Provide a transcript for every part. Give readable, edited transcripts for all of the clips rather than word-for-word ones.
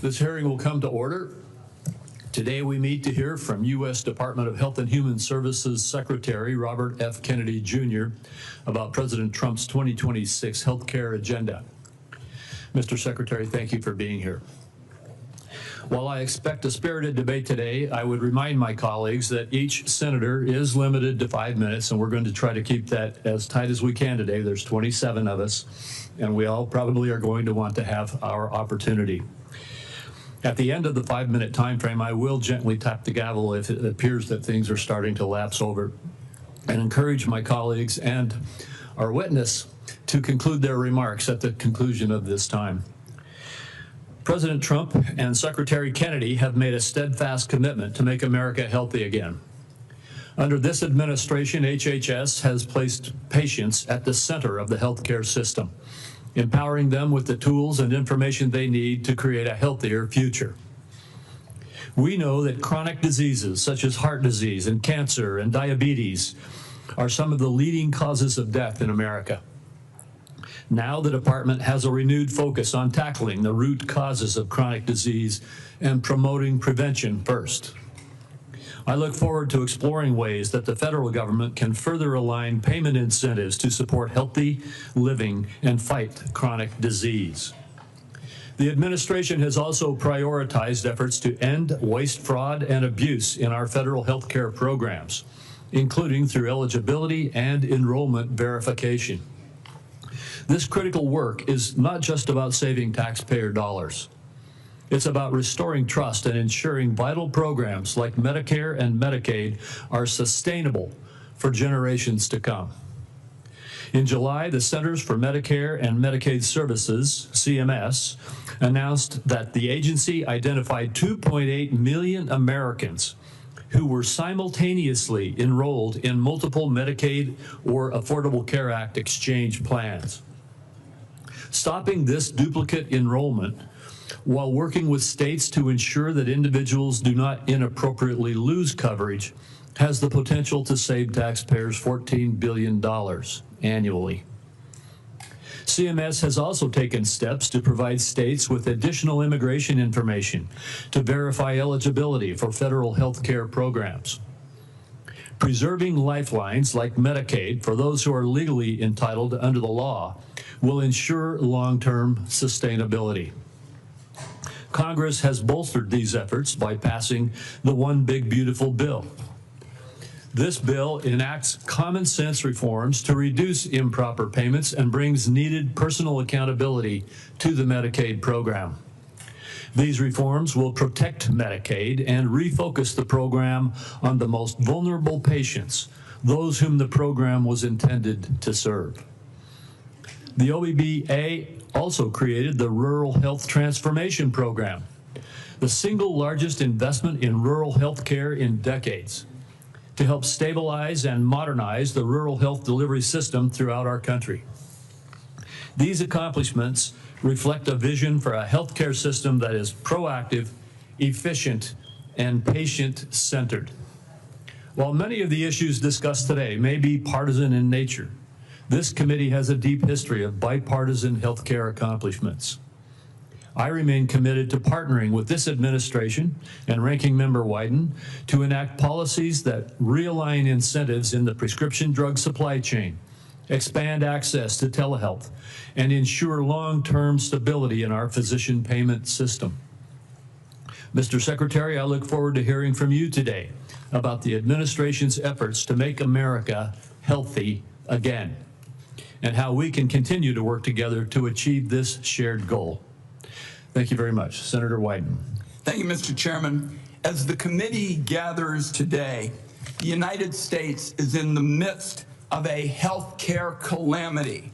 This hearing will come to order. Today we meet to hear from U.S. Department of Health and Human Services Secretary Robert F. Kennedy, Jr. about President Trump's 2026 health care agenda. Mr. Secretary, thank you for being here. While I expect a spirited debate today, I would remind my colleagues that each senator is limited to 5 minutes, and we're going to try to keep that as tight as we can today. There's 27 of us, and we all probably are going to want to have our opportunity. At the end of the 5-minute time frame, I will gently tap the gavel if it appears that things are starting to lapse over, and encourage my colleagues and our witness to conclude their remarks at the conclusion of this time. President Trump and Secretary Kennedy have made a steadfast commitment to make America healthy again. Under this administration, HHS has placed patients at the center of the healthcare system, empowering them with the tools and information they need to create a healthier future. We know that chronic diseases such as heart disease and cancer and diabetes are some of the leading causes of death in America. Now the department has a renewed focus on tackling the root causes of chronic disease and promoting prevention first. I look forward to exploring ways that the federal government can further align payment incentives to support healthy living and fight chronic disease. The administration has also prioritized efforts to end waste, fraud, and abuse in our federal health care programs, including through eligibility and enrollment verification. This critical work is not just about saving taxpayer dollars. It's about restoring trust and ensuring vital programs like Medicare and Medicaid are sustainable for generations to come. In July, the Centers for Medicare and Medicaid Services, CMS, announced that the agency identified 2.8 million Americans who were simultaneously enrolled in multiple Medicaid or Affordable Care Act exchange plans. Stopping this duplicate enrollment while working with states to ensure that individuals do not inappropriately lose coverage has the potential to save taxpayers $14 billion annually. CMS has also taken steps to provide states with additional immigration information to verify eligibility for federal health care programs. Preserving lifelines like Medicaid for those who are legally entitled under the law will ensure long-term sustainability. Congress has bolstered these efforts by passing the One Big Beautiful Bill. This bill enacts common sense reforms to reduce improper payments and brings needed personal accountability to the Medicaid program. These reforms will protect Medicaid and refocus the program on the most vulnerable patients, those whom the program was intended to serve. The OBBA also created the Rural Health Transformation Program, the single largest investment in rural health care in decades, to help stabilize and modernize the rural health delivery system throughout our country. These accomplishments reflect a vision for a healthcare system that is proactive, efficient, and patient-centered. While many of the issues discussed today may be partisan in nature, this committee has a deep history of bipartisan healthcare accomplishments. I remain committed to partnering with this administration and Ranking Member Wyden to enact policies that realign incentives in the prescription drug supply chain, expand access to telehealth, and ensure long-term stability in our physician payment system. Mr. Secretary, I look forward to hearing from you today about the administration's efforts to make America healthy again, and how we can continue to work together to achieve this shared goal. Thank you very much. Senator Wyden. Thank you, Mr. Chairman. As the committee gathers today, the United States is in the midst of a health care calamity,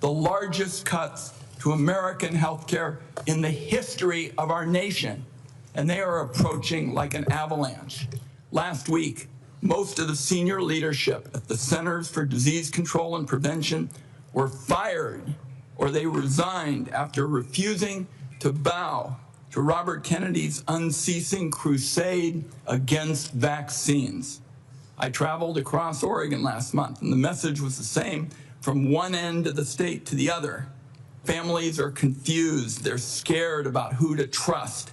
the largest cuts to American health care in the history of our nation, and they are approaching like an avalanche. Last week, most of the senior leadership at the Centers for Disease Control and Prevention were fired or they resigned after refusing to bow to Robert Kennedy's unceasing crusade against vaccines. I traveled across Oregon last month, and the message was the same from one end of the state to the other. Families are confused. They're scared about who to trust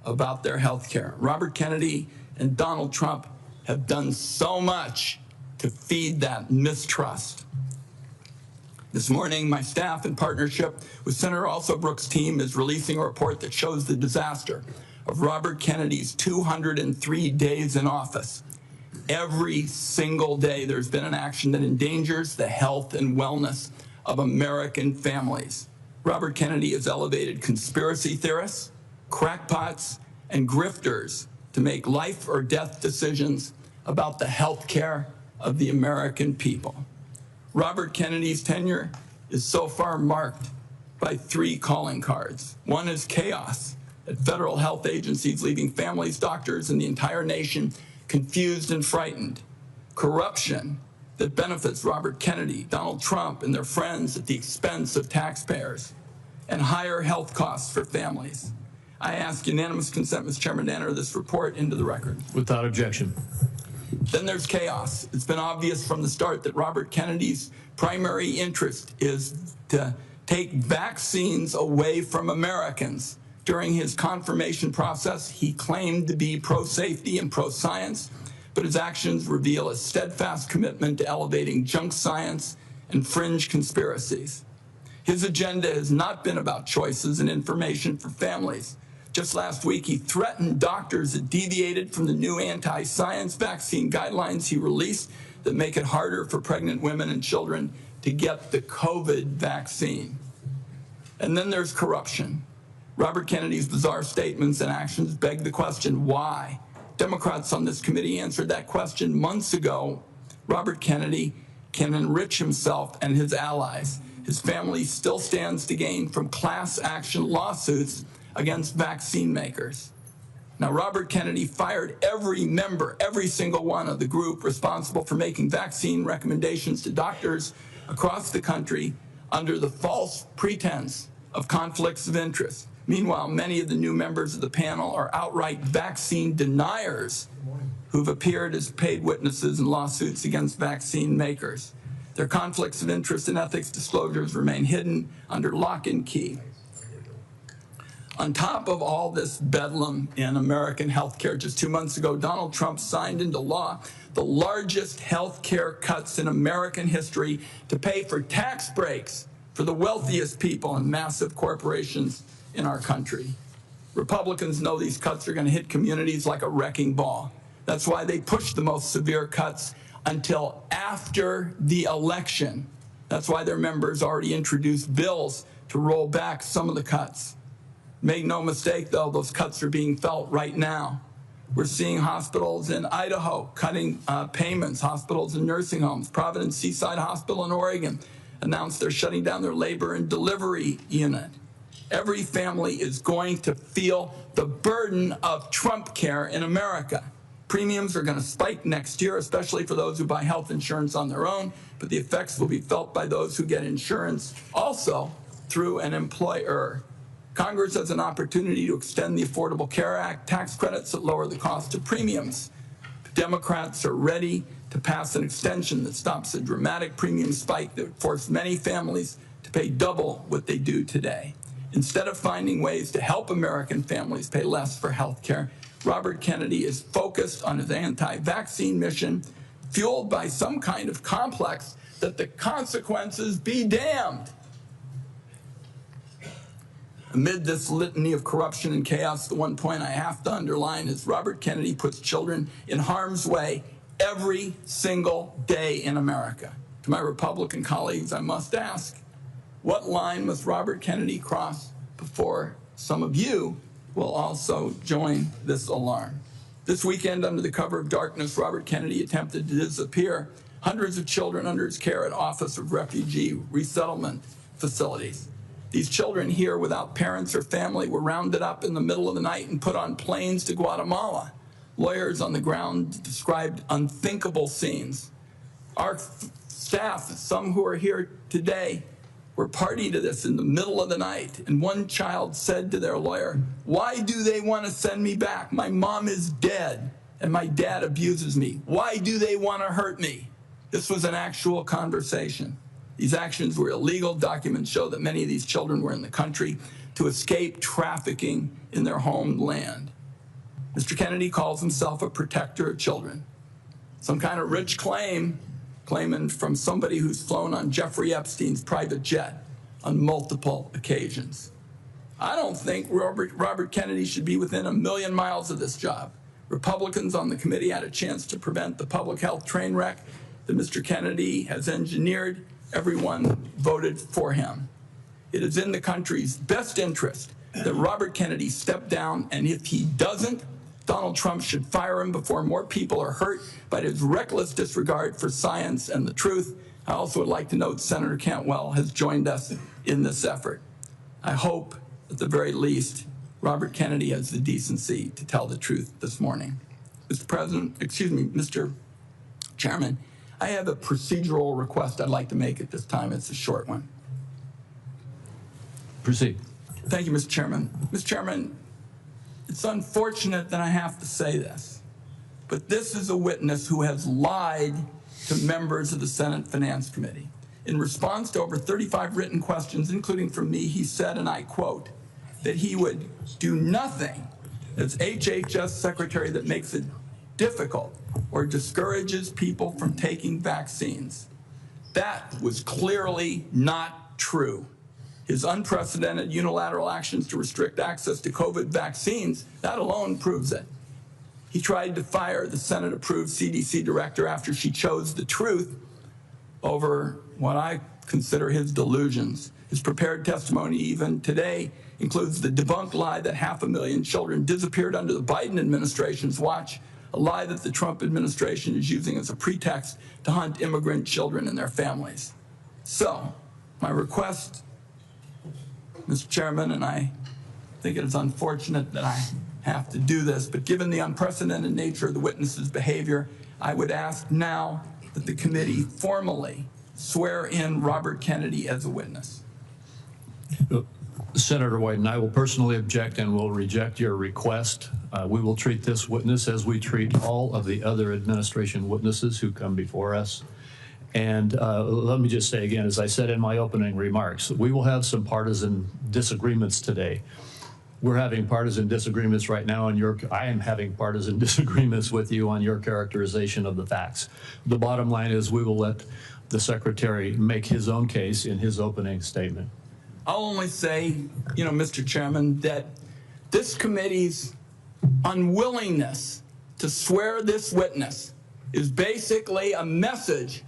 about their health care. Robert Kennedy and Donald Trump have done so much to feed that mistrust. This morning, my staff, in partnership with Senator Alsobrooks' team, is releasing a report that shows the disaster of Robert Kennedy's 203 days in office. Every single day, there's been an action that endangers the health and wellness of American families. Robert Kennedy has elevated conspiracy theorists, crackpots, and grifters to make life or death decisions about the health care of the American people. Robert Kennedy's tenure is so far marked by 3 calling cards. One is chaos at federal health agencies, leaving families, doctors, and the entire nation confused and frightened. Corruption that benefits Robert Kennedy, Donald Trump, and their friends at the expense of taxpayers, and higher health costs for families. I ask unanimous consent, Mr. Chairman, to enter this report into the record. Without objection. Then there's chaos. It's been obvious from the start that Robert Kennedy's primary interest is to take vaccines away from Americans. During his confirmation process, he claimed to be pro-safety and pro-science, but his actions reveal a steadfast commitment to elevating junk science and fringe conspiracies. His agenda has not been about choices and information for families. Just last week, he threatened doctors that deviated from the new anti-science vaccine guidelines he released that make it harder for pregnant women and children to get the COVID vaccine. And then there's corruption. Robert Kennedy's bizarre statements and actions beg the question, why? Democrats on this committee answered that question months ago. Robert Kennedy can enrich himself and his allies. His family still stands to gain from class action lawsuits against vaccine makers. Now, Robert Kennedy fired every member, every single one of the group responsible for making vaccine recommendations to doctors across the country under the false pretense of conflicts of interest. Meanwhile, many of the new members of the panel are outright vaccine deniers who've appeared as paid witnesses in lawsuits against vaccine makers. Their conflicts of interest and ethics disclosures remain hidden under lock and key. On top of all this bedlam in American healthcare, just 2 months ago, Donald Trump signed into law the largest healthcare cuts in American history to pay for tax breaks for the wealthiest people and massive corporations in our country. Republicans know these cuts are going to hit communities like a wrecking ball. That's why they pushed the most severe cuts until after the election. That's why their members already introduced bills to roll back some of the cuts. Make no mistake, though, those cuts are being felt right now. We're seeing hospitals in Idaho cutting payments, hospitals and nursing homes. Providence Seaside Hospital in Oregon announced they're shutting down their labor and delivery unit. Every family is going to feel the burden of Trump care in America. Premiums are going to spike next year, especially for those who buy health insurance on their own, but the effects will be felt by those who get insurance also through an employer. Congress has an opportunity to extend the Affordable Care Act tax credits that lower the cost of premiums. Democrats are ready to pass an extension that stops a dramatic premium spike that would force many families to pay double what they do today. Instead of finding ways to help American families pay less for health care, Robert Kennedy is focused on his anti-vaccine mission, fueled by some kind of complex that the consequences be damned. Amid this litany of corruption and chaos, the one point I have to underline is Robert Kennedy puts children in harm's way every single day in America. To my Republican colleagues, I must ask, what line must Robert Kennedy cross before some of you will also join this alarm? This weekend, under the cover of darkness, Robert Kennedy attempted to disappear hundreds of children under his care at Office of Refugee Resettlement facilities. These children here without parents or family were rounded up in the middle of the night and put on planes to Guatemala. Lawyers on the ground described unthinkable scenes. Our staff, some who are here today, were party to this in the middle of the night. And one child said to their lawyer, "Why do they want to send me back? My mom is dead and my dad abuses me. Why do they want to hurt me?" This was an actual conversation. These actions were illegal. Documents show that many of these children were in the country to escape trafficking in their homeland. Mr. Kennedy calls himself a protector of children. Some kind of rich claiming from somebody who's flown on Jeffrey Epstein's private jet on multiple occasions. I don't think Robert Kennedy should be within a million miles of this job. Republicans on the committee had a chance to prevent the public health train wreck that Mr. Kennedy has engineered. Everyone voted for him. It is in the country's best interest that Robert Kennedy step down, and if he doesn't, Donald Trump should fire him before more people are hurt by his reckless disregard for science and the truth. I also would like to note Senator Cantwell has joined us in this effort. I hope, at the very least, Robert Kennedy has the decency to tell the truth this morning. Mr. Chairman, I have a procedural request I'd like to make at this time. It's a short one. Proceed. Thank you, Mr. Chairman. Mr. Chairman, it's unfortunate that I have to say this, but this is a witness who has lied to members of the Senate Finance Committee. In response to over 35 written questions, including from me, he said, and I quote, that he would do nothing as HHS secretary that makes it difficult or discourages people from taking vaccines. That was clearly not true. His unprecedented unilateral actions to restrict access to COVID vaccines, that alone proves it. He tried to fire the Senate-approved CDC director after she chose the truth over what I consider his delusions. His prepared testimony even today includes the debunked lie that 500,000 children disappeared under the Biden administration's watch, a lie that the Trump administration is using as a pretext to hunt immigrant children and their families. So, my request, Mr. Chairman, and I think it is unfortunate that I have to do this, but given the unprecedented nature of the witness's behavior, I would ask now that the committee formally swear in Robert Kennedy as a witness. Senator White and I will personally object and will reject your request. We will treat this witness as we treat all of the other administration witnesses who come before us. And let me just say again, as I said in my opening remarks, we will have some partisan disagreements today. We're having partisan disagreements right now, and I am having partisan disagreements with you on your characterization of the facts. The bottom line is we will let the secretary make his own case in his opening statement. I'll only say, Mr. Chairman, that this committee's unwillingness to swear this witness is basically a message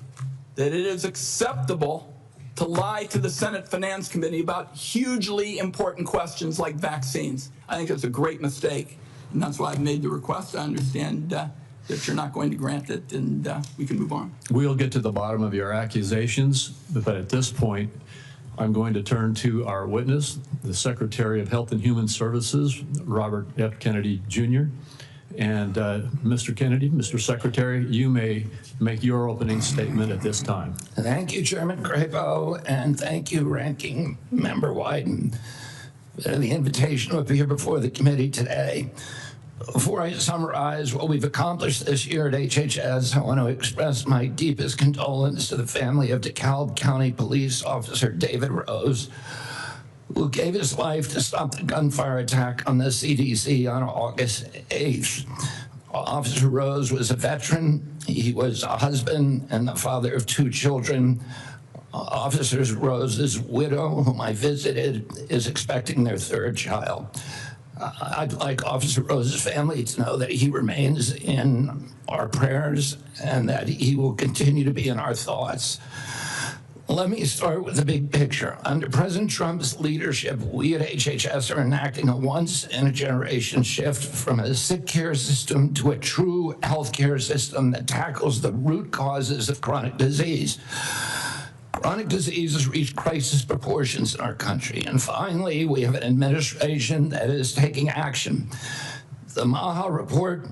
that it is acceptable to lie to the Senate Finance Committee about hugely important questions like vaccines. I think it's a great mistake, and that's why I've made the request. I understand that you're not going to grant it, and we can move on. We'll get to the bottom of your accusations, but at this point, I'm going to turn to our witness, the Secretary of Health and Human Services, Robert F. Kennedy, Jr. And Mr. Kennedy, Mr. Secretary, you may make your opening statement at this time. Thank you, Chairman Crapo, and thank you, Ranking Member Wyden, for the invitation to appear before the committee today. Before I summarize what we've accomplished this year at HHS, I want to express my deepest condolence to the family of DeKalb County Police Officer David Rose, who gave his life to stop the gunfire attack on the CDC on August 8th. Officer Rose was a veteran. He was a husband and the father of 2 children. Officer Rose's widow, whom I visited, is expecting their 3rd child. I'd like Officer Rose's family to know that he remains in our prayers and that he will continue to be in our thoughts. Let me start with the big picture. Under President Trump's leadership, we at HHS are enacting a once-in-a-generation shift from a sick care system to a true healthcare system that tackles the root causes of chronic disease. Chronic disease has reached crisis proportions in our country. And finally, we have an administration that is taking action. The Maha Report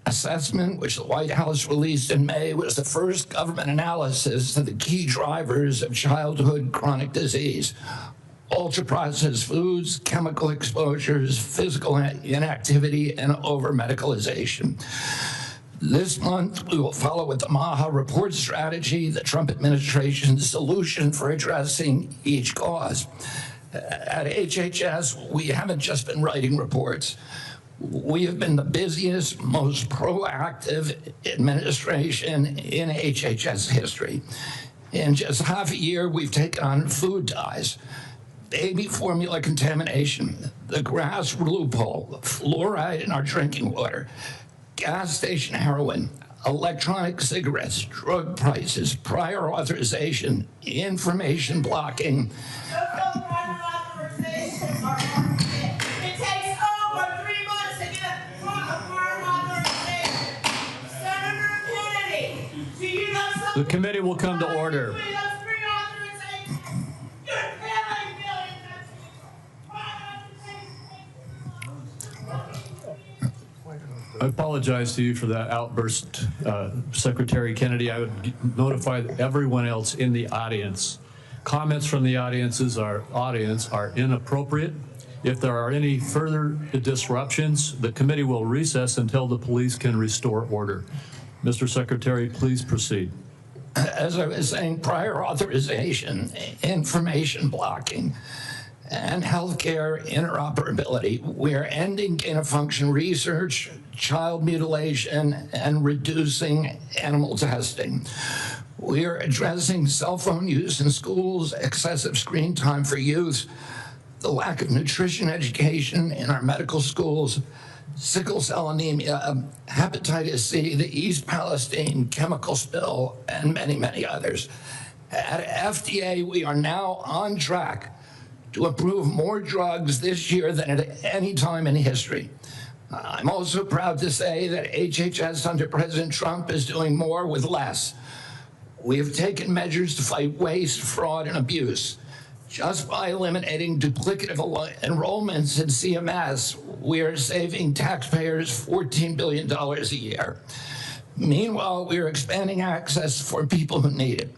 assessment, which the White House released in May, was the first government analysis of the key drivers of childhood chronic disease: ultra-processed foods, chemical exposures, physical inactivity, and over-medicalization. This month, we will follow with the MAHA report strategy, the Trump administration's solution for addressing each cause. At HHS, we haven't just been writing reports. We have been the busiest, most proactive administration in HHS history. In just half a year, we've taken on food dyes, baby formula contamination, the grass loophole, fluoride in our drinking water, gas station heroin, electronic cigarettes, drug prices, prior authorization, information blocking. It takes over 3 months to get a Pharma authorization. Senator Kennedy, do you know something? The committee will come to order. Between those 3 authorizations, you're killing millions of people. I apologize to you for that outburst, Secretary Kennedy. I would notify everyone else in the audience. Comments from the audience are inappropriate. If there are any further disruptions, the committee will recess until the police can restore order. Mr. Secretary, please proceed. As I was saying, prior authorization, information blocking, and healthcare interoperability. We are ending gain-of-function research, child mutilation, and reducing animal testing. We are addressing cell phone use in schools, excessive screen time for youth, the lack of nutrition education in our medical schools, sickle cell anemia, hepatitis C, the East Palestine chemical spill, and many, many others. At FDA, we are now on track to approve more drugs this year than at any time in history. I'm also proud to say that HHS under President Trump is doing more with less. We have taken measures to fight waste, fraud, and abuse. Just by eliminating duplicative enrollments in CMS, we are saving taxpayers $14 billion a year. Meanwhile, we are expanding access for people who need it.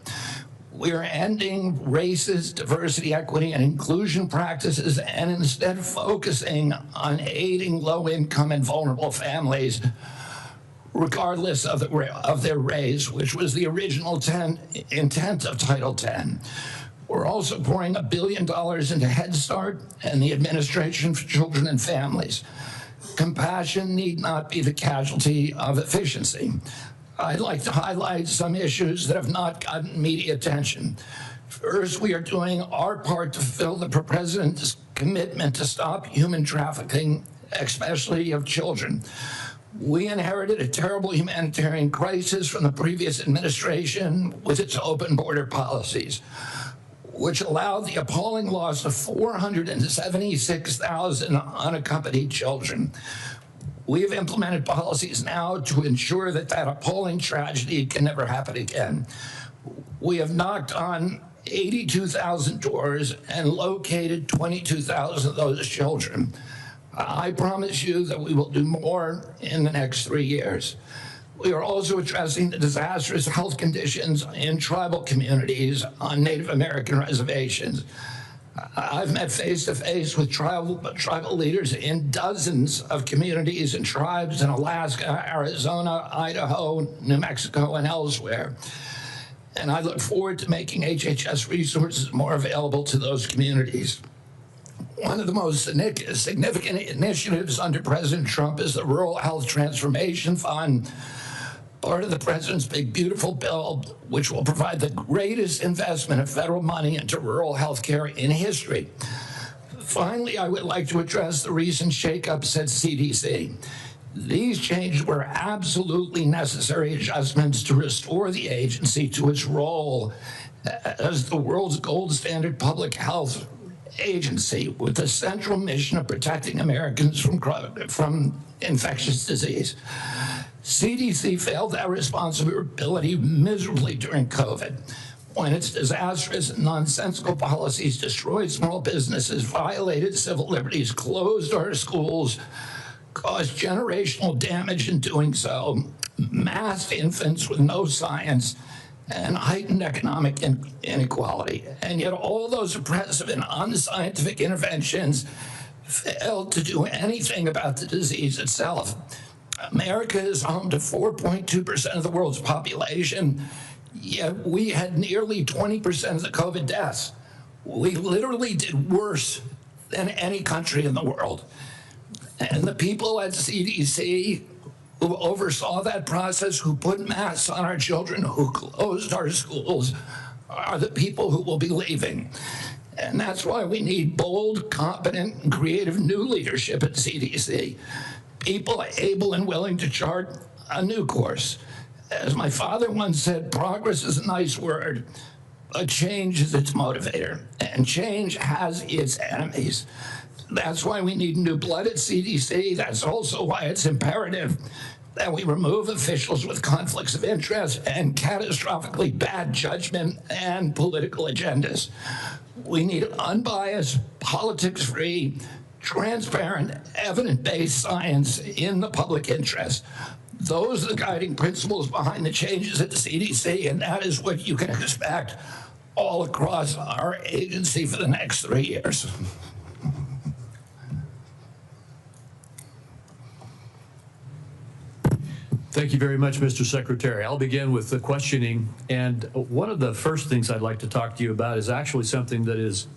We are ending racist diversity, equity, and inclusion practices and instead focusing on aiding low-income and vulnerable families, regardless of their race, which was the original intent of Title X. We're also pouring $1 billion into Head Start and the Administration for Children and Families. Compassion need not be the casualty of efficiency. I'd like to highlight some issues that have not gotten media attention. First, we are doing our part to fulfill the President's commitment to stop human trafficking, especially of children. We inherited a terrible humanitarian crisis from the previous administration with its open border policies, which allowed the appalling loss of 476,000 unaccompanied children. We have implemented policies now to ensure that that appalling tragedy can never happen again. We have knocked on 82,000 doors and located 22,000 of those children. I promise you that we will do more in the next 3 years. We are also addressing the disastrous health conditions in tribal communities on Native American reservations. I've met face-to-face with tribal leaders in dozens of communities and tribes in Alaska, Arizona, Idaho, New Mexico, and elsewhere. And I look forward to making HHS resources more available to those communities. One of the most significant initiatives under President Trump is the Rural Health Transformation Fund, part of the President's Big Beautiful Bill, which will provide the greatest investment of federal money into rural health care in history. Finally, I would like to address the recent shakeups at CDC. These changes were absolutely necessary adjustments to restore the agency to its role as the world's gold standard public health agency with the central mission of protecting Americans from infectious disease. CDC failed that responsibility miserably during COVID, when its disastrous and nonsensical policies destroyed small businesses, violated civil liberties, closed our schools, caused generational damage in doing so, masked infants with no science, and heightened economic inequality. And yet all those oppressive and unscientific interventions failed to do anything about the disease itself. America is home to 4.2% of the world's population, yet we had nearly 20% of the COVID deaths. We literally did worse than any country in the world. And the people at CDC who oversaw that process, who put masks on our children, who closed our schools, are the people who will be leaving. And that's why we need bold, competent, and creative new leadership at CDC. People able and willing to chart a new course. As my father once said, progress is a nice word, but change is its motivator, and change has its enemies. That's why we need new blood at CDC. That's also why it's imperative that we remove officials with conflicts of interest and catastrophically bad judgment and political agendas. We need unbiased, politics-free, transparent, evidence-based science in the public interest. Those are the guiding principles behind the changes at the CDC, and that is what you can expect all across our agency for the next 3 years. Thank you very much, Mr. Secretary. I'll begin with the questioning. And one of the first things I'd like to talk to you about is actually something that is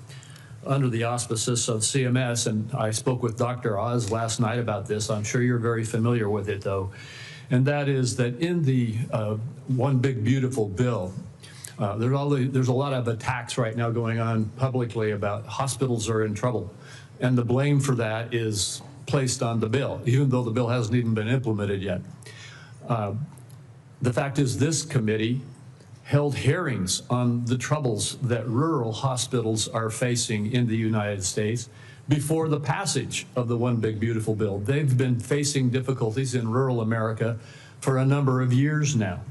under the auspices of CMS. And I spoke with Dr. Oz last night about this. I'm sure you're very familiar with it, though. And that is that in the One Big Beautiful Bill, there's a lot of attacks right now going on publicly about hospitals are in trouble. And the blame for that is placed on the bill, even though the bill hasn't even been implemented yet. The fact is, this committee held hearings on the troubles that rural hospitals are facing in the United States before the passage of the One Big Beautiful Bill. They've been facing difficulties in rural America for a number of years now.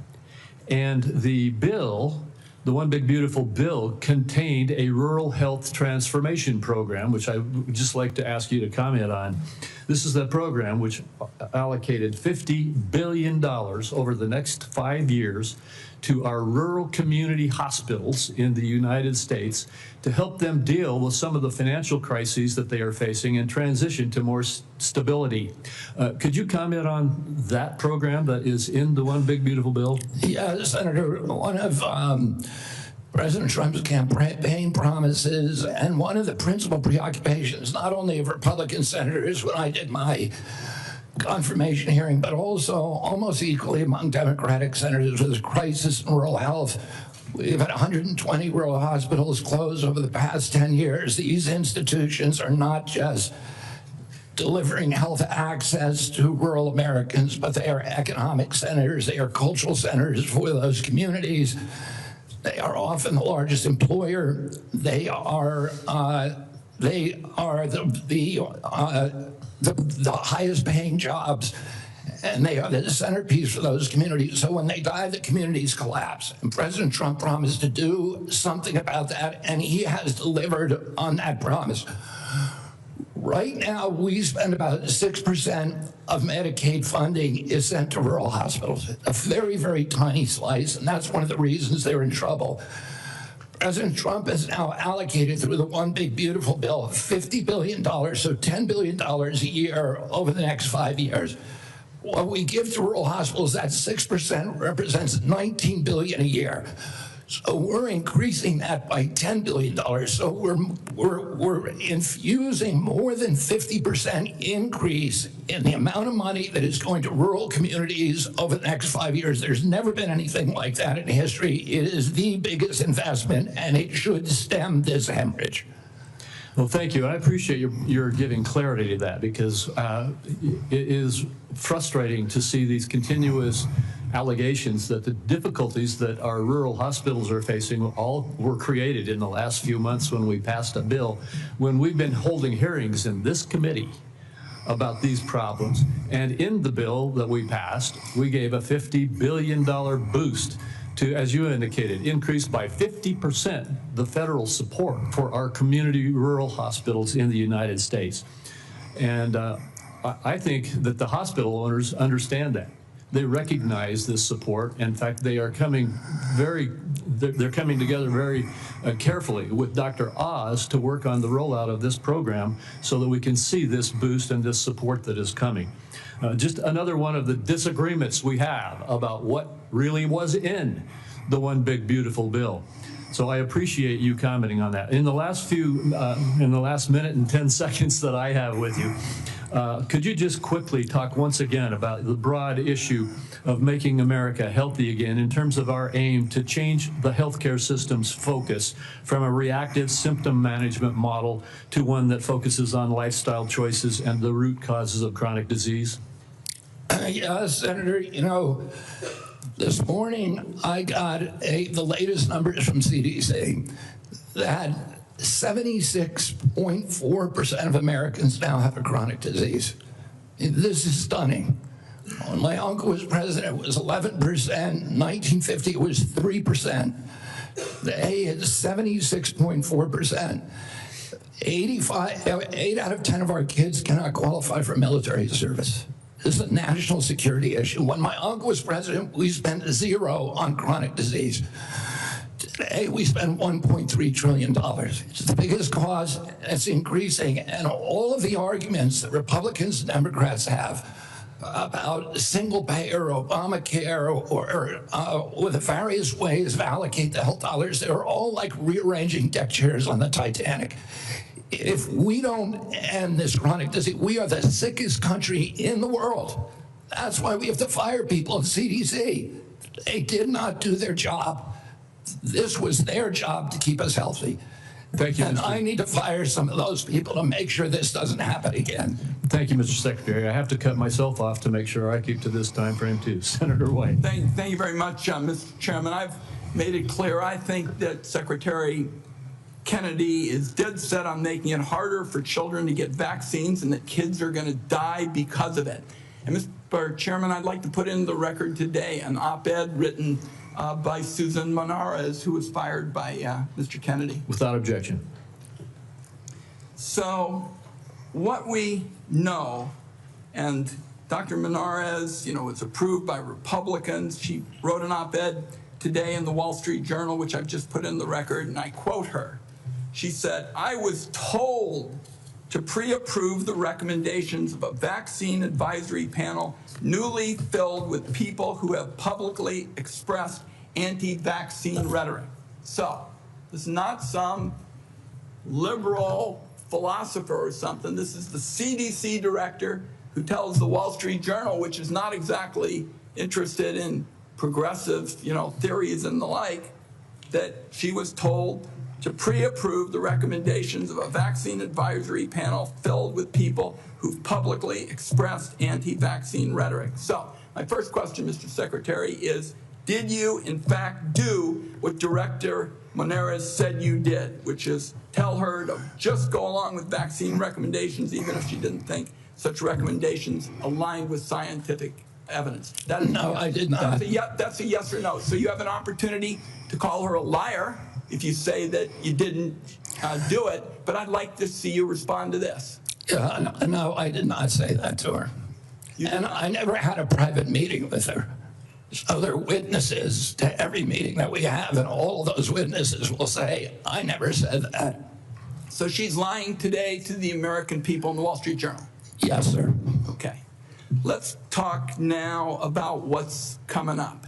And the bill, the One Big Beautiful Bill, contained a rural health transformation program, which I would just like to ask you to comment on. This is the program which allocated $50 billion over the next 5 years to our rural community hospitals in the United States to help them deal with some of the financial crises that they are facing and transition to more stability. Could you comment on that program that is in the One Big Beautiful Bill? Yeah, Senator, one of President Trump's campaign promises and one of the principal preoccupations, not only of Republican senators when I did my confirmation hearing, but also almost equally among Democratic senators, was a crisis in rural health. We've had 120 rural hospitals close over the past 10 years. These institutions are not just delivering health access to rural Americans, but they are economic centers, they are cultural centers for those communities. They are often the largest employer. They are the highest paying jobs, and they are the centerpiece for those communities. So when they die, the communities collapse. And President Trump promised to do something about that, and he has delivered on that promise. Right now, we spend about 6% of Medicaid funding is sent to rural hospitals, a very, very tiny slice, and that's one of the reasons they're in trouble. President Trump has now allocated through the One Big Beautiful Bill $50 billion, so $10 billion a year over the next 5 years. What we give to rural hospitals, that 6% represents $19 billion a year. So we're increasing that by $10 billion. So we're infusing more than 50% increase in the amount of money that is going to rural communities over the next 5 years. There's never been anything like that in history. It is the biggest investment, and it should stem this hemorrhage. Well, thank you. I appreciate your giving clarity to that, because it is frustrating to see these continuous allegations that the difficulties that our rural hospitals are facing all were created in the last few months when we passed a bill, when we've been holding hearings in this committee about these problems. And in the bill that we passed, we gave a $50 billion boost to, as you indicated, increase by 50% the federal support for our community rural hospitals in the United States. And I think that the hospital owners understand that. They recognize this support. In fact, they are coming they're coming together very carefully with Dr. Oz to work on the rollout of this program so that we can see this boost and this support that is coming. Just another one of the disagreements we have about what really was in the One Big Beautiful Bill. So I appreciate you commenting on that. In the last minute and 10 seconds that I have with you, could you just quickly talk once again about the broad issue of making America healthy again in terms of our aim to change the healthcare system's focus from a reactive symptom management model to one that focuses on lifestyle choices and the root causes of chronic disease? Yeah, Senator, you know, this morning I got the latest numbers from CDC that 76.4% of Americans now have a chronic disease. This is stunning. When my uncle was president, it was 11%. 1950, it was 3%. Today, it's 76.4%. 8 out of 10 of our kids cannot qualify for military service. This is a national security issue. When my uncle was president, we spent 0 on chronic disease. Today, we spend $1.3 trillion. It's the biggest cause, it's increasing. And all of the arguments that Republicans and Democrats have about single payer, Obamacare, or the various ways to allocate the health dollars, they're all like rearranging deck chairs on the Titanic. If we don't end this chronic disease, we are the sickest country in the world. That's why we have to fire people at CDC. They did not do their job. This was their job to keep us healthy. Thank you, and I need to fire some of those people to make sure this doesn't happen again. Thank you, Mr. Secretary. I have to cut myself off to make sure I keep to this time frame too. Senator White. Thank you very much, Mr. Chairman. I've made it clear I think that Secretary Kennedy is dead set on making it harder for children to get vaccines and that kids are going to die because of it. And Mr. Chairman, I'd like to put in the record today an op-ed written by Susan Monarez, who was fired by Mr. Kennedy. Without objection. So what we know, and Dr. Monarez, you know, was approved by Republicans. She wrote an op-ed today in the Wall Street Journal, which I've just put in the record, and I quote her. She said, "I was told to pre-approve the recommendations of a vaccine advisory panel newly filled with people who have publicly expressed anti-vaccine rhetoric." So this is not some liberal philosopher or something. This is the CDC director who tells the Wall Street Journal, which is not exactly interested in progressive, you know, theories and the like, that she was told to pre-approve the recommendations of a vaccine advisory panel filled with people who've publicly expressed anti-vaccine rhetoric. So my first question, Mr. Secretary, is did you in fact do what Director Monarez said you did, which is tell her to just go along with vaccine recommendations even if she didn't think such recommendations aligned with scientific evidence? That is no, I did not. That's a yes or no. So you have an opportunity to call her a liar if you say that you didn't do it, but I'd like to see you respond to this. No, I did not say that to her. And I never had a private meeting with her. So there are witnesses to every meeting that we have, and all of those witnesses will say, I never said that. So she's lying today to the American people in the Wall Street Journal? Yes, sir. Okay. Let's talk now about what's coming up,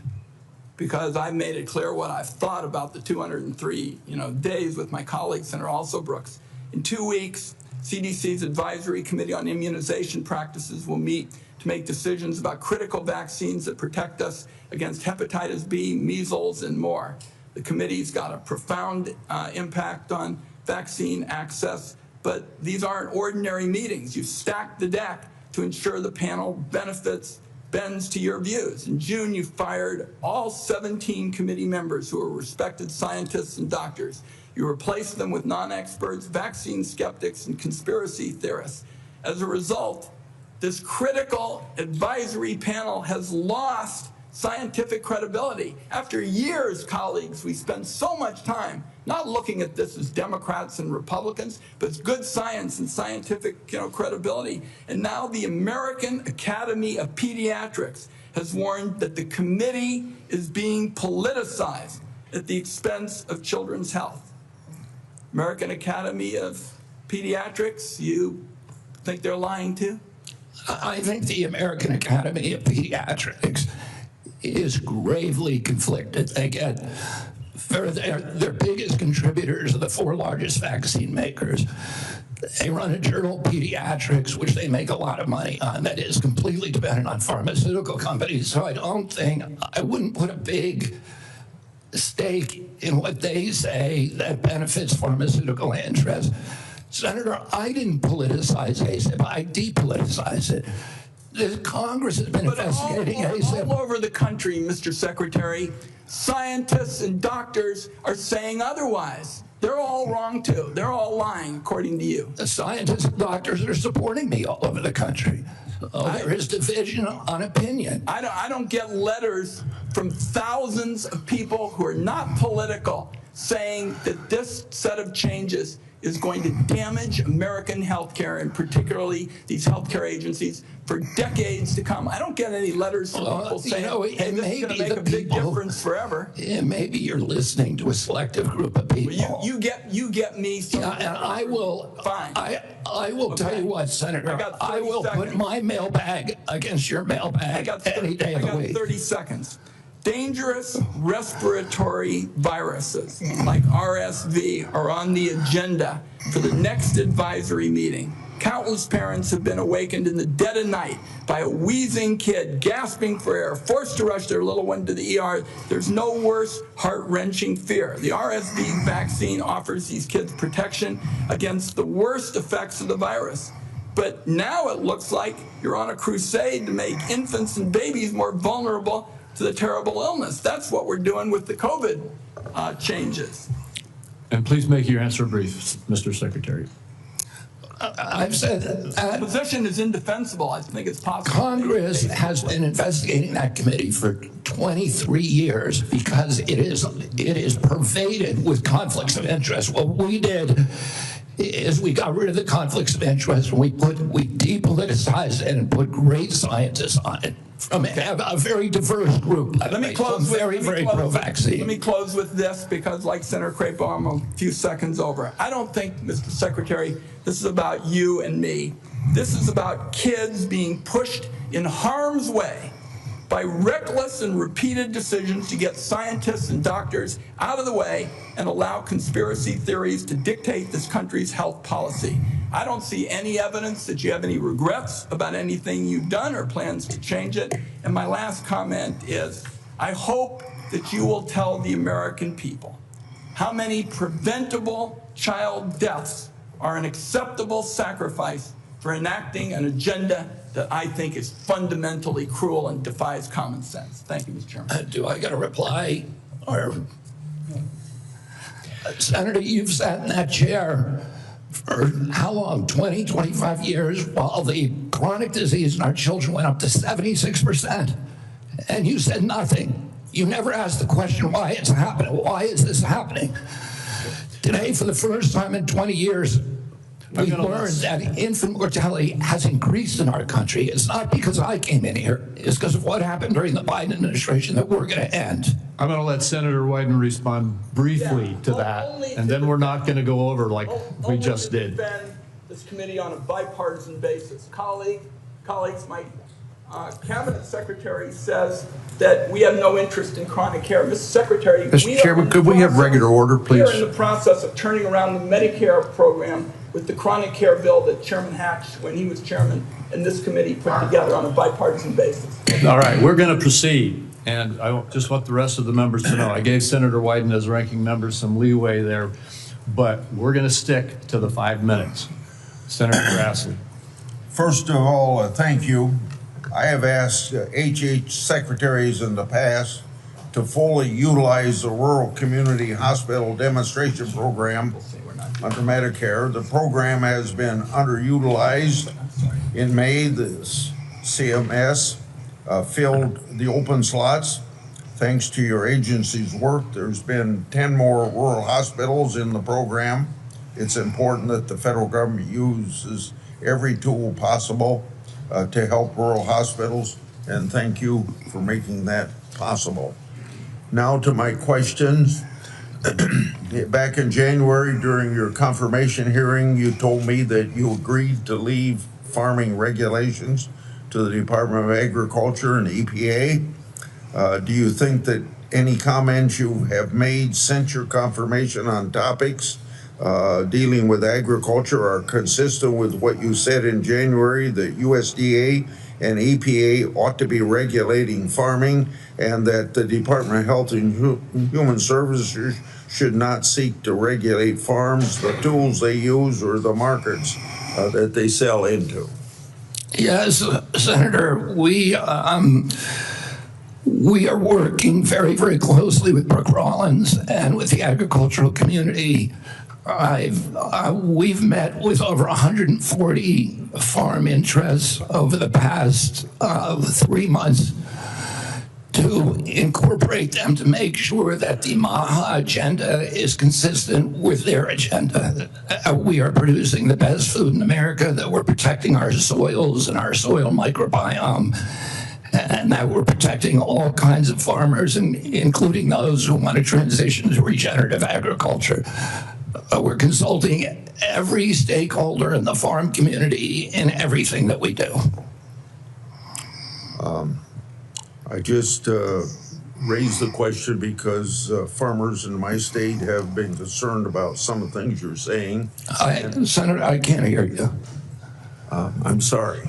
because I've made it clear what I've thought about the 203 days with my colleague, Senator Brooks. In 2 weeks, CDC's Advisory Committee on Immunization Practices will meet to make decisions about critical vaccines that protect us against hepatitis B, measles, and more. The committee's got a profound impact on vaccine access, but these aren't ordinary meetings. You stack the deck to ensure the panel bends to your views. In June, you fired all 17 committee members who are respected scientists and doctors. You replaced them with non-experts, vaccine skeptics, and conspiracy theorists. As a result, this critical advisory panel has lost scientific credibility. After years, colleagues, we spend so much time not looking at this as Democrats and Republicans, but it's good science and scientific credibility. And now the American Academy of Pediatrics has warned that the committee is being politicized at the expense of children's health. American Academy of Pediatrics, you think they're lying too? I think the American Academy of Pediatrics is gravely conflicted. They get, their biggest contributors are the 4 largest vaccine makers. They run a journal, Pediatrics, which they make a lot of money on, that is completely dependent on pharmaceutical companies. So I wouldn't put a big stake in what they say that benefits pharmaceutical interests. Senator, I didn't politicize ACIP, I depoliticized it. The Congress has been investigating ACIP. All over the country, Mr. Secretary, scientists and doctors are saying otherwise. They're all wrong too. They're all lying, according to you. The scientists and doctors are supporting me all over the country. There is division on opinion. I don't get letters from thousands of people who are not political saying that this set of changes is going to damage American healthcare, and particularly these healthcare agencies, for decades to come. I don't get any letters from people saying, hey, this is going to make a big difference forever. Yeah, maybe you're listening to a selective group of people. Well, you get me. Yeah, and I will. Fine. I will tell you what, Senator. I will put my mailbag against your mailbag any day of the week. 30 seconds. Dangerous respiratory viruses like RSV are on the agenda for the next advisory meeting. Countless parents have been awakened in the dead of night by a wheezing kid gasping for air, forced to rush their little one to the ER. There's no worse heart-wrenching fear. The RSV vaccine offers these kids protection against the worst effects of the virus. But now it looks like you're on a crusade to make infants and babies more vulnerable to the terrible illness. That's what we're doing with the COVID changes. And please make your answer brief, Mr. Secretary. I've said that The position is indefensible. I think it's possible. Congress has been investigating that committee for 23 years because it is pervaded with conflicts of interest. What we did is we got rid of the conflicts of interest and we depoliticized it and put great scientists on it from a very diverse group. Let me close with very pro-vaccine. Let me close with this, because like Senator Crapo, I'm a few seconds over. I don't think, Mr. Secretary, this is about you and me. This is about kids being pushed in harm's way by reckless and repeated decisions to get scientists and doctors out of the way and allow conspiracy theories to dictate this country's health policy. I don't see any evidence that you have any regrets about anything you've done or plans to change it. And my last comment is, I hope that you will tell the American people how many preventable child deaths are an acceptable sacrifice for enacting an agenda that I think is fundamentally cruel and defies common sense. Thank you, Mr. Chairman. Do I got a reply? Or Senator, you've sat in that chair for how long? 20, 25 years, while the chronic disease in our children went up to 76%. And you said nothing. You never asked the question why it's happening. Why is this happening? Today, for the first time in 20 years, we learned that infant mortality has increased in our country. It's not because I came in here. It's because of what happened during the Biden administration that we're going to end. I'm going to let Senator Wyden respond briefly to that, and then we're not going to go over like we just did. Defend this committee on a bipartisan basis. Colleagues, my cabinet secretary says that we have no interest in chronic care. Mr. Secretary, Mr. Chairman, could we have regular order, please? We are in the process of turning around the Medicare program with the chronic care bill that Chairman Hatch, when he was chairman, and this committee put together on a bipartisan basis. All right, we're going to proceed. And I just want the rest of the members to know, I gave Senator Wyden as ranking member some leeway there, but we're going to stick to the 5 minutes. Senator Grassley. First of all, thank you. I have asked HHS secretaries in the past to fully utilize the Rural Community Hospital Demonstration Program under Medicare. The program has been underutilized. In May, the CMS filled the open slots. Thanks to your agency's work, there's been 10 more rural hospitals in the program. It's important that the federal government uses every tool possible to help rural hospitals, and thank you for making that possible. Now to my questions. Back in January, during your confirmation hearing, you told me that you agreed to leave farming regulations to the Department of Agriculture and EPA. Do you think that any comments you have made since your confirmation on topics dealing with agriculture are consistent with what you said in January, that USDA and EPA ought to be regulating farming, and that the Department of Health and Human Services should not seek to regulate farms, the tools they use, or the markets that they sell into? Yes, Senator, we are working very, very closely with Brooke Rollins and with the agricultural community. We've met with over 140 farm interests over the past 3 months to incorporate them to make sure that the MAHA agenda is consistent with their agenda. We are producing the best food in America, that we're protecting our soils and our soil microbiome, and that we're protecting all kinds of farmers, including those who want to transition to regenerative agriculture. We're consulting every stakeholder in the farm community in everything that we do. I just raised the question because farmers in my state have been concerned about some of the things you're saying. Senator, I can't hear you. I'm sorry.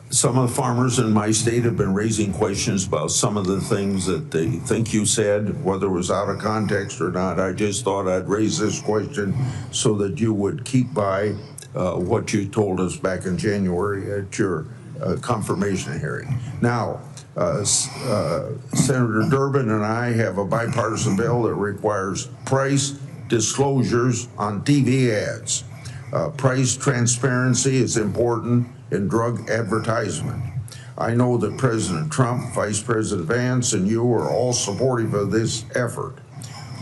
Some of the farmers in my state have been raising questions about some of the things that they think you said, whether it was out of context or not. I just thought I'd raise this question so that you would keep by what you told us back in January at your confirmation hearing. Now, Senator Durbin and I have a bipartisan bill that requires price disclosures on TV ads. Price transparency is important in drug advertisement. I know that President Trump, Vice President Vance, and you are all supportive of this effort.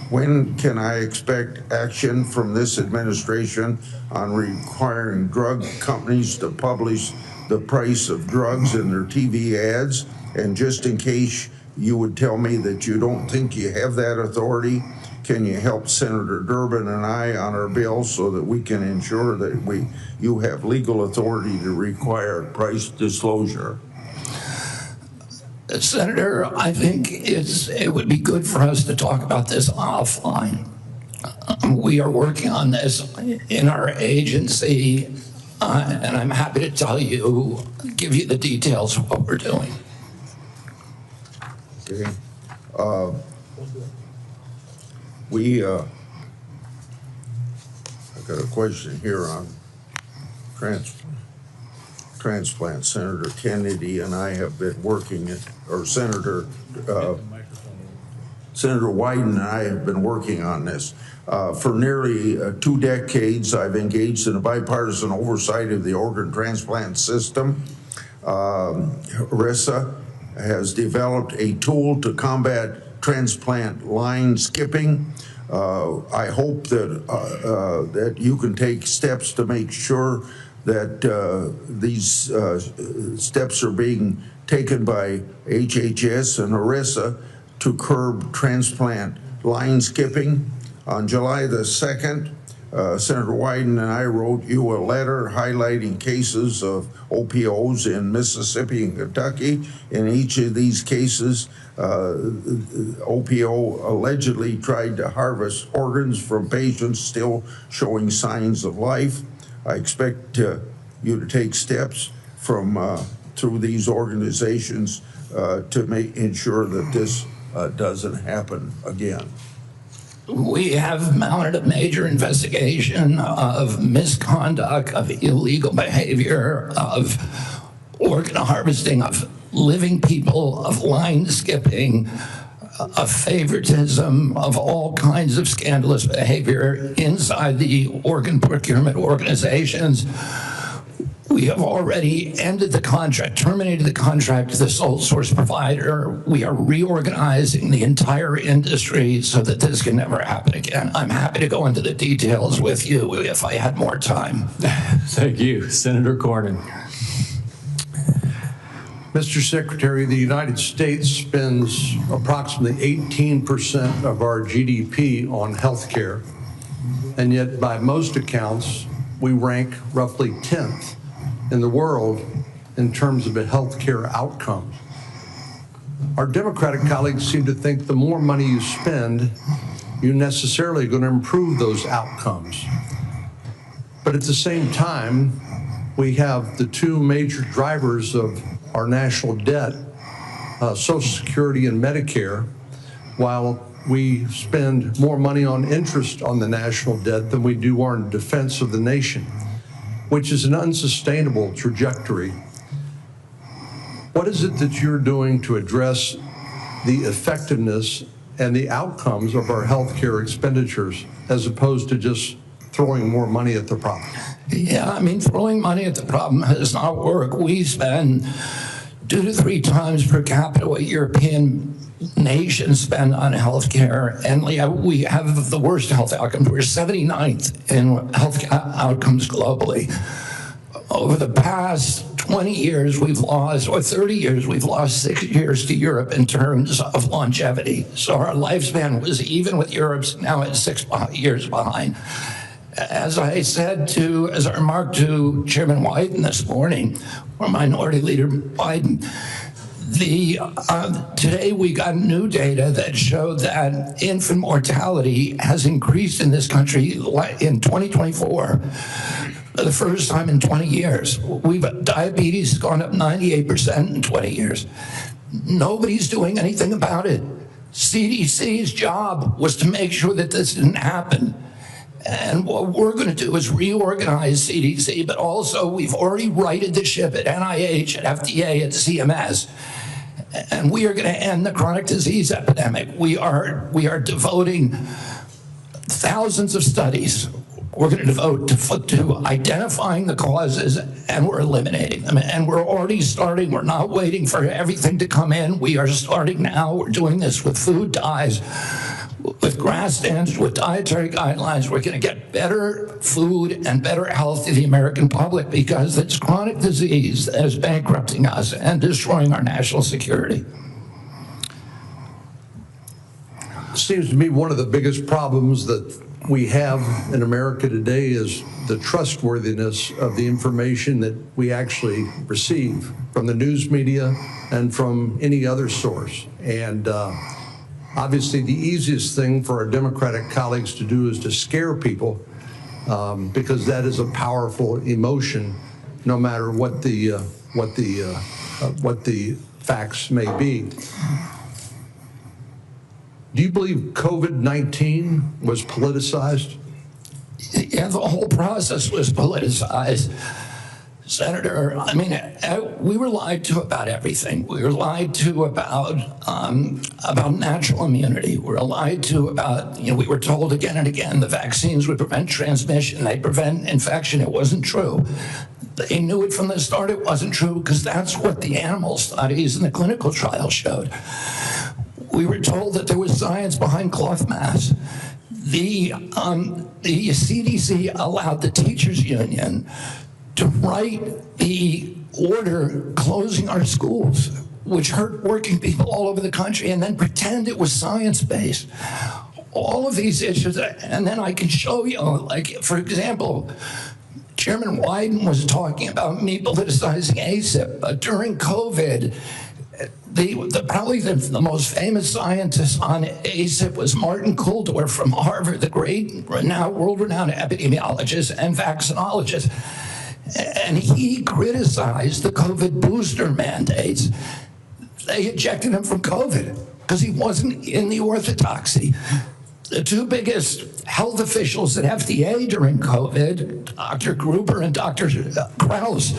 When can I expect action from this administration on requiring drug companies to publish the price of drugs in their TV ads? And just in case you would tell me that you don't think you have that authority, can you help Senator Durbin and I on our bill so that we can ensure that you have legal authority to require price disclosure? Senator, I think it would be good for us to talk about this offline. We are working on this in our agency, and I'm happy to give you the details of what we're doing. Okay. I got a question here on transplant. Senator Kennedy and I have been working, or Senator Wyden and I have been working on this. For nearly 2 decades, I've engaged in a bipartisan oversight of the organ transplant system. HRSA has developed a tool to combat transplant line skipping. I hope that you can take steps to make sure that these steps are being taken by HHS and HRSA to curb transplant line skipping. On July the 2nd, Senator Wyden and I wrote you a letter highlighting cases of OPOs in Mississippi and Kentucky. In each of these cases, OPO allegedly tried to harvest organs from patients still showing signs of life. I expect you to take steps through these organizations to ensure that this doesn't happen again. We have mounted a major investigation of misconduct, of illegal behavior, of organ harvesting, of living people, of line skipping, of favoritism, of all kinds of scandalous behavior inside the organ procurement organizations. We have already ended the contract, terminated the contract with the sole source provider. We are reorganizing the entire industry so that this can never happen again. I'm happy to go into the details with you if I had more time. Thank you. Senator Cornyn. Mr. Secretary, the United States spends approximately 18% of our GDP on health care, and yet by most accounts, we rank roughly 10th in the world in terms of the health care outcomes. Our Democratic colleagues seem to think the more money you spend, you're necessarily going to improve those outcomes. But at the same time, we have the two major drivers of our national debt, Social Security and Medicare, while we spend more money on interest on the national debt than we do on defense of the nation, which is an unsustainable trajectory. What is it that you're doing to address the effectiveness and the outcomes of our healthcare expenditures as opposed to just throwing more money at the problem? Yeah, I mean, throwing money at the problem does not work. We spend 2 to 3 times per capita what European nations spend on healthcare, and we have the worst health outcomes. We're 79th in health outcomes globally. Over the past 20 years, we've lost, or 30 years, we've lost 6 years to Europe in terms of longevity. So our lifespan was even with Europe's, now at 6 years behind. As I remarked to Chairman Wyden this morning, or Minority Leader Biden, today we got new data that showed that infant mortality has increased in this country in 2024 for the first time in 20 years. Diabetes has gone up 98% in 20 years. Nobody's doing anything about it. CDC's job was to make sure that this didn't happen. And what we're going to do is reorganize CDC, but also we've already righted the ship at NIH, at FDA, at CMS. And we are going to end the chronic disease epidemic. We are devoting thousands of studies. We're going to devote to identifying the causes, and we're eliminating them. And we're already starting. We're not waiting for everything to come in. We are starting now. We're doing this with food dyes, with grass standards, with dietary guidelines. We're going to get better food and better health to the American public because it's chronic disease that is bankrupting us and destroying our national security. It seems to me one of the biggest problems that we have in America today is the trustworthiness of the information that we actually receive from the news media and from any other source. And obviously, the easiest thing for our Democratic colleagues to do is to scare people because that is a powerful emotion, no matter what the facts may be. Do you believe COVID-19 was politicized? Yeah, the whole process was politicized. Senator, I mean, we were lied to about everything. We were lied to about natural immunity. We were lied to about, we were told again and again the vaccines would prevent transmission, they prevent infection. It wasn't true. They knew it from the start it wasn't true because that's what the animal studies and the clinical trials showed. We were told that there was science behind cloth masks. The CDC allowed the teachers union to write the order closing our schools, which hurt working people all over the country, and then pretend it was science-based. All of these issues, and then I can show you, like, for example, Chairman Wyden was talking about me politicizing ACIP, but during COVID, probably the most famous scientist on ACIP was Martin Kulldorff from Harvard, the great world-renowned epidemiologist and vaccinologist. And he criticized the COVID booster mandates. They ejected him from COVID because he wasn't in the orthodoxy. The two biggest health officials at FDA during COVID, Dr. Gruber and Dr. Krause,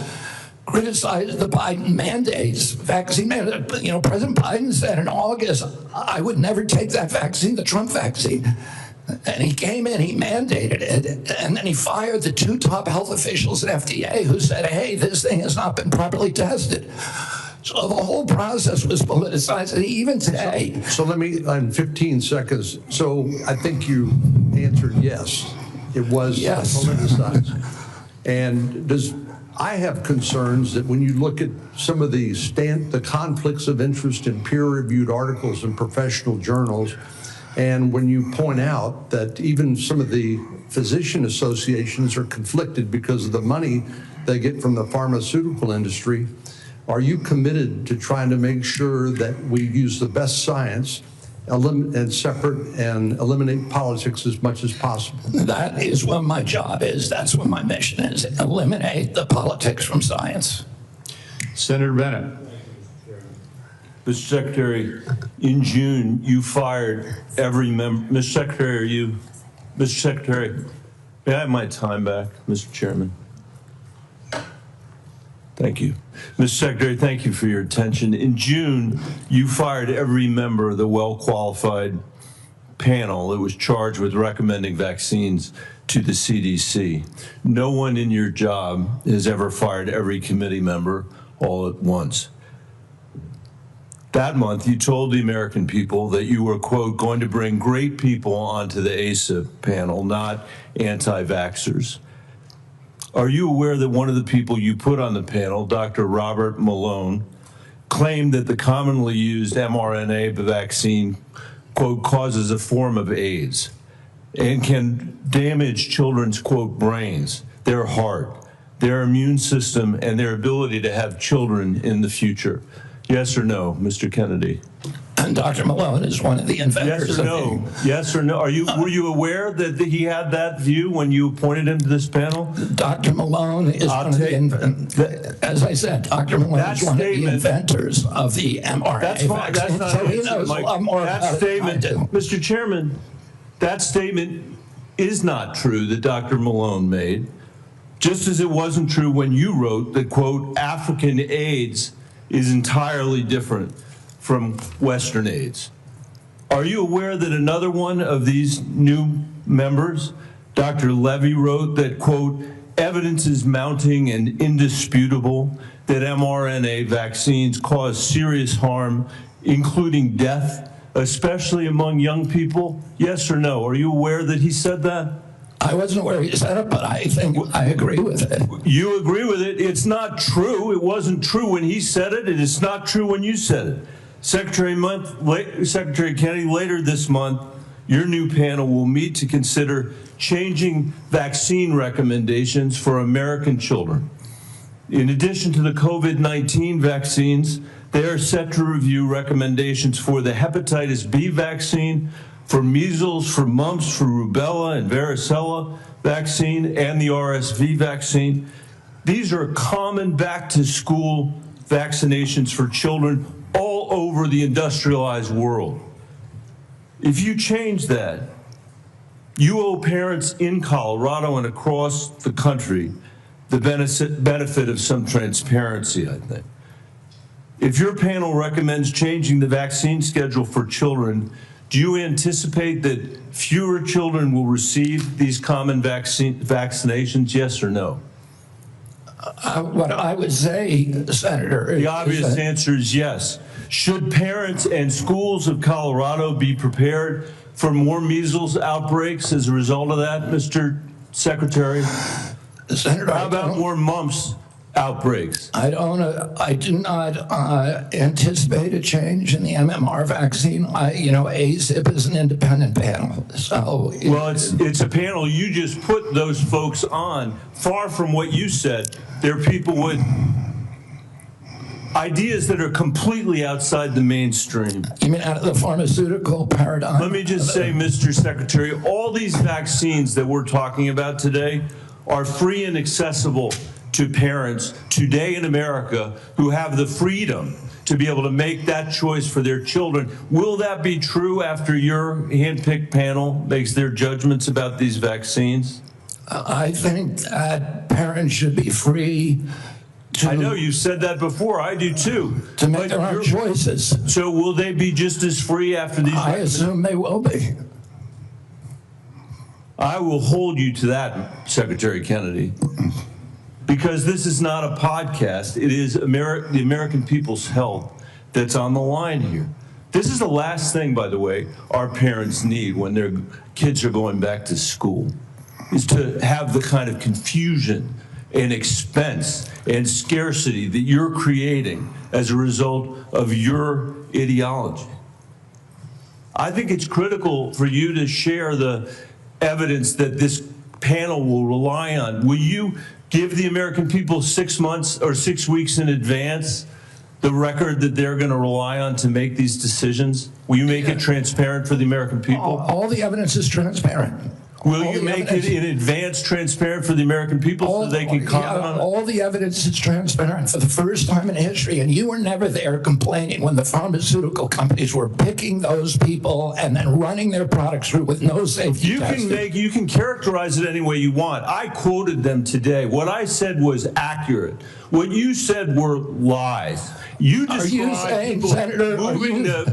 criticized the Biden mandates, vaccine mandates. President Biden said in August, I would never take that vaccine, the Trump vaccine. And he came in, he mandated it, and then he fired the 2 top health officials at FDA who said, hey, this thing has not been properly tested. So the whole process was politicized, and even today. So let me, in 15 seconds, so I think you answered yes. It was politicized. And I have concerns that when you look at some of the conflicts of interest in peer-reviewed articles in professional journals, and when you point out that even some of the physician associations are conflicted because of the money they get from the pharmaceutical industry, are you committed to trying to make sure that we use the best science and separate and eliminate politics as much as possible? That is what my job is. That's what my mission is. Eliminate the politics from science. Senator Bennett. Mr. Secretary, in June, you fired every member. Mr. Secretary, Mr. Secretary, may I have my time back, Mr. Chairman? Thank you. Mr. Secretary, thank you for your attention. In June, you fired every member of the well-qualified panel that was charged with recommending vaccines to the CDC. No one in your job has ever fired every committee member all at once. That month, you told the American people that you were, quote, going to bring great people onto the ACIP panel, not anti-vaxxers. Are you aware that one of the people you put on the panel, Dr. Robert Malone, claimed that the commonly used mRNA vaccine, quote, causes a form of AIDS and can damage children's, quote, brains, their heart, their immune system, and their ability to have children in the future? Yes or no, Mr. Kennedy? And Dr. Malone is one of the inventors. Yes or no? Yes or no? Were you aware that he had that view when you appointed him to this panel? Dr. Malone is one of the inventors. As I said, Dr. Malone is one of the inventors of the mRNA That's fine. vaccine. That's not So he knows a lot more about it than I do. Mr. Chairman, that statement is not true that Dr. Malone made, just as it wasn't true when you wrote that, quote, African AIDS is entirely different from Western AIDS. Are you aware that another one of these new members, Dr. Levy, wrote that, quote, evidence is mounting and indisputable that mRNA vaccines cause serious harm, including death, especially among young people? Yes or no? Are you aware that he said that? I wasn't aware he said it, but I think I agree with it. You agree with it? It's not true. It wasn't true when he said it, and it's not true when you said it. Secretary Kennedy, later this month, your new panel will meet to consider changing vaccine recommendations for American children. In addition to the COVID-19 vaccines, they are set to review recommendations for the hepatitis B vaccine, for measles, for mumps, for rubella and varicella vaccine, and the RSV vaccine. These are common back-to-school vaccinations for children all over the industrialized world. If you change that, you owe parents in Colorado and across the country the benefit of some transparency, I think. If your panel recommends changing the vaccine schedule for children, do you anticipate that fewer children will receive these common vaccinations, yes or no? What I would say, Senator, the obvious answer is yes. Should parents and schools of Colorado be prepared for more measles outbreaks as a result of that, Mr. Secretary? Senator, how about more mumps outbreaks? I do not anticipate a change in the MMR vaccine. ACIP is an independent panel, so. Well, it's a panel you just put those folks on. Far from what you said, they're people with ideas that are completely outside the mainstream. You mean out of the pharmaceutical paradigm? Let me just say, Mr. Secretary, all these vaccines that we're talking about today are free and accessible to parents today in America who have the freedom to be able to make that choice for their children. Will that be true after your handpicked panel makes their judgments about these vaccines? I think that parents should be free to... I know you said that before. I do too. To make their own choices. So will they be just as free after these? I assume they will be. I will hold you to that, Secretary Kennedy, because this is not a podcast. It is the American people's health that's on the line here. This is the last thing, by the way, our parents need when their kids are going back to school, is to have the kind of confusion and expense and scarcity that you're creating as a result of your ideology. I think it's critical for you to share the evidence that this panel will rely on. Will you give the American people 6 months or 6 weeks in advance the record that they're going to rely on to make these decisions? Will you make it transparent for the American people? All the evidence is transparent. Will you make it in advance transparent for the American people so they can comment on it? All the evidence is transparent for the first time in history, and you were never there complaining when the pharmaceutical companies were picking those people and then running their products through with no safety testing. You can characterize it any way you want. I quoted them today. What I said was accurate. What you said were lies. You described people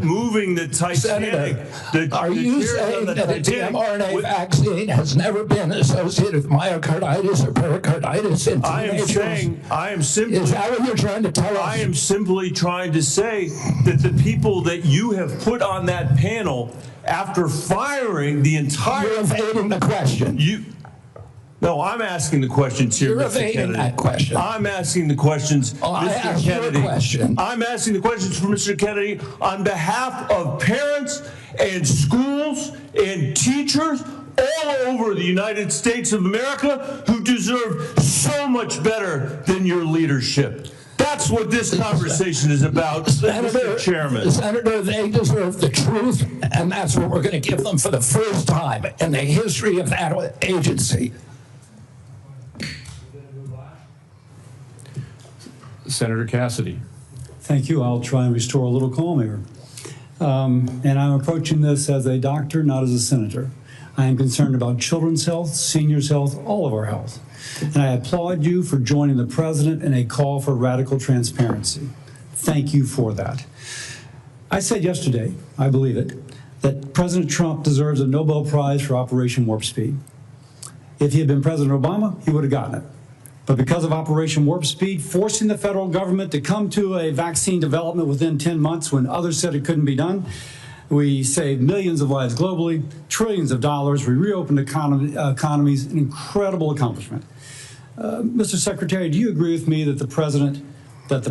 moving the Titanic. Are you saying that the mRNA vaccine has never been associated with myocarditis or pericarditis in teenagers? I am simply. Is that what you're trying to tell us? I am simply trying to say that the people that you have put on that panel, after firing the entire. You're evading the question. No, I'm asking the questions here, You're Mr. evading Kennedy. that question. I'm asking the questions, Mr. Kennedy. I'm asking the questions for Mr. Kennedy on behalf of parents and schools and teachers all over the United States of America who deserve so much better than your leadership. That's what this conversation is about, Mr. Chairman. Senator, they deserve the truth, and that's what we're going to give them for the first time in the history of that agency. Senator Cassidy. Thank you. I'll try and restore a little calm here. And I'm approaching this as a doctor, not as a senator. I am concerned about children's health, seniors' health, all of our health. And I applaud you for joining the president in a call for radical transparency. Thank you for that. I said yesterday, I believe it, that President Trump deserves a Nobel Prize for Operation Warp Speed. If he had been President Obama, he would have gotten it. But because of Operation Warp Speed, forcing the federal government to come to a vaccine development within 10 months when others said it couldn't be done, we saved millions of lives globally, trillions of dollars, we reopened economies, an incredible accomplishment. Mr. Secretary, do you agree with me that the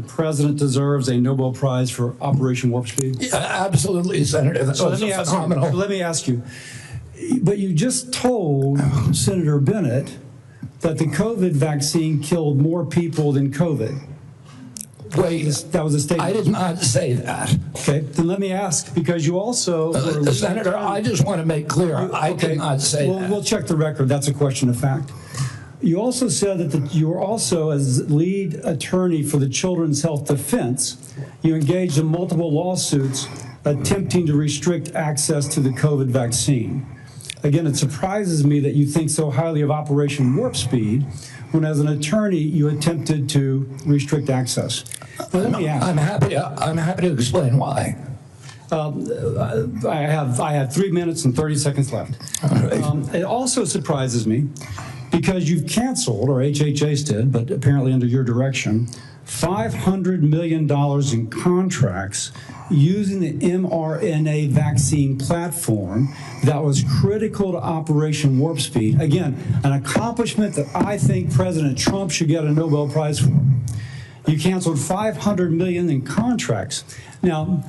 president deserves a Nobel Prize for Operation Warp Speed? Yeah, absolutely, Senator. That was phenomenal. Let me ask you, but you just told Senator Bennett that the COVID vaccine killed more people than COVID. Wait, that was a statement. I did not say that. Okay, then let me ask, because you also... Senator, I just want to make clear, I did not say that. We'll check the record. That's a question of fact. You also said that you were also, as lead attorney for the Children's Health Defense, you engaged in multiple lawsuits attempting to restrict access to the COVID vaccine. Again, it surprises me that you think so highly of Operation Warp Speed when, as an attorney, you attempted to restrict access. Now, let me ask. I'm happy to explain why. I have 3 minutes and 30 seconds left. It also surprises me because you've canceled, or HHS did, but apparently under your direction, $500 million in contracts using the mRNA vaccine platform that was critical to Operation Warp Speed. Again, an accomplishment that I think President Trump should get a Nobel Prize for. You canceled $500 million in contracts. Now,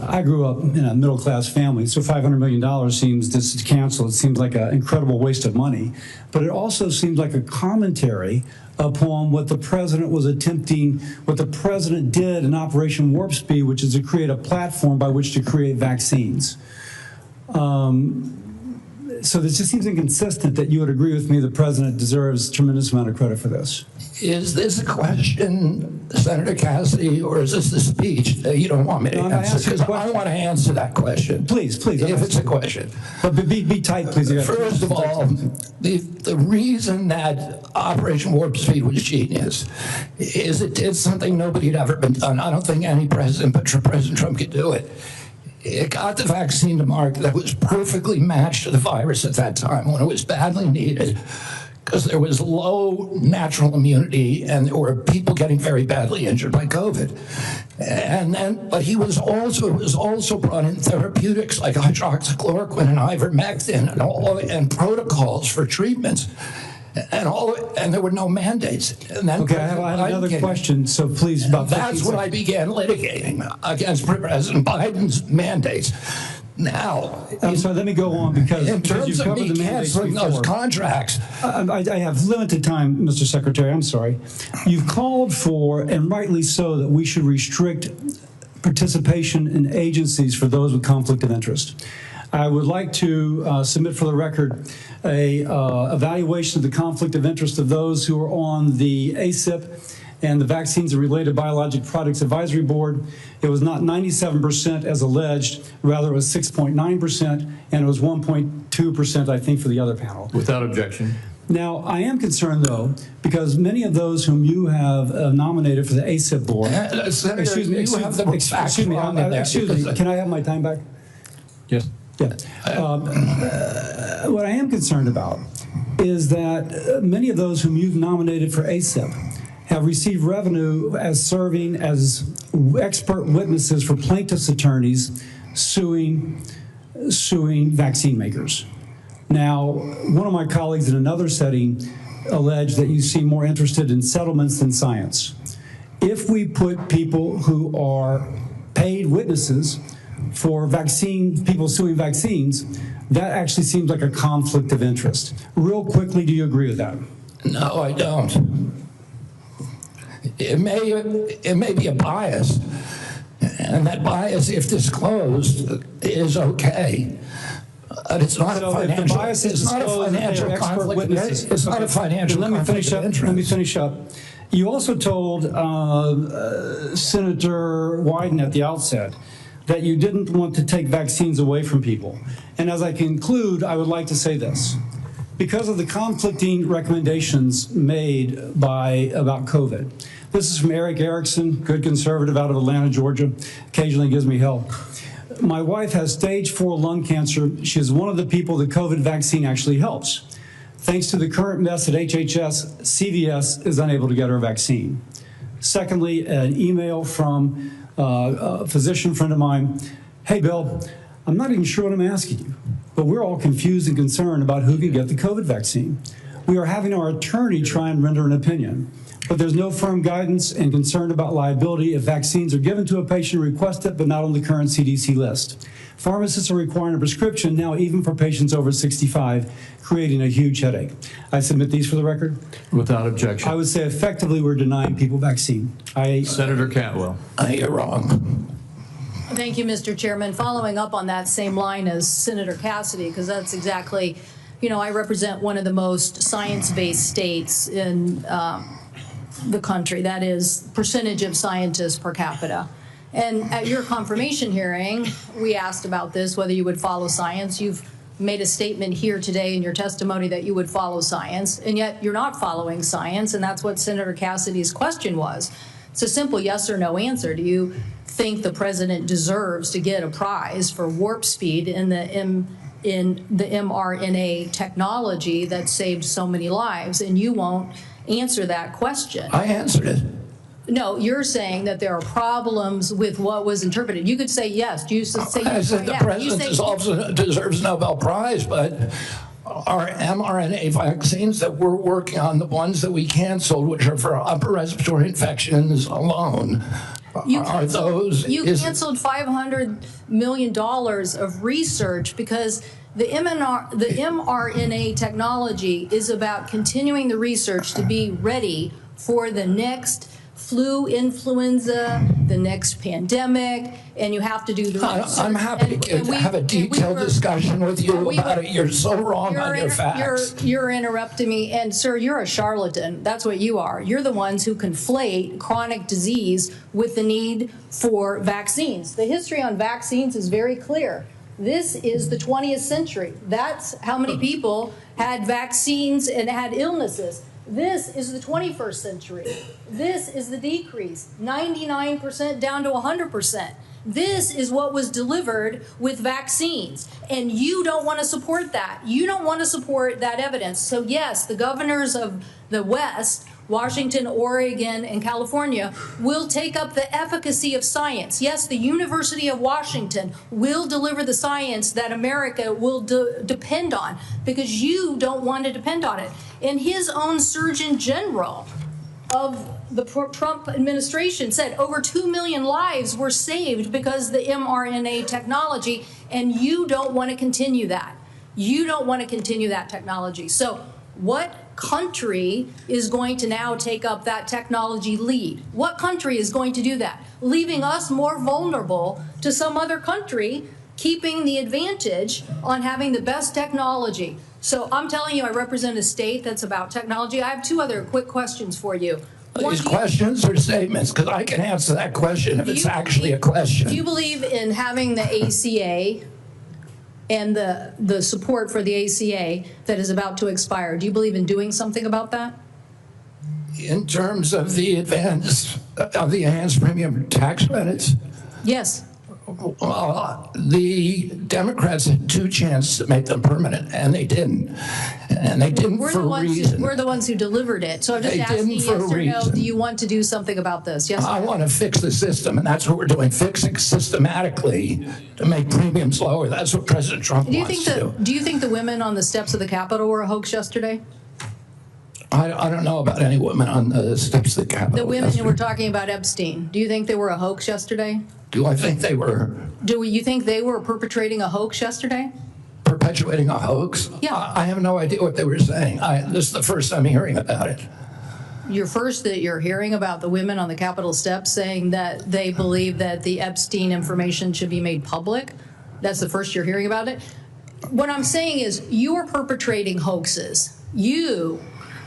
I grew up in a middle-class family, so $500 million seems, just to cancel, it seems like an incredible waste of money. But it also seems like a commentary upon what the president was attempting, what the president did in Operation Warp Speed, which is to create a platform by which to create vaccines. So this just seems inconsistent that you would agree with me the president deserves a tremendous amount of credit for this. Is this a question, Senator Cassidy, or is this the speech that you don't want me to answer? Because I want to answer that question. Please. If it's a question. But be tight, please. First of all, the reason that Operation Warp Speed was genius is it did something nobody had ever been done. I don't think any president but President Trump could do it. it got the vaccine to market that was perfectly matched to the virus at that time when it was badly needed, because there was low natural immunity and there were people getting very badly injured by COVID. But it was also brought in therapeutics like hydroxychloroquine and ivermectin and protocols for treatments. And there were no mandates. And then Okay, I have another question, so please, about 15 that's when I began litigating against President Biden's mandates. Now, I'm sorry, let me go on because in terms you've of covered me the mandates canceling those before. contracts, I have limited time, Mr. Secretary, I'm sorry. You've called for, and rightly so, that we should restrict participation in agencies for those with conflict of interest. I would like to submit for the record a evaluation of the conflict of interest of those who are on the ACIP and the Vaccines and Related Biologic Products Advisory Board. It was not 97% as alleged, rather it was 6.9%, and it was 1.2%, I think, for the other panel. Without objection. Now, I am concerned, though, because many of those whom you have nominated for the ACIP board, Senator, excuse me, can I have my time back? Yes. Yeah. What I am concerned about is that many of those whom you've nominated for ACIP have received revenue as serving as expert witnesses for plaintiffs' attorneys suing vaccine makers. Now, one of my colleagues in another setting alleged that you seem more interested in settlements than science. If we put people who are paid witnesses for people suing vaccines, that actually seems like a conflict of interest. Real quickly, do you agree with that? no, I don't. It may be a bias, and that bias, if disclosed, is okay. But it's not a financial. It's not a financial conflict. It's not a financial conflict of interest. Let me finish up. You also told Senator Wyden at the outset that you didn't want to take vaccines away from people. And as I conclude, I would like to say this. Because of the conflicting recommendations made about COVID. This is from Eric Erickson, good conservative out of Atlanta, Georgia, occasionally gives me help. My wife has stage 4 lung cancer. She is one of the people the COVID vaccine actually helps. Thanks to the current mess at HHS, CVS is unable to get her vaccine. Secondly, an email from a physician friend of mine. Hey, Bill, I'm not even sure what I'm asking you, but we're all confused and concerned about who can get the COVID vaccine. We are having our attorney try and render an opinion, but there's no firm guidance and concern about liability if vaccines are given to a patient who requests it, but not on the current CDC list. Pharmacists are requiring a prescription now even for patients over 65, creating a huge headache. I submit these for the record. Without objection. I would say effectively we're denying people vaccine. Senator Cantwell. You're wrong. Thank you, Mr. Chairman. Following up on that same line as Senator Cassidy, because that's exactly, I represent one of the most science-based states in the country. That is percentage of scientists per capita. And at your confirmation hearing, we asked about this, whether you would follow science. You've made a statement here today in your testimony that you would follow science, and yet you're not following science, and that's what Senator Cassidy's question was. It's a simple yes or no answer. Do you think the president deserves to get a prize for warp speed in the mRNA technology that saved so many lives? And you won't answer that question. I answered it. No, you're saying that there are problems with what was interpreted. You could say yes. You say I said the president also deserves a Nobel Prize, but our mRNA vaccines that we're working on, the ones that we canceled, which are for upper respiratory infections alone, you canceled $500 million of research because the mRNA technology is about continuing the research to be ready for the next flu, influenza, the next pandemic, and you have to do the research. I'm happy to have a detailed discussion with you about it. You're so wrong on your facts. You're interrupting me, and sir, you're a charlatan. That's what you are. You're the ones who conflate chronic disease with the need for vaccines. The history on vaccines is very clear. This is the 20th century. That's how many people had vaccines and had illnesses. This is the 21st century. This is the decrease, 99% down to 100%. This is what was delivered with vaccines, and you don't want to support that. You don't want to support that evidence. So yes, the governors of the West, Washington, Oregon, and California, will take up the efficacy of science. Yes, the University of Washington will deliver the science that America will depend on, because you don't want to depend on it. And his own Surgeon General of the Trump administration said over 2 million lives were saved because of the mRNA technology, and you don't want to continue that. You don't want to continue that technology. So what country is going to now take up that technology lead? What country is going to do that? Leaving us more vulnerable to some other country, keeping the advantage on having the best technology. So I'm telling you, I represent a state that's about technology. I have two other quick questions for you. These questions or statements? Because I can answer that question if it's actually a question. Do you believe in having the ACA and the support for the ACA that is about to expire? Do you believe in doing something about that? In terms of the enhanced premium tax credits? Yes. The Democrats had two chances to make them permanent, and they didn't. And they didn't for a reason. We're the ones who delivered it. So I'm just asking, yes or no, do you want to do something about this? Yes. I want to fix the system, and that's what we're doing, fixing systematically to make premiums lower. That's what President Trump wants to do. Do you think the women on the steps of the Capitol were a hoax yesterday? I don't know about any women on the steps of the Capitol. The women who were talking about Epstein, do you think they were a hoax yesterday? Do I think they were? Do you think they were perpetrating a hoax yesterday? Perpetuating a hoax? Yeah. I have no idea what they were saying. This is the first I'm hearing about it. You're hearing about the women on the Capitol steps saying that they believe that the Epstein information should be made public? That's the first you're hearing about it? What I'm saying is you're perpetrating hoaxes. You,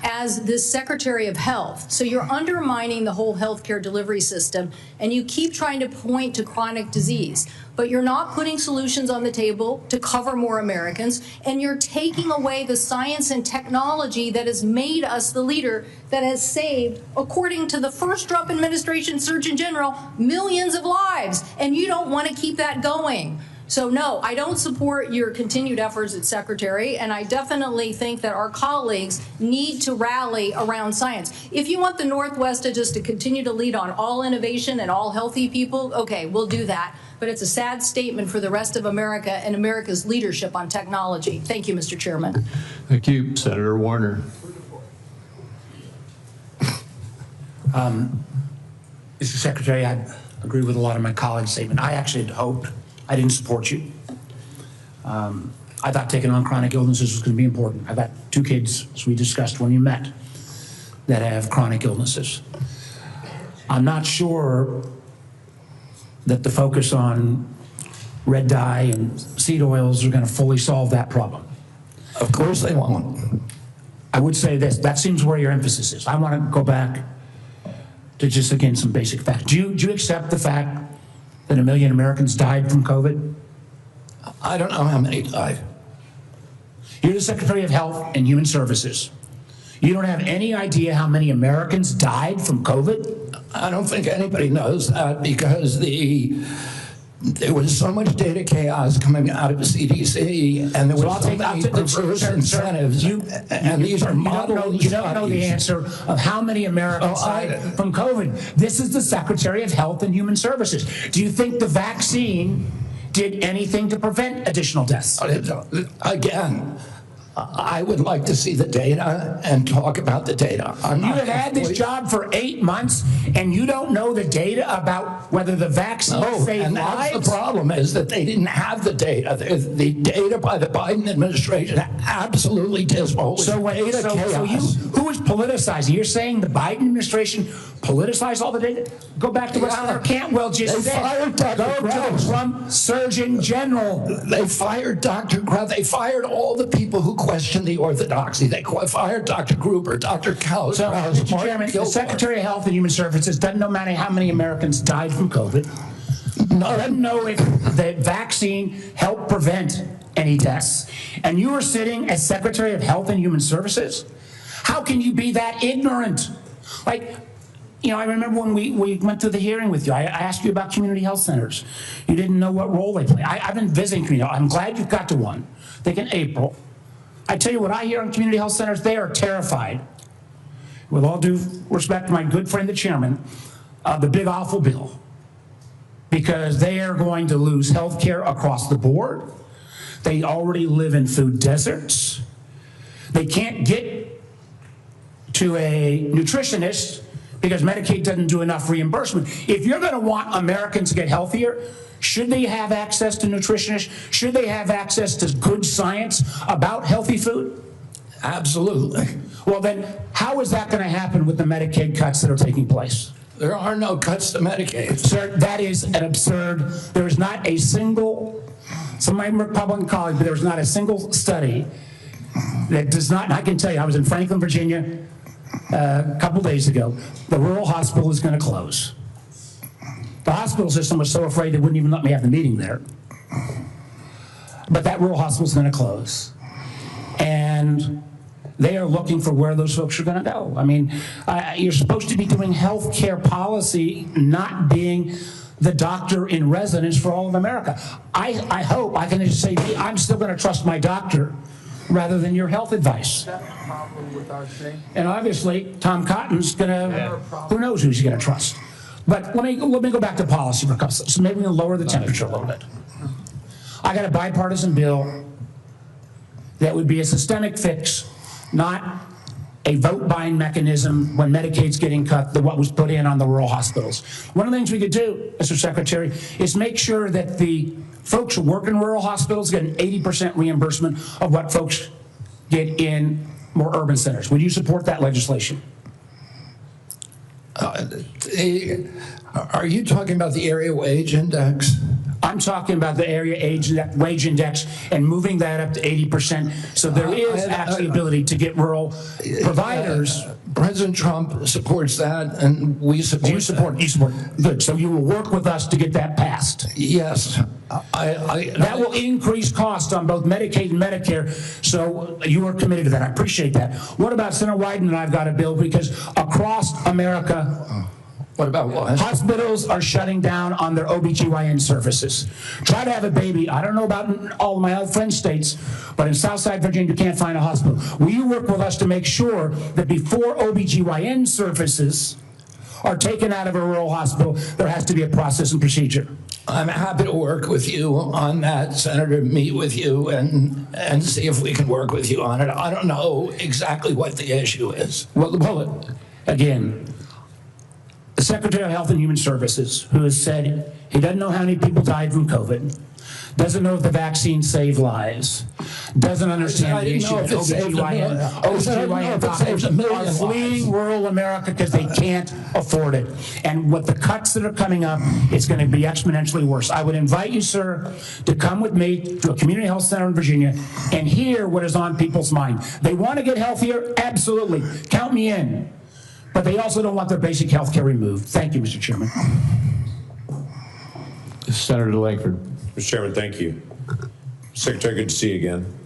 as this Secretary of Health. So you're undermining the whole healthcare delivery system, and you keep trying to point to chronic disease, but you're not putting solutions on the table to cover more Americans, and you're taking away the science and technology that has made us the leader that has saved, according to the first Trump administration Surgeon General, millions of lives, and you don't want to keep that going. So no, I don't support your continued efforts as Secretary, and I definitely think that our colleagues need to rally around science. If you want the Northwest to continue to lead on all innovation and all healthy people, okay, we'll do that. But it's a sad statement for the rest of America and America's leadership on technology. Thank you, Mr. Chairman. Thank you, Senator Warner. Mr. Secretary, I agree with a lot of my colleagues' statement. I actually had hoped. I didn't support you. I thought taking on chronic illnesses was going to be important. I've got 2 kids, as we discussed when you met, that have chronic illnesses. I'm not sure that the focus on red dye and seed oils are going to fully solve that problem. Of course they won't. I would say this, that seems where your emphasis is. I want to go back to just, again, some basic facts. Do you accept the fact that 1 million Americans died from COVID? I don't know how many died. You're the Secretary of Health and Human Services. You don't have any idea how many Americans died from COVID? I don't think anybody knows that because there was so much data chaos coming out of the CDC, and there was so many perverse incentives. And these are model. You don't know the answer of how many Americans died from COVID. This is the Secretary of Health and Human Services. Do you think the vaccine did anything to prevent additional deaths? Again, I would like to see the data and talk about the data. You have had this job for 8 months, and you don't know the data about whether the vaccine saved and lives? that's the problem, is that they didn't have the data. The data by the Biden administration absolutely dismal. So who is politicizing? You're saying the Biden administration politicized all the data? Go back to what Senator Cantwell just said. Fired Dr. Go to Trump Surgeon General. They fired Dr. Krauss. They fired all the people who questioned the orthodoxy. They fired Dr. Gruber, Dr. Krauss. So, Mr. Chairman, the Secretary of Health and Human Services doesn't know how many Americans died from COVID. Doesn't know if the vaccine helped prevent any deaths. And you are sitting as Secretary of Health and Human Services? How can you be that ignorant? Like, you know, I remember when we went through the hearing with you, I asked you about community health centers. You didn't know what role they play. I've been visiting community. I'm glad you've got to one. I think in April. I tell you what I hear on community health centers, they are terrified, with all due respect to my good friend, the chairman, of the big awful bill, because they are going to lose health care across the board. They already live in food deserts. They can't get to a nutritionist because Medicaid doesn't do enough reimbursement. If you're going to want Americans to get healthier, should they have access to nutritionists? Should they have access to good science about healthy food? Absolutely. Well, then how is that going to happen with the Medicaid cuts that are taking place? There are no cuts to Medicaid. Sir, that is an absurd. There is not a single, some of my Republican colleagues, but there's not a single study that does not, and I can tell you, I was in Franklin, Virginia a couple days ago. The rural hospital is going to close. The hospital system was so afraid they wouldn't even let me have the meeting there. But that rural hospital is going to close. And they are looking for where those folks are going to go. I mean, you're supposed to be doing health care policy, not being the doctor in residence for all of America. I hope I can just say, I'm still going to trust my doctor rather than your health advice. And obviously, Tom Cotton's going to, who knows who he's going to trust. But let me go back to policy for a couple, so maybe we can lower the temperature a little bit. I got a bipartisan bill that would be a systemic fix, not a vote-buying mechanism when Medicaid's getting cut, what was put in on the rural hospitals. One of the things we could do, Mr. Secretary, is make sure that the folks who work in rural hospitals get an 80% reimbursement of what folks get in more urban centers. Would you support that legislation? Are you talking about the area wage index? I'm talking about the area wage index and moving that up to 80%. So there is actually ability to get rural providers. President Trump supports that, and we support You support it. Good. So you will work with us to get that passed. Yes. That will increase costs on both Medicaid and Medicare, so you are committed to that. I appreciate that. What about Senator Wyden and I've got a bill, because across America, what about what? Hospitals are shutting down on their OBGYN services. Try to have a baby. I don't know about all of my other friend states, but in Southside Virginia, you can't find a hospital. Will you work with us to make sure that before OBGYN services are taken out of a rural hospital, there has to be a process and procedure? I'm happy to work with you on that, Senator, meet with you and see if we can work with you on it. I don't know exactly what the issue is. Well, again, the Secretary of Health and Human Services, who has said he doesn't know how many people died from COVID, doesn't know if the vaccine saved lives, doesn't understand the issue that OBGYN doctors are fleeing rural America because they can't afford it. And with the cuts that are coming up, it's going to be exponentially worse. I would invite you, sir, to come with me to a community health center in Virginia and hear what is on people's mind. They want to get healthier? Absolutely. Count me in. But they also don't want their basic health care removed. Thank you, Mr. Chairman. Senator Langford. Mr. Chairman, thank you. Secretary, good to see you again.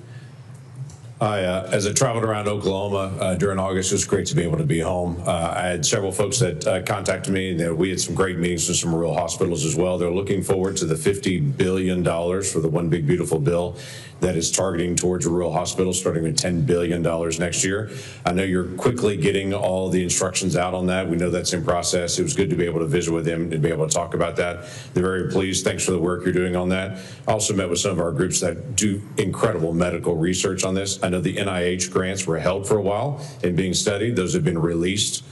As I traveled around Oklahoma during August, it was great to be able to be home. I had several folks that contacted me, and we had some great meetings with some rural hospitals as well. They're looking forward to the $50 billion for the One Big Beautiful Bill that is targeting towards rural hospitals, starting with $10 billion next year. I know you're quickly getting all the instructions out on that. We know that's in process. It was good to be able to visit with them and be able to talk about that. They're very pleased. Thanks for the work you're doing on that. I also met with some of our groups that do incredible medical research on this. I know the NIH grants were held for a while and being studied. Those have been released.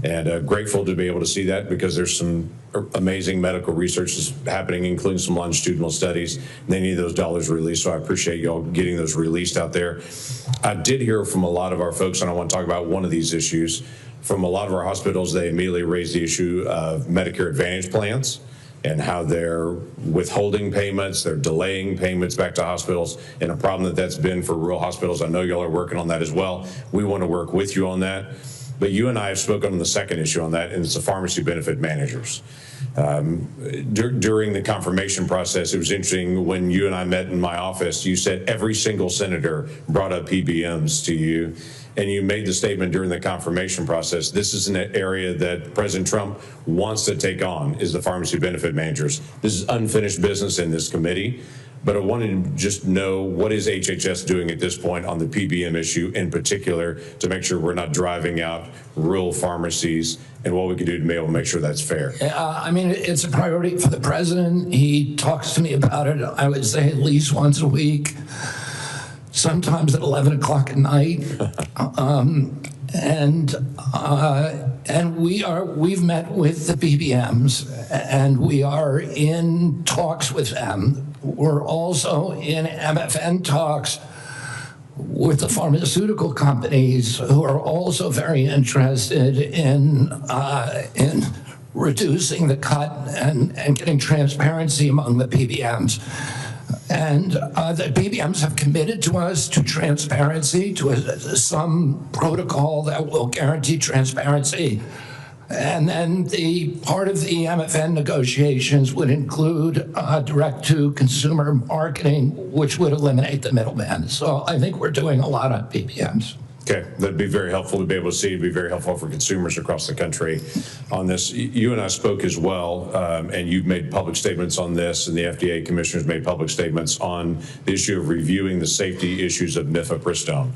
And grateful to be able to see that, because there's some amazing medical research that's happening, including some longitudinal studies. They need those dollars released, so I appreciate y'all getting those released out there. I did hear from a lot of our folks, and I want to talk about one of these issues. From a lot of our hospitals, they immediately raised the issue of Medicare Advantage plans and how they're withholding payments, they're delaying payments back to hospitals, and a problem that's been for rural hospitals. I know y'all are working on that as well. We want to work with you on that. But you and I have spoken on the second issue on that, and it's the pharmacy benefit managers. During the confirmation process, it was interesting when you and I met in my office, you said every single senator brought up PBMs to you. And you made the statement during the confirmation process, this is an area that President Trump wants to take on, is the pharmacy benefit managers. This is unfinished business in this committee, but I wanted to just know, what is HHS doing at this point on the PBM issue in particular to make sure we're not driving out rural pharmacies, and what we can do to be able to make sure that's fair? I mean, it's a priority for the president. He talks to me about it, I would say, at least once a week. Sometimes at 11 o'clock at night, and we've met with the PBMs, and we are in talks with them. We're also in MFN talks with the pharmaceutical companies, who are also very interested in reducing the cut and getting transparency among the PBMs. And the PBMs have committed to us to transparency, to some protocol that will guarantee transparency. And then the part of the MFN negotiations would include direct-to-consumer marketing, which would eliminate the middleman. So I think we're doing a lot on PBMs. Okay, that'd be very helpful to be able to see. It'd be very helpful for consumers across the country on this. You and I spoke as well, and you've made public statements on this, and the FDA commissioners made public statements on the issue of reviewing the safety issues of mifepristone.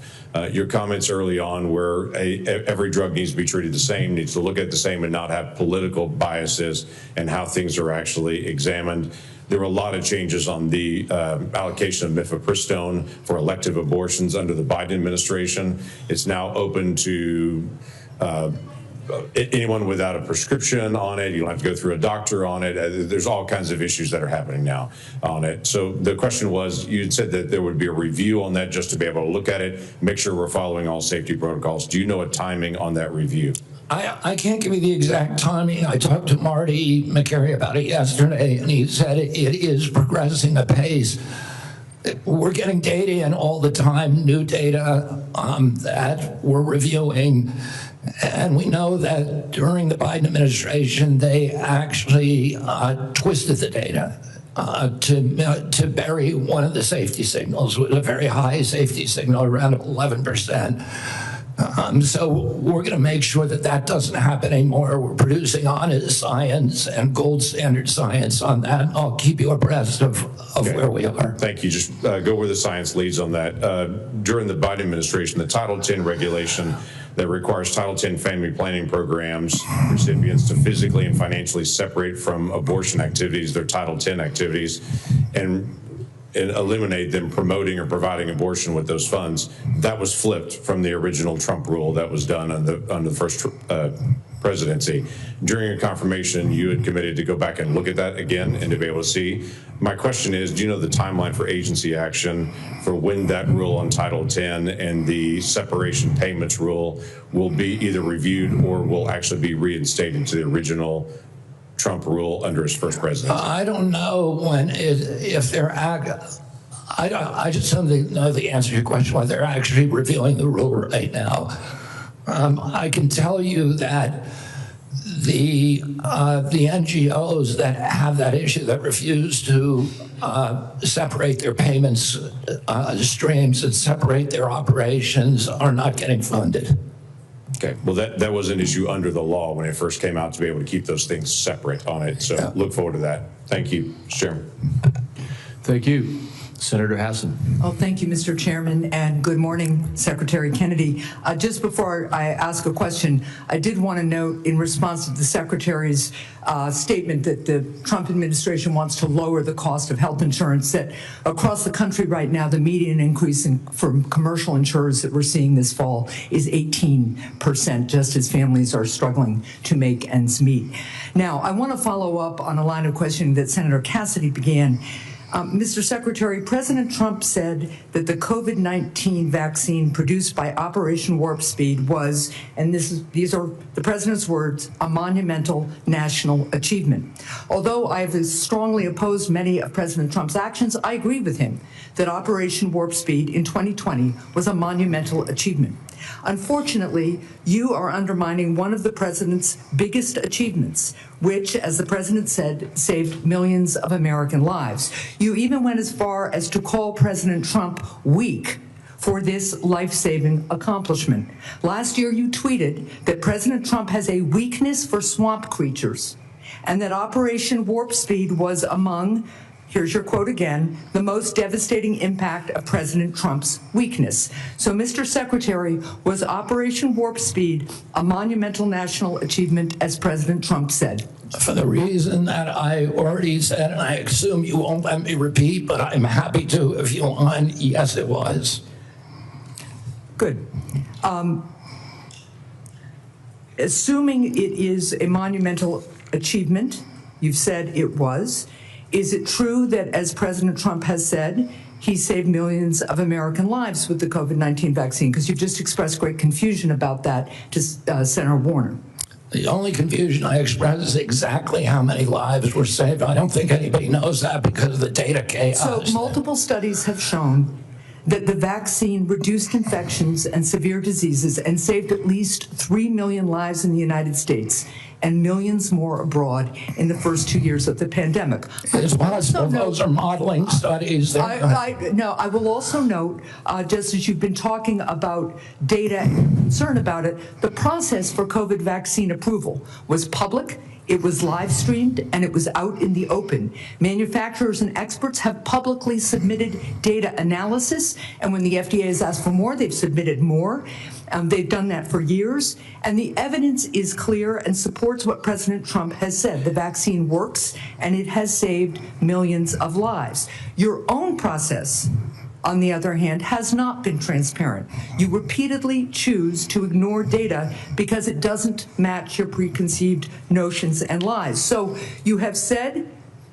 Your comments early on were every drug needs to be treated the same, needs to look at the same, and not have political biases, and how things are actually examined. There were a lot of changes on the allocation of mifepristone for elective abortions under the Biden administration. It's now open to anyone without a prescription on it. You don't have to go through a doctor on it. There's all kinds of issues that are happening now on it. So the question was, you said that there would be a review on that just to be able to look at it, make sure we're following all safety protocols. Do you know a timing on that review? I can't give you the exact timing. I talked to Marty McCary about it yesterday, and he said it is progressing apace. We're getting data in all the time, new data that we're reviewing. And we know that during the Biden administration, they actually twisted the data to bury one of the safety signals with a very high safety signal, around 11%. So we're going to make sure that that doesn't happen anymore. We're producing honest science and gold standard science on that. I'll keep you abreast of where we are. Thank you. Just go where the science leads on that. During the Biden administration, the Title X regulation that requires Title X family planning programs recipients to physically and financially separate from abortion activities, their Title X activities, and eliminate them promoting or providing abortion with those funds. That was flipped from the original Trump rule that was done on the first presidency. During a confirmation, you had committed to go back and look at that again and to be able to see. My question is, do you know the timeline for agency action for when that rule on Title X and the separation payments rule will be either reviewed or will actually be reinstated to the original Trump rule under his first presidency? I don't know if they're I just don't know the answer to your question, why they're actually reviewing the rule right now. I can tell you that the NGOs that have that issue, that refuse to separate their payments streams and separate their operations, are not getting funded. Okay, well, that was an issue under the law when it first came out, to be able to keep those things separate on it. So yeah. Look forward to that. Thank you, Mr. Chairman. Thank you. Senator Hassan. Oh, thank you, Mr. Chairman, and good morning, Secretary Kennedy. Just before I ask a question, I did want to note, in response to the Secretary's statement that the Trump administration wants to lower the cost of health insurance, that across the country right now, the median increase from commercial insurers that we're seeing this fall is 18%, just as families are struggling to make ends meet. Now, I want to follow up on a line of questioning that Senator Cassidy began. Mr. Secretary, President Trump said that the COVID-19 vaccine produced by Operation Warp Speed was, and these are the president's words, a monumental national achievement. Although I have strongly opposed many of President Trump's actions, I agree with him that Operation Warp Speed in 2020 was a monumental achievement. Unfortunately, you are undermining one of the president's biggest achievements, which, as the president said, saved millions of American lives. You even went as far as to call President Trump weak for this life-saving accomplishment. Last year, you tweeted that President Trump has a weakness for swamp creatures, and that Operation Warp Speed was among, here's your quote again, the most devastating impact of President Trump's weakness. So, Mr. Secretary, was Operation Warp Speed a monumental national achievement, as President Trump said? For the reason that I already said, and I assume you won't let me repeat, but I'm happy to if you want, yes, it was. Good. Assuming it is a monumental achievement, you've said it was, is it true that, as President Trump has said, he saved millions of American lives with the COVID-19 vaccine? Because you've just expressed great confusion about that to Senator Warner. The only confusion I express is exactly how many lives were saved. I don't think anybody knows that because of the data chaos. So multiple studies have shown that the vaccine reduced infections and severe diseases and saved at least 3 million lives in the United States and millions more abroad in the first 2 years of the pandemic. It's possible those are modeling studies. I will also note, just as you've been talking about data and concern about it, the process for COVID vaccine approval was public, it was live streamed, and it was out in the open. Manufacturers and experts have publicly submitted data analysis, and when the FDA has asked for more, they've submitted more. They've done that for years, and the evidence is clear and supports what President Trump has said. The vaccine works, and it has saved millions of lives. Your own process, on the other hand, has not been transparent. You repeatedly choose to ignore data because it doesn't match your preconceived notions and lies. So you have said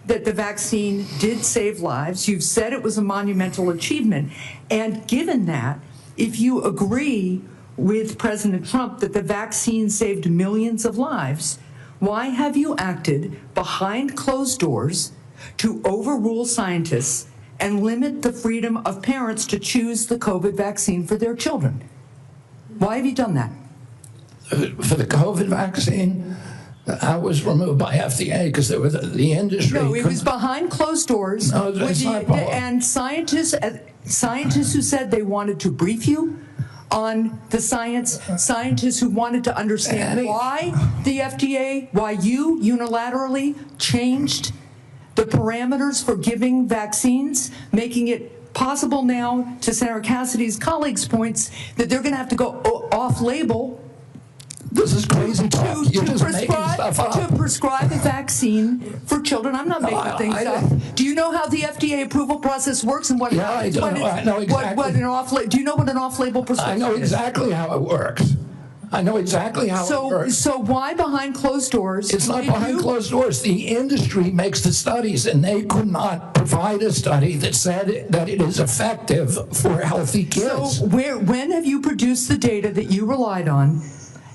that the vaccine did save lives. You've said it was a monumental achievement. And given that, if you agree with President Trump that the vaccine saved millions of lives, why have you acted behind closed doors to overrule scientists and limit the freedom of parents to choose the COVID vaccine for their children? Why have you done that? For the COVID vaccine, I was removed by FDA because there was the industry. No, it was behind closed doors. No, it's not public. And scientists who said they wanted to brief you on the science, scientists who wanted to understand why the FDA, why you unilaterally changed the parameters for giving vaccines, making it possible now, to Senator Cassidy's colleagues' points, that they're going to have to go off-label. This is crazy talk. You're just making stuff up. To prescribe a vaccine for children. I'm not making things up. Do you know how the FDA approval process works and what? Yeah, I do. I know exactly. Do you know what an off-label prescription is? I know exactly how it works. I know exactly how it works. So why behind closed doors? It's not behind closed doors. The industry makes the studies, and they could not provide a study that said that it is effective for healthy kids. So when have you produced the data that you relied on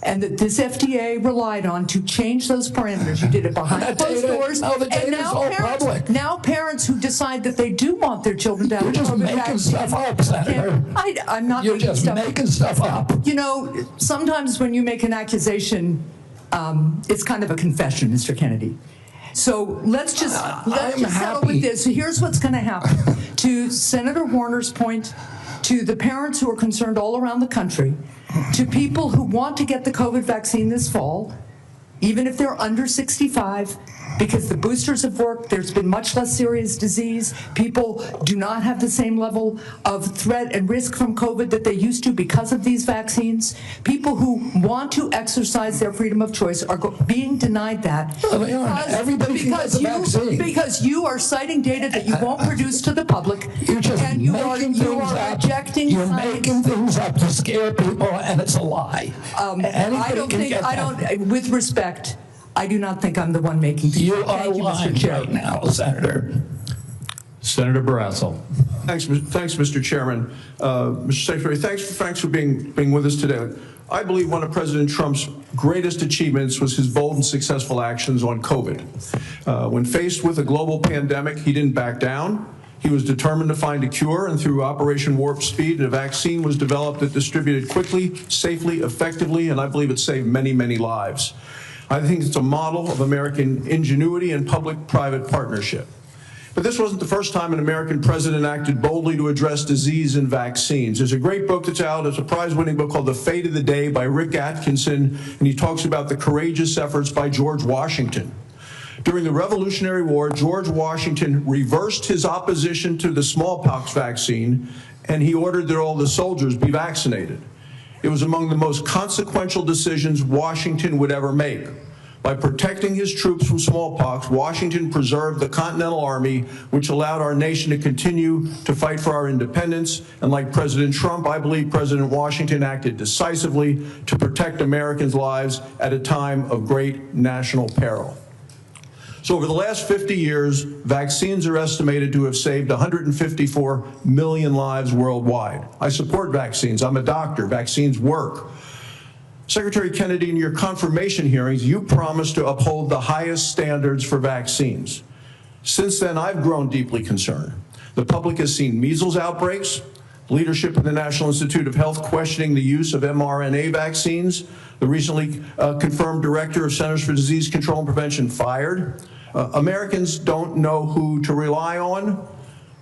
and that this FDA relied on to change those parameters? You did it behind closed doors. No, the data is all public. Now parents who decide that they do want their children to have You're just making stuff up, Senator. I'm not You're just making stuff up. You know, sometimes when you make an accusation, it's kind of a confession, Mr. Kennedy. So let's just settle with this. So here's what's going to happen. To Senator Warner's point, to the parents who are concerned all around the country, to people who want to get the COVID vaccine this fall, even if they're under 65, because the boosters have worked, there's been much less serious disease, people do not have the same level of threat and risk from COVID that they used to because of these vaccines. People who want to exercise their freedom of choice are being denied that because you are citing data that you won't produce to the public. You're just and you are rejecting You're science. making things up to scare people, and it's a lie. With respect, I do not think I'm the one making things. You are lying right now, Senator. Senator Barrasso. Thanks, Mr. Chairman. Mr. Secretary, thanks for being with us today. I believe one of President Trump's greatest achievements was his bold and successful actions on COVID. When faced with a global pandemic, he didn't back down. He was determined to find a cure, and through Operation Warp Speed, a vaccine was developed that distributed quickly, safely, effectively, and I believe it saved many, many lives. I think it's a model of American ingenuity and public-private partnership. But this wasn't the first time an American president acted boldly to address disease and vaccines. There's a great book that's out. It's a prize-winning book called The Fate of the Day by Rick Atkinson, and he talks about the courageous efforts by George Washington. During the Revolutionary War, George Washington reversed his opposition to the smallpox vaccine, and he ordered that all the soldiers be vaccinated. It was among the most consequential decisions Washington would ever make. By protecting his troops from smallpox, Washington preserved the Continental Army, which allowed our nation to continue to fight for our independence. And like President Trump, I believe President Washington acted decisively to protect Americans' lives at a time of great national peril. So over the last 50 years, vaccines are estimated to have saved 154 million lives worldwide. I support vaccines. I'm a doctor. Vaccines work. Secretary Kennedy, in your confirmation hearings, you promised to uphold the highest standards for vaccines. Since then, I've grown deeply concerned. The public has seen measles outbreaks, leadership in the National Institute of Health questioning the use of mRNA vaccines, the recently confirmed director of Centers for Disease Control and Prevention fired. Americans don't know who to rely on.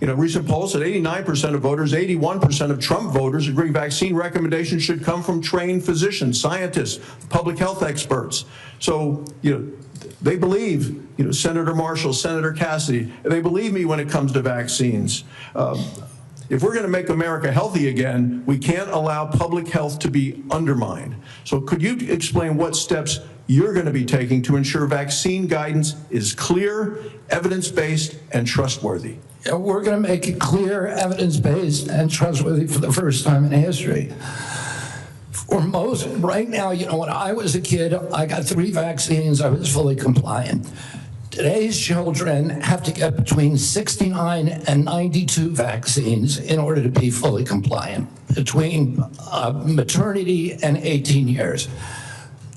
You know, recent polls said 89% of voters, 81% of Trump voters agree vaccine recommendations should come from trained physicians, scientists, public health experts. So, you know, they believe, you know, Senator Marshall, Senator Cassidy, they believe me when it comes to vaccines. If we're going to make America healthy again, we can't allow public health to be undermined. So could you explain what steps you're going to be taking to ensure vaccine guidance is clear, evidence-based, and trustworthy? Yeah, we're going to make it clear, evidence-based, and trustworthy for the first time in history. For most, right now, you know, when I was a kid, I got 3 vaccines, I was fully compliant. Today's children have to get between 69 and 92 vaccines in order to be fully compliant, between maternity and 18 years.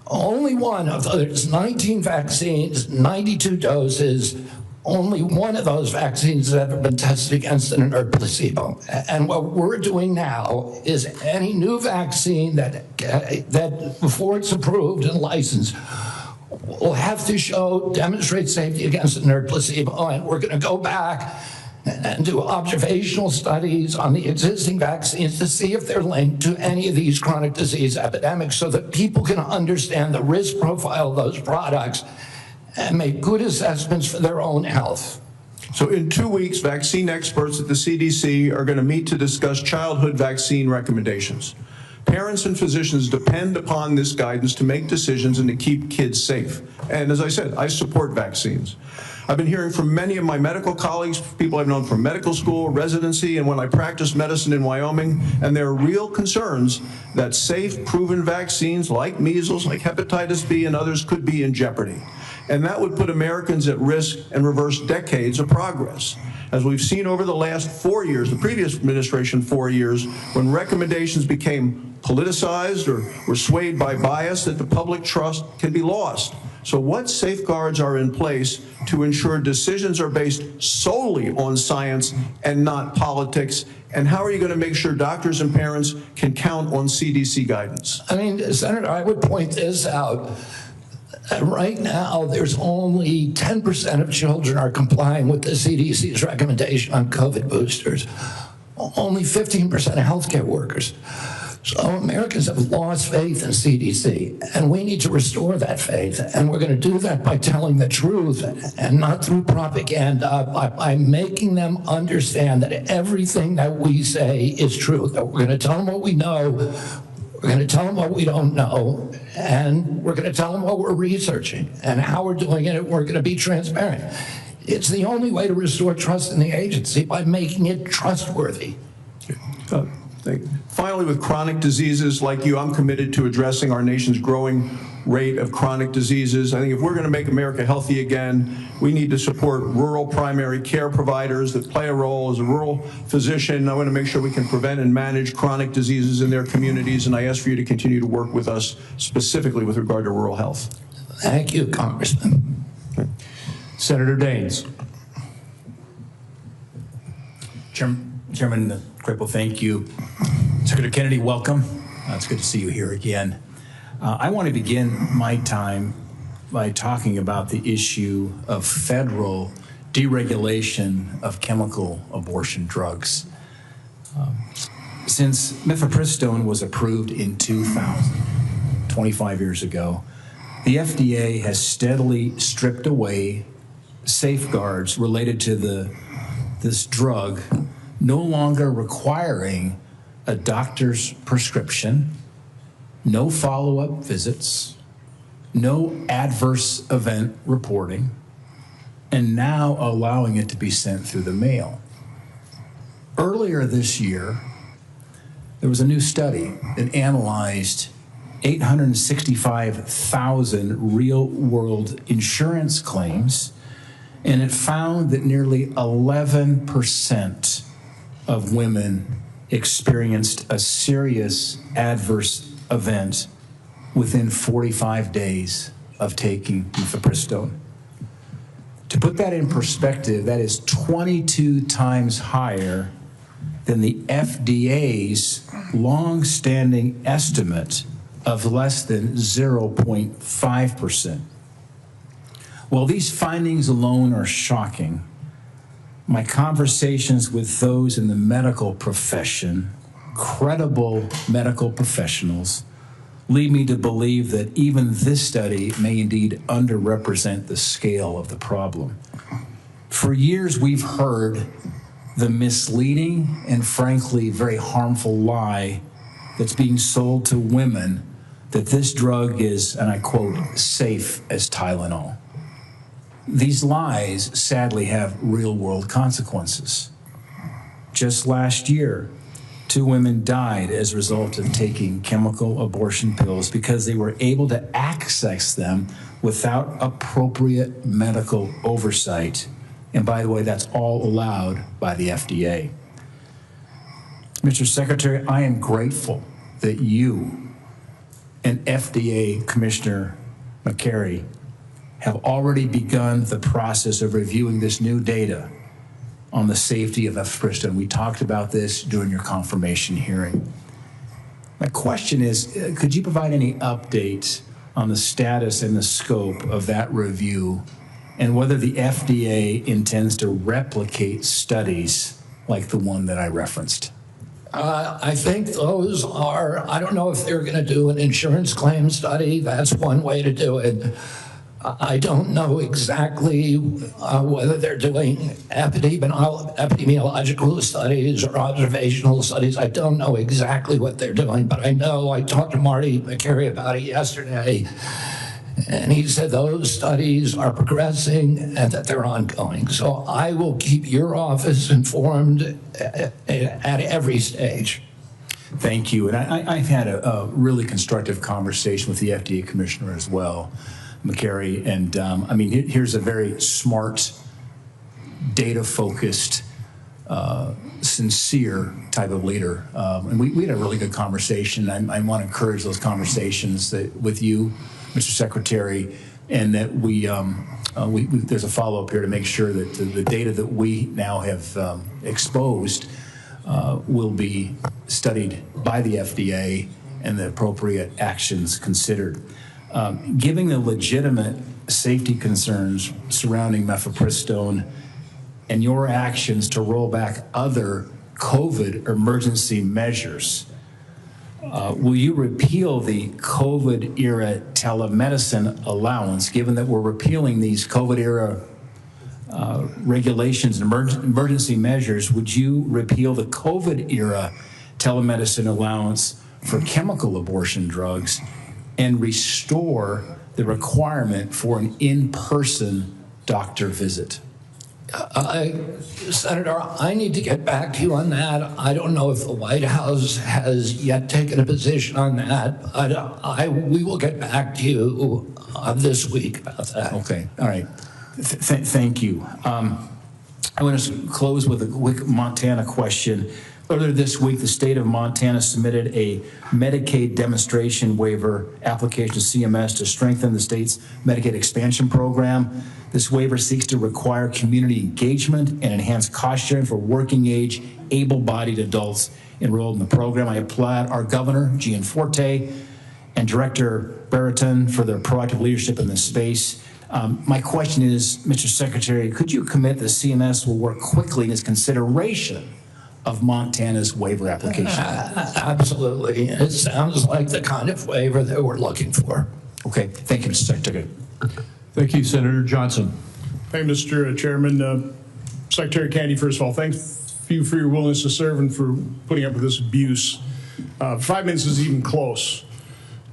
Only one of those 19 vaccines, 92 doses, only one of those vaccines has ever been tested against an inert placebo. And what we're doing now is any new vaccine that before it's approved and licensed will have to demonstrate safety against an inert placebo. And we're going to go back and do observational studies on the existing vaccines to see if they're linked to any of these chronic disease epidemics so that people can understand the risk profile of those products and make good assessments for their own health. So in 2 weeks, vaccine experts at the CDC are going to meet to discuss childhood vaccine recommendations. Parents and physicians depend upon this guidance to make decisions and to keep kids safe. And as I said, I support vaccines. I've been hearing from many of my medical colleagues, people I've known from medical school, residency, and when I practiced medicine in Wyoming, and there are real concerns that safe, proven vaccines like measles, like hepatitis B, and others could be in jeopardy. And that would put Americans at risk and reverse decades of progress. As we've seen over the last 4 years, the previous administration 4 years, when recommendations became politicized or were swayed by bias, that the public trust can be lost. So what safeguards are in place to ensure decisions are based solely on science and not politics? And how are you going to make sure doctors and parents can count on CDC guidance? I mean, Senator, I would point this out. Right now, there's only 10% of children are complying with the CDC's recommendation on COVID boosters. Only 15% of healthcare workers. So Americans have lost faith in CDC, and we need to restore that faith. And we're going to do that by telling the truth and not through propaganda, by making them understand that everything that we say is true, that we're going to tell them what we know, we're going to tell them what we don't know, and we're going to tell them what we're researching and how we're doing it, and we're going to be transparent. It's the only way to restore trust in the agency, by making it trustworthy. Finally, with chronic diseases like you, I'm committed to addressing our nation's growing rate of chronic diseases. I think if we're going to make America healthy again, we need to support rural primary care providers that play a role. As a rural physician, I want to make sure we can prevent and manage chronic diseases in their communities, and I ask for you to continue to work with us specifically with regard to rural health. Thank you, Congressman. Senator Daines. Chairman Crapo, thank you. Secretary Kennedy, welcome. It's good to see you here again. I want to begin my time by talking about the issue of federal deregulation of chemical abortion drugs. Since mifepristone was approved in 2000, 25 years ago, the FDA has steadily stripped away safeguards related to this drug, no longer requiring a doctor's prescription, no follow-up visits, no adverse event reporting, and now allowing it to be sent through the mail. Earlier this year, there was a new study that analyzed 865,000 real-world insurance claims, and it found that nearly 11% of women experienced a serious adverse event within 45 days of taking mifepristone. To put that in perspective, that is 22 times higher than the FDA's long-standing estimate of less than 0.5%. While these findings alone are shocking, my conversations with those in the medical profession, credible medical professionals, lead me to believe that even this study may indeed underrepresent the scale of the problem. For years, we've heard the misleading and frankly very harmful lie that's being sold to women that this drug is, and I quote, safe as Tylenol. These lies sadly have real-world consequences. Just last year, 2 women died as a result of taking chemical abortion pills because they were able to access them without appropriate medical oversight. And by the way, that's all allowed by the FDA. Mr. Secretary, I am grateful that you and FDA Commissioner McCary have already begun the process of reviewing this new data on the safety of mifepristone. We talked about this during your confirmation hearing. My question is, could you provide any update on the status and the scope of that review and whether the FDA intends to replicate studies like the one that I referenced? I think those are, I don't know if they're going to do an insurance claim study. That's one way to do it. I don't know exactly whether they're doing epidemiological studies or observational studies. I don't know exactly what they're doing, but I know I talked to Marty McCary about it yesterday, and he said those studies are progressing and that they're ongoing. So I will keep your office informed at every stage. Thank you. And I've had a really constructive conversation with the FDA Commissioner as well, McCary, and I mean, here's a very smart, data-focused, sincere type of leader. And we had a really good conversation. I want to encourage those conversations with you, Mr. Secretary, and that there's a follow-up here to make sure that the data that we now have exposed will be studied by the FDA and the appropriate actions considered. Given the legitimate safety concerns surrounding mifepristone and your actions to roll back other COVID emergency measures, will you repeal the COVID-era telemedicine allowance, given that we're repealing these COVID-era regulations and emergency measures? Would you repeal the COVID-era telemedicine allowance for chemical abortion drugs and restore the requirement for an in-person doctor visit? Senator, I need to get back to you on that. I don't know if the White House has yet taken a position on that. We will get back to you this week about that. Okay, all right. Thank you. I want to close with a quick Montana question. Earlier this week, the state of Montana submitted a Medicaid demonstration waiver application to CMS to strengthen the state's Medicaid expansion program. This waiver seeks to require community engagement and enhance cost sharing for working age, able-bodied adults enrolled in the program. I applaud our governor, Gianforte, and Director Brereton for their proactive leadership in this space. My question is, Mr. Secretary, could you commit that CMS will work quickly in its consideration of Montana's waiver application? Absolutely. It sounds like the kind of waiver that we're looking for. Okay, thank you, Mr. Secretary. Thank you, Senator Johnson. Thank you, Mr. Chairman. Secretary Kennedy, first of all, thank you for your willingness to serve and for putting up with this abuse. 5 minutes is even close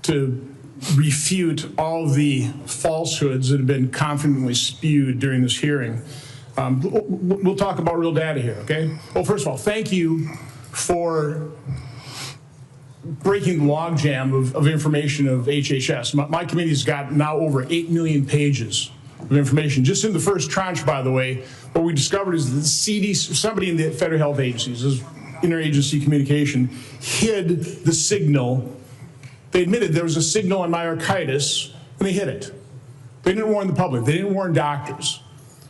to refute all the falsehoods that have been confidently spewed during this hearing. We'll talk about real data here, okay? Well, first of all, thank you for breaking the logjam of information of HHS. My committee's got now over 8 million pages of information. Just in the first tranche, by the way, what we discovered is that the CDC, somebody in the federal health agencies, this interagency communication, hid the signal. They admitted there was a signal on myocarditis, and they hid it. They didn't warn the public. They didn't warn doctors.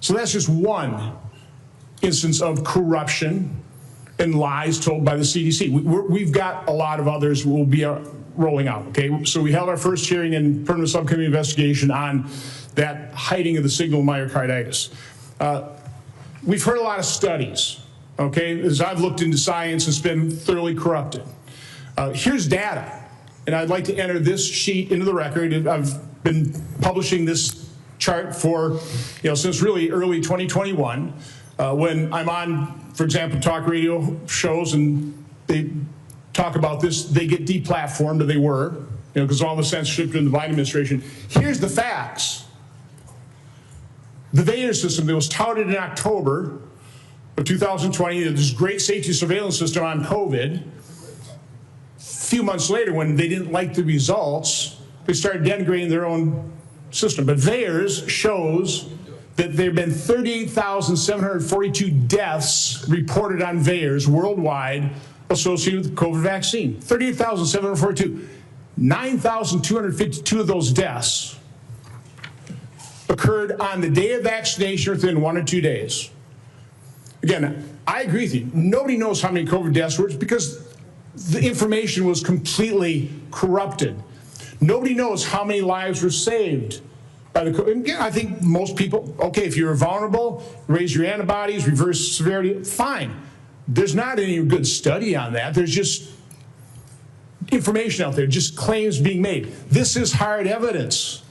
So that's just one instance of corruption and lies told by the CDC. We've got a lot of others we'll be rolling out, okay? So we held our first hearing in permanent subcommittee investigation on that hiding of the signal myocarditis. We've heard a lot of studies, okay? As I've looked into science, it's been thoroughly corrupted. Here's data, and I'd like to enter this sheet into the record. I've been publishing this chart for, since really early 2021, when I'm on, for example, talk radio shows and they talk about this, they get deplatformed, or they were, because all the censorship in the Biden administration. Here's the facts. The VAERS system that was touted in October of 2020, this great safety surveillance system on COVID, a few months later, when they didn't like the results, they started denigrating their own system. But VAERS shows that there have been 38,742 deaths reported on VAERS worldwide associated with the COVID vaccine. 38,742. 9,252 of those deaths occurred on the day of vaccination within 1 or 2 days. Again, I agree with you. Nobody knows how many COVID deaths were because the information was completely corrupted. Nobody knows how many lives were saved by the COVID. Again, I think most people, okay, if you're vulnerable, raise your antibodies, reverse severity, fine. There's not any good study on that. There's just information out there, just claims being made. This is hard evidence.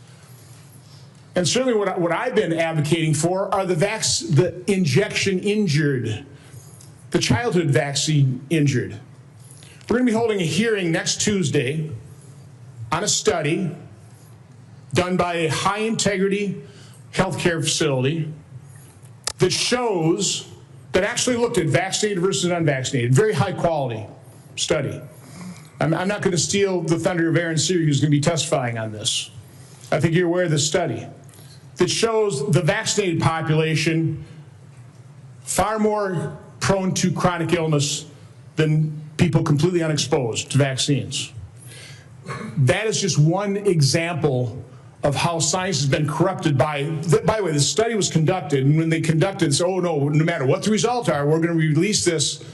And certainly what I've been advocating for are the injection injured, the childhood vaccine injured. We're going to be holding a hearing next Tuesday on a study done by a high-integrity healthcare facility that shows, that actually looked at vaccinated versus unvaccinated, very high-quality study. I'm not going to steal the thunder of Aaron Seary, who's going to be testifying on this. I think you're aware of this study that shows the vaccinated population far more prone to chronic illness than people completely unexposed to vaccines. That is just one example of how science has been corrupted by the way, the study was conducted, and when they conducted it, oh no matter what the results are, we're going to release this.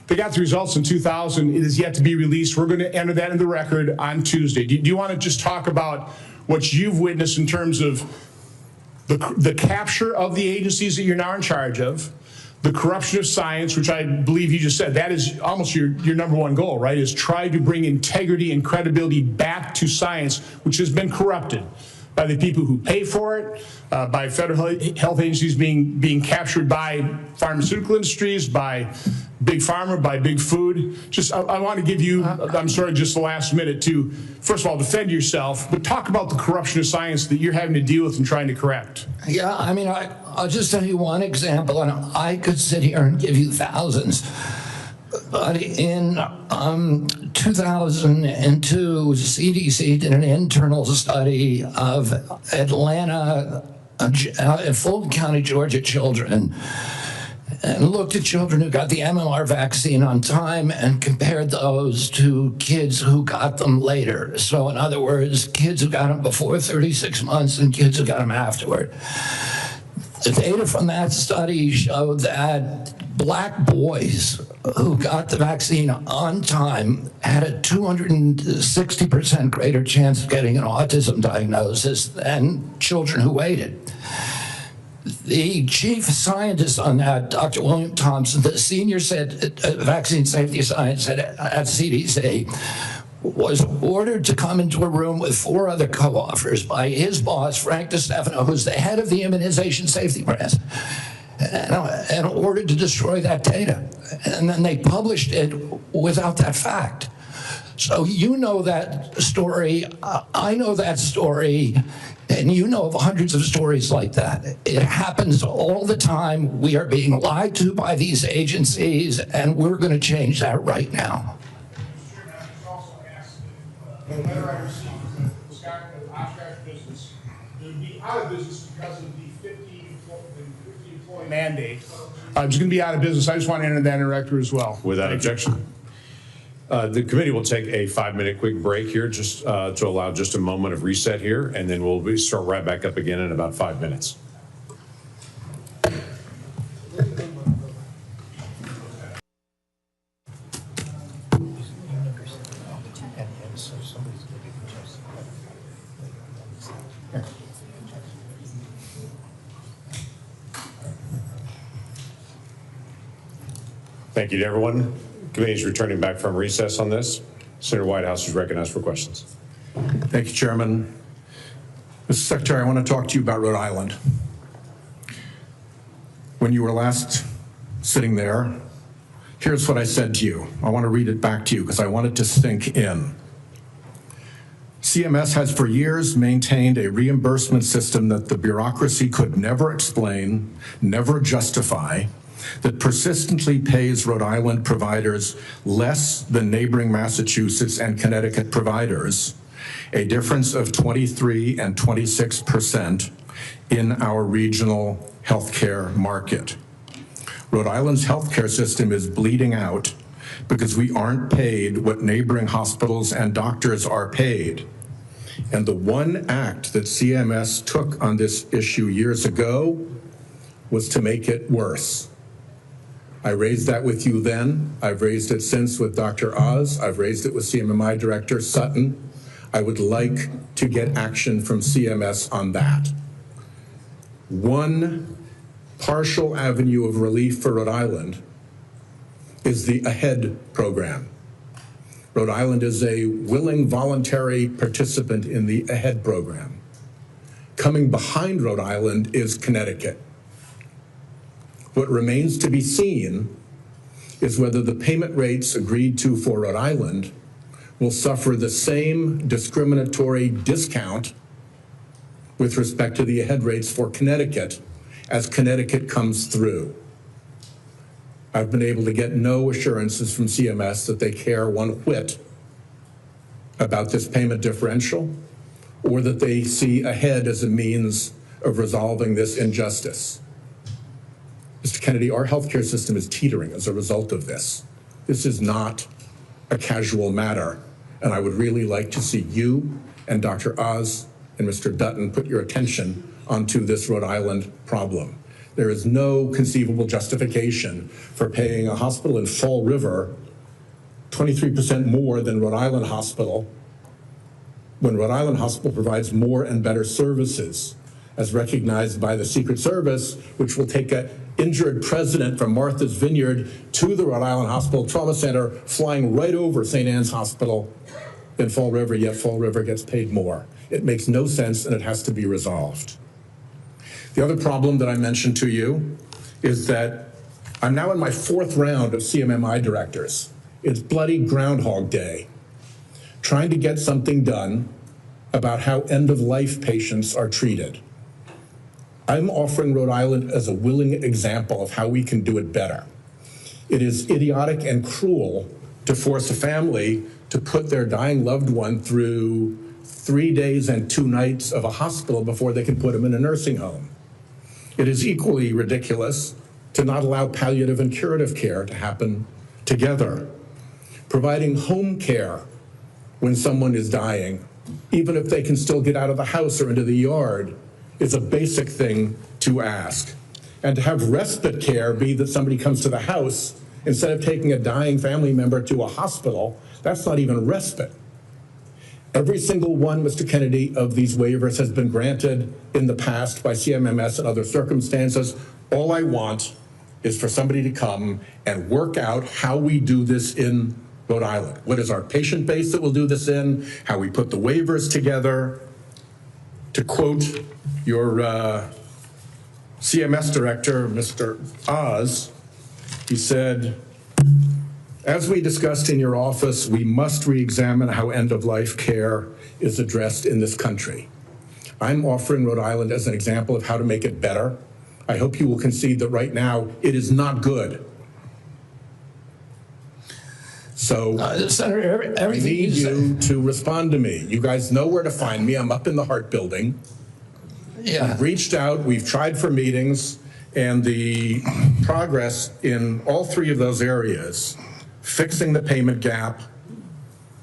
They got the results in 2000. It is yet to be released. We're going to enter that in the record on Tuesday. Do you want to just talk about what you've witnessed in terms of the capture of the agencies that you're now in charge of, the corruption of science, which I believe you just said, that is almost your number one goal, right, is try to bring integrity and credibility back to science, which has been corrupted by the people who pay for it, by federal health agencies being captured by pharmaceutical industries, by big pharma, by big food. I want to give you, I'm sorry, just the last minute to, first of all, defend yourself, but talk about the corruption of science that you're having to deal with and trying to correct. Yeah, I mean, I'll just tell you one example, and I could sit here and give you thousands. But in 2002, CDC did an internal study of Atlanta, Fulton County, Georgia children. and looked at children who got the MMR vaccine on time and compared those to kids who got them later. So in other words, kids who got them before 36 months and kids who got them afterward. The data from that study showed that black boys who got the vaccine on time had a 260% greater chance of getting an autism diagnosis than children who waited. The chief scientist on that, Dr. William Thompson, the senior vaccine safety scientist at CDC, was ordered to come into a room with 4 other co-authors by his boss, Frank DeStefano, who's the head of the immunization safety branch, and ordered to destroy that data. And then they published it without that fact. So you know that story, I know that story, and you know of hundreds of stories like that. It happens all the time. We are being lied to by these agencies, and we're going to change that right now. The letter I received from the Oshkosh business, it would be out of business because of the 50 employee mandate. It's going to be out of business. I just want to enter that in the record as well. Without objection. The committee will take a 5-minute quick break here just to allow just a moment of reset here, and then we'll start right back up again in about 5 minutes. Thank you to everyone. The committee is returning back from recess on this. Senator Whitehouse is recognized for questions. Thank you, Chairman. Mr. Secretary, I want to talk to you about Rhode Island. When you were last sitting there, here's what I said to you. I want to read it back to you because I want it to sink in. CMS has for years maintained a reimbursement system that the bureaucracy could never explain, never justify, that persistently pays Rhode Island providers less than neighboring Massachusetts and Connecticut providers, a difference of 23 and 26% in our regional healthcare market. Rhode Island's healthcare system is bleeding out because we aren't paid what neighboring hospitals and doctors are paid. And the one act that CMS took on this issue years ago was to make it worse. I raised that with you then. I've raised it since with Dr. Oz. I've raised it with CMMI Director Sutton. I would like to get action from CMS on that. One partial avenue of relief for Rhode Island is the AHEAD program. Rhode Island is a willing voluntary participant in the AHEAD program. Coming behind Rhode Island is Connecticut. What remains to be seen is whether the payment rates agreed to for Rhode Island will suffer the same discriminatory discount with respect to the AHEAD rates for Connecticut as Connecticut comes through. I've been able to get no assurances from CMS that they care one whit about this payment differential or that they see AHEAD as a means of resolving this injustice. Mr. Kennedy, our healthcare system is teetering as a result of this. This is not a casual matter, and I would really like to see you and Dr. Oz and Mr. Dutton put your attention onto this Rhode Island problem. There is no conceivable justification for paying a hospital in Fall River 23% more than Rhode Island Hospital when Rhode Island Hospital provides more and better services, as recognized by the Secret Service, which will take an injured president from Martha's Vineyard to the Rhode Island Hospital Trauma Center, flying right over St. Anne's Hospital in Fall River, yet Fall River gets paid more. It makes no sense, and it has to be resolved. The other problem that I mentioned to you is that I'm now in my 4th round of CMMI directors. It's bloody Groundhog Day, trying to get something done about how end-of-life patients are treated. I'm offering Rhode Island as a willing example of how we can do it better. It is idiotic and cruel to force a family to put their dying loved one through 3 days and 2 nights of a hospital before they can put them in a nursing home. It is equally ridiculous to not allow palliative and curative care to happen together, providing home care when someone is dying, even if they can still get out of the house or into the yard, is a basic thing to ask. And to have respite care be that somebody comes to the house instead of taking a dying family member to a hospital, that's not even respite. Every single one, Mr. Kennedy, of these waivers has been granted in the past by CMMS and other circumstances. All I want is for somebody to come and work out how we do this in Rhode Island. What is our patient base that we'll do this in? How we put the waivers together? To quote your CMS director, Mr. Oz, he said, as we discussed in your office, we must re-examine how end-of-life care is addressed in this country. I'm offering Rhode Island as an example of how to make it better. I hope you will concede that right now it is not good. So Senator, I need you to respond to me. You guys know where to find me. I'm up in the Hart Building. Yeah. We've reached out, we've tried for meetings, and the progress in all three of those areas, fixing the payment gap,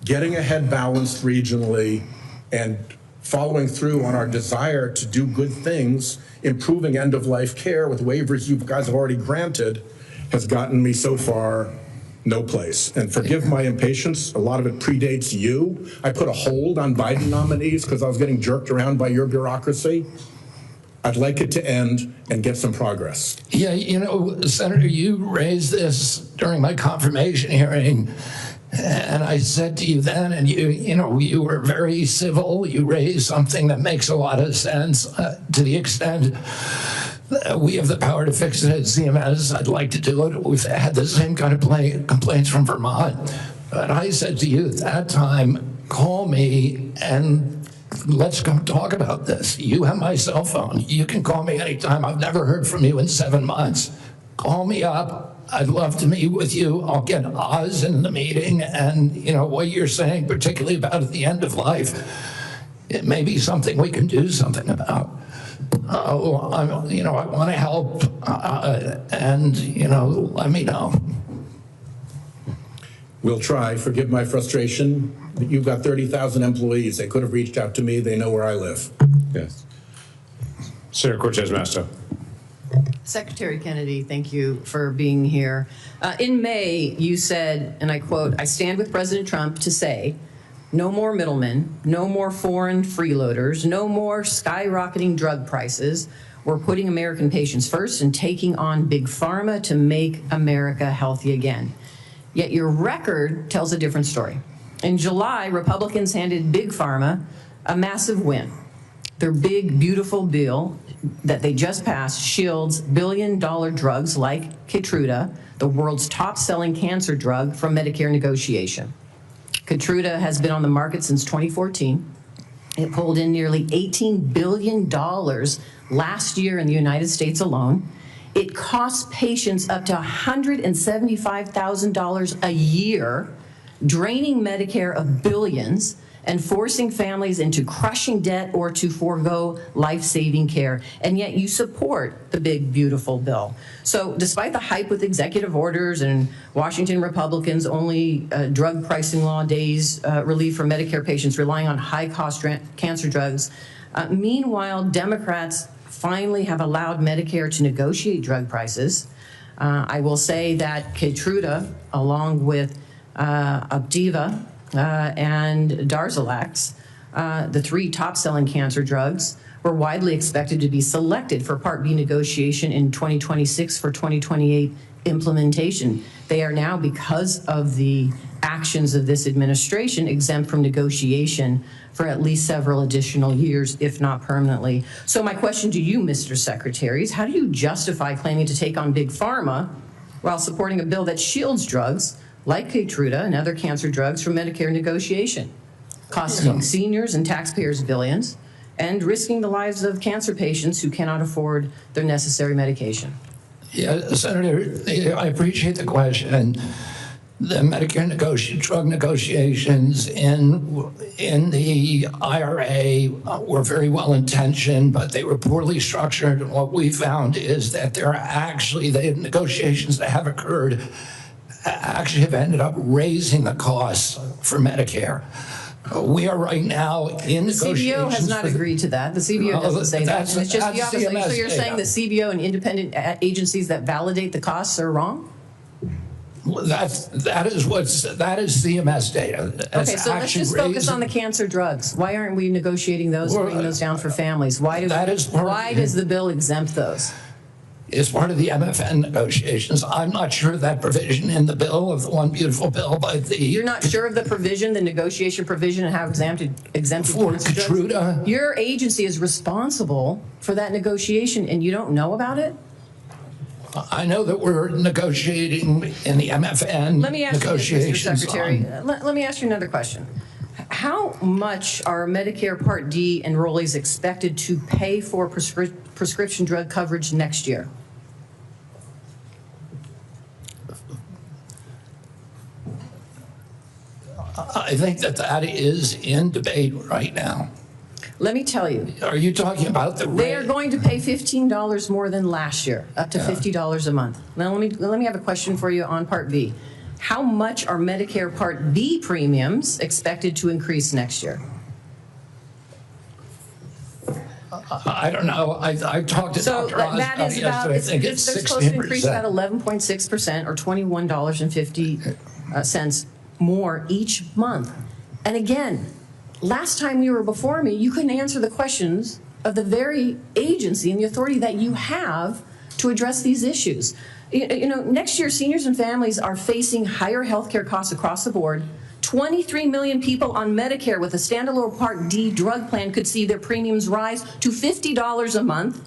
getting ahead balanced regionally, and following through on our desire to do good things, improving end-of-life care with waivers you guys have already granted, has gotten me so far no place. And forgive my impatience, a lot of it predates you. I put a hold on Biden nominees because I was getting jerked around by your bureaucracy. I'd like it to end and get some progress. Yeah, you know, Senator, you raised this during my confirmation hearing, and I said to you then, and you were very civil. You raised something that makes a lot of sense to the extent that we have the power to fix it at CMS. I'd like to do it. We've had the same kind of complaints from Vermont. But I said to you at that time, call me and let's come talk about this. You have my cell phone. You can call me anytime. I've never heard from you in 7 months. Call me up. I'd love to meet with you. I'll get Oz in the meeting. And, you know, what you're saying, particularly about at the end of life, it may be something we can do something about. I want to help. And, let me know. We'll try. Forgive my frustration. You've got 30,000 employees. They could have reached out to me. They know where I live. Yes. Senator Cortez Masto. Secretary Kennedy, thank you for being here. In May, you said, and I quote, "I stand with President Trump to say, no more middlemen, no more foreign freeloaders, no more skyrocketing drug prices. We're putting American patients first and taking on Big Pharma to make America healthy again." Yet your record tells a different story. In July, Republicans handed Big Pharma a massive win. Their big, beautiful bill that they just passed shields billion-dollar drugs like Keytruda, the world's top-selling cancer drug, from Medicare negotiation. Keytruda has been on the market since 2014. It pulled in nearly $18 billion last year in the United States alone. It costs patients up to $175,000 a year, draining Medicare of billions and forcing families into crushing debt or to forego life-saving care. And yet you support the big, beautiful bill. So despite the hype with executive orders and Washington Republicans only drug pricing law days relief for Medicare patients relying on high-cost cancer drugs, meanwhile, Democrats finally have allowed Medicare to negotiate drug prices. I will say that Keytruda, along with Opdivo and Darzalex, the three top-selling cancer drugs, were widely expected to be selected for Part B negotiation in 2026 for 2028 implementation. They are now, because of the actions of this administration, exempt from negotiation for at least several additional years, if not permanently. So my question to you, Mr. Secretary, is how do you justify claiming to take on Big Pharma while supporting a bill that shields drugs like Keytruda and other cancer drugs from Medicare negotiation, costing seniors and taxpayers billions, and risking the lives of cancer patients who cannot afford their necessary medication? Yeah, Senator, I appreciate the question. the Medicare drug negotiations in the IRA were very well intentioned, but they were poorly structured. And what we found is that the negotiations that have occurred actually have ended up raising the costs for Medicare. We are right now in negotiations. The CBO has not agreed to that. The CBO doesn't say that. And it's just the opposite. So you're saying the CBO and independent agencies that validate the costs are wrong? Well, that is CMS data. Okay, so let's just focus on the cancer drugs. Why aren't we negotiating those and bringing those down for families? Why does the bill exempt those? Is part of the MFN negotiations. I'm not sure of that provision in the bill, of the one beautiful bill, but You're not sure of the provision, the negotiation provision, and how exempted for Keytruda? Your agency is responsible for that negotiation, and you don't know about it? I know that we're negotiating in the MFN Let me ask you this, Mr. negotiations. Secretary. Let me ask you another question. How much are Medicare Part D enrollees expected to pay for prescription drug coverage next year? I think that is in debate right now. Let me tell you. Are you talking about the rate? They are going to pay $15 more than last year, up to $50 a month. Now, let me have a question for you on Part B. How much are Medicare Part B premiums expected to increase next year? I don't know. I talked to Dr. Oz about it yesterday. I think it's 16%. They're supposed to increase about 11.6% or $21.50 more each month. And again, last time you were before me, you couldn't answer the questions of the very agency and the authority that you have to address these issues. You know, next year, seniors and families are facing higher health care costs across the board. 23 million people on Medicare with a standalone Part D drug plan could see their premiums rise to $50 a month,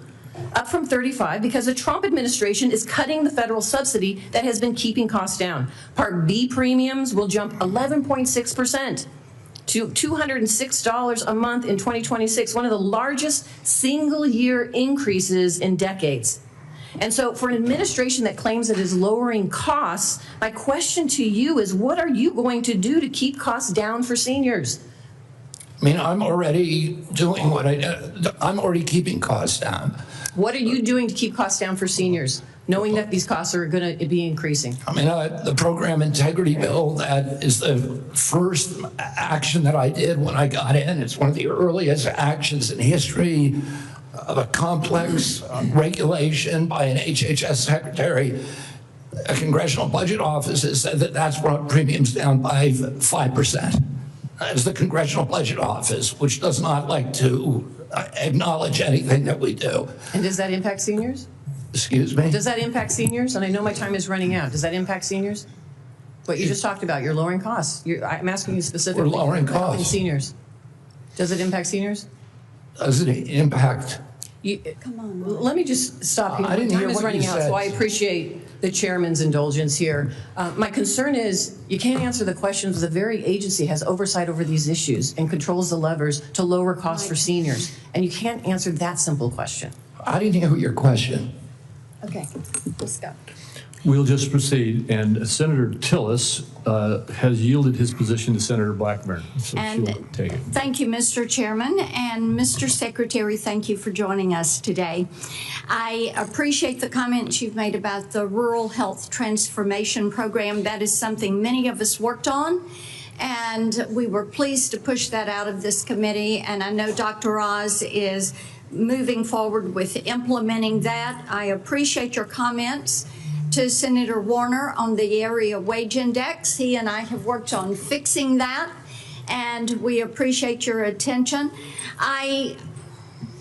up from $35, because the Trump administration is cutting the federal subsidy that has been keeping costs down. Part B premiums will jump 11.6% to $206 a month in 2026, one of the largest single-year increases in decades. And so for an administration that claims it is lowering costs, my question to you is, what are you going to do to keep costs down for seniors? I mean, I'm already doing I'm already keeping costs down. What are you doing to keep costs down for seniors, knowing that these costs are going to be increasing? I mean, the program integrity bill, that is the first action that I did when I got in. It's one of the earliest actions in history of a complex regulation by an HHS secretary. A Congressional Budget Office has said that that's brought premiums down by 5%. That's the Congressional Budget Office, which does not like to acknowledge anything that we do. And does that impact seniors? Excuse me? Does that impact seniors? And I know my time is running out. Does that impact seniors? What you just talked about, you're lowering costs. I'm asking you specifically. We're lowering costs. Seniors. Does it impact seniors? Does it impact? Come on. Let me just stop here. I didn't hear Time is what running you out, said. so I appreciate the chairman's indulgence here. My concern is you can't answer the questions. The very agency has oversight over these issues and controls the levers to lower costs for seniors. And you can't answer that simple question. I didn't hear your question. Okay, let's go. We'll just proceed. And Senator Tillis has yielded his position to Senator Blackburn, so And she'll take it. thank you, Mr. Chairman, and Mr. Secretary, thank you for joining us today. I appreciate the comments you've made about the Rural Health Transformation Program. That is something many of us worked on, and we were pleased to push that out of this committee, and I know Dr. Oz is moving forward with implementing that. I appreciate your comments to Senator Warner on the area wage index. He and I have worked on fixing that, and we appreciate your attention. I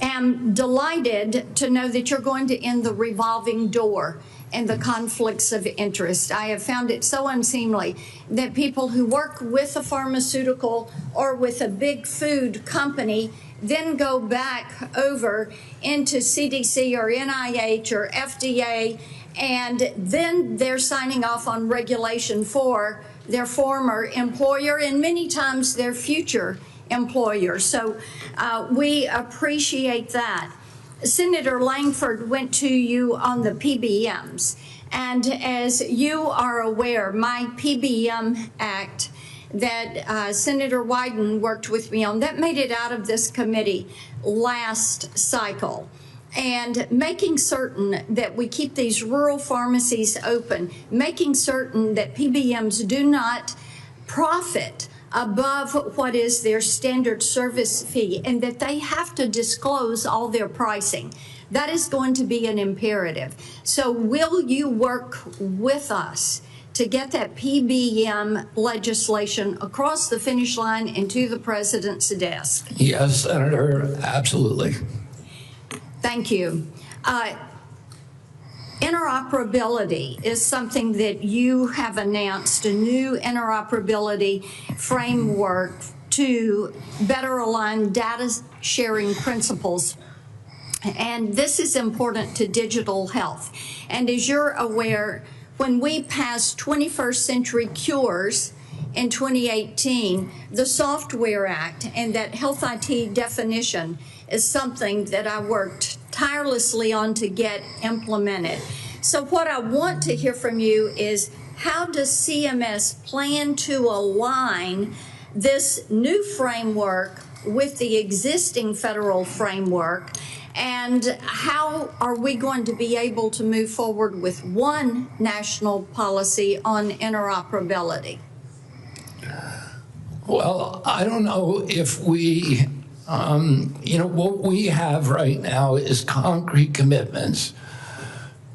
am delighted to know that you're going to end the revolving door and the conflicts of interest. I have found it so unseemly that people who work with a pharmaceutical or with a big food company then go back over into CDC or NIH or FDA, and then they're signing off on regulation for their former employer and many times their future employer. So we appreciate that. Senator Langford went to you on the PBMs. And as you are aware, my PBM Act that Senator Wyden worked with me on, that made it out of this committee last cycle. And making certain that we keep these rural pharmacies open, making certain that PBMs do not profit above what is their standard service fee, and that they have to disclose all their pricing. That is going to be an imperative. So will you work with us to get that PBM legislation across the finish line and to the president's desk? Yes, Senator, absolutely. Thank you. Interoperability is something that you have announced, a new interoperability framework to better align data sharing principles. And this is important to digital health. And as you're aware, when we passed 21st Century Cures in 2018, the Software Act and that health IT definition is something that I worked tirelessly on to get implemented. So what I want to hear from you is, how does CMS plan to align this new framework with the existing federal framework? And how are we going to be able to move forward with one national policy on interoperability? Well, I don't know if we, what we have right now is concrete commitments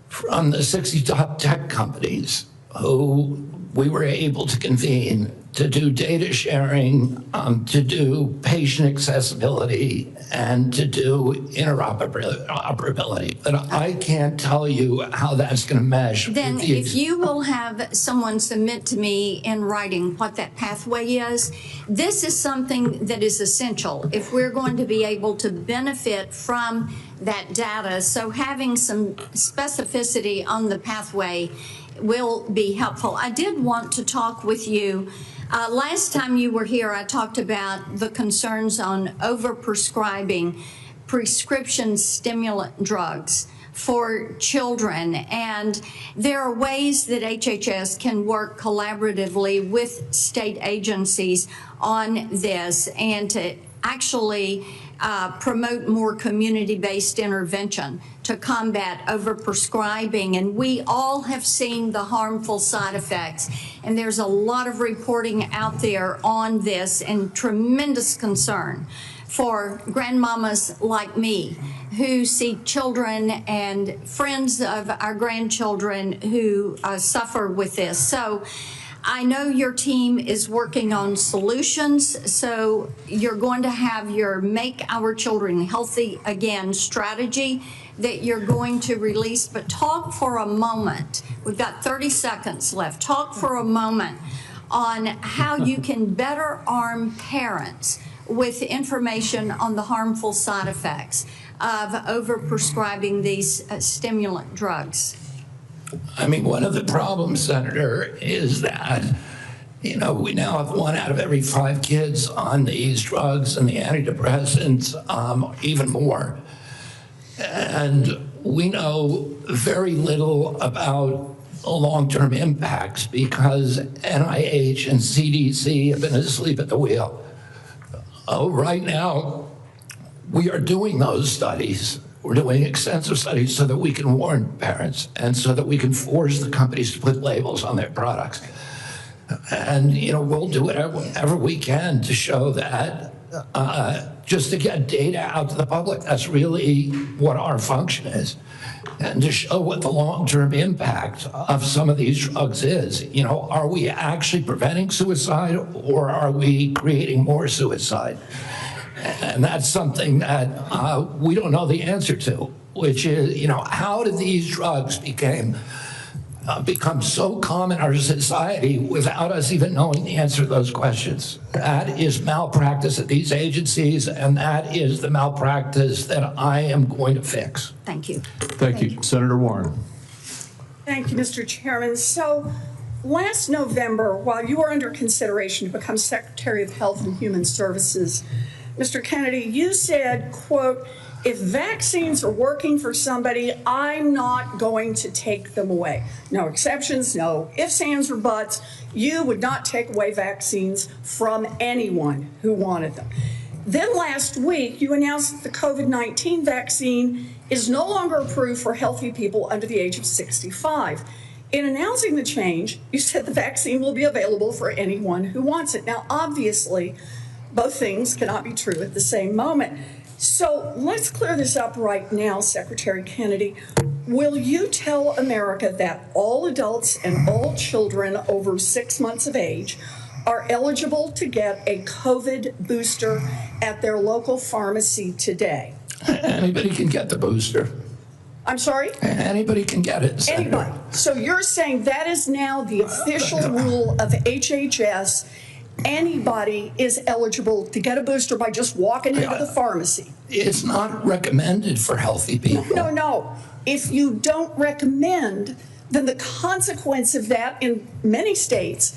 from the 60 top tech companies who we were able to convene to do data sharing, to do patient accessibility, and to do interoperability. But I can't tell you how that's going to mesh. Then if you will have someone submit to me in writing what that pathway is, this is something that is essential if we're going to be able to benefit from that data. So having some specificity on the pathway will be helpful. I did want to talk with you. Last time you were here, I talked about the concerns on overprescribing prescription stimulant drugs for children. And there are ways that HHS can work collaboratively with state agencies on this and to actually promote more community-based intervention to combat overprescribing. And we all have seen the harmful side effects. And there's a lot of reporting out there on this and tremendous concern for grandmamas like me who see children and friends of our grandchildren who suffer with this. So I know your team is working on solutions, so you're going to have your Make Our Children Healthy Again strategy that you're going to release. But talk for a moment, we've got 30 seconds left, talk for a moment on how you can better arm parents with information on the harmful side effects of overprescribing these stimulant drugs. I mean, one of the problems, Senator, is that, we now have 1 out of every 5 kids on these drugs and the antidepressants, even more. And we know very little about the long-term impacts because NIH and CDC have been asleep at the wheel. Right now, we are doing those studies. We're doing extensive studies so that we can warn parents and so that we can force the companies to put labels on their products. And, we'll do whatever we can to show that, just to get data out to the public. That's really what our function is. And to show what the long-term impact of some of these drugs is. Are we actually preventing suicide or are we creating more suicide? And that's something that we don't know the answer to, which is, how did these drugs become so common in our society without us even knowing the answer to those questions? That is malpractice at these agencies, and that is the malpractice that I am going to fix. Thank you. Thank you. Senator Warren. Thank you, Mr. Chairman. So last November, while you were under consideration to become Secretary of Health and Human Services, Mr. Kennedy, you said, quote, If vaccines are working for somebody, I'm not going to take them away. No exceptions, no ifs, ands, or buts. You would not take away vaccines from anyone who wanted them. Then last week, you announced that the COVID-19 vaccine is no longer approved for healthy people under the age of 65. In announcing the change, you said the vaccine will be available for anyone who wants it. Now, obviously, both things cannot be true at the same moment. So let's clear this up right now, Secretary Kennedy. Will you tell America that all adults and all children over 6 months of age are eligible to get a COVID booster at their local pharmacy today? Anybody can get the booster. I'm sorry? Anybody can get it, Senator. Anybody. So you're saying that is now the official rule of HHS. Anybody is eligible to get a booster by just walking into the pharmacy. It's not recommended for healthy people. No. If you don't recommend, then the consequence of that in many states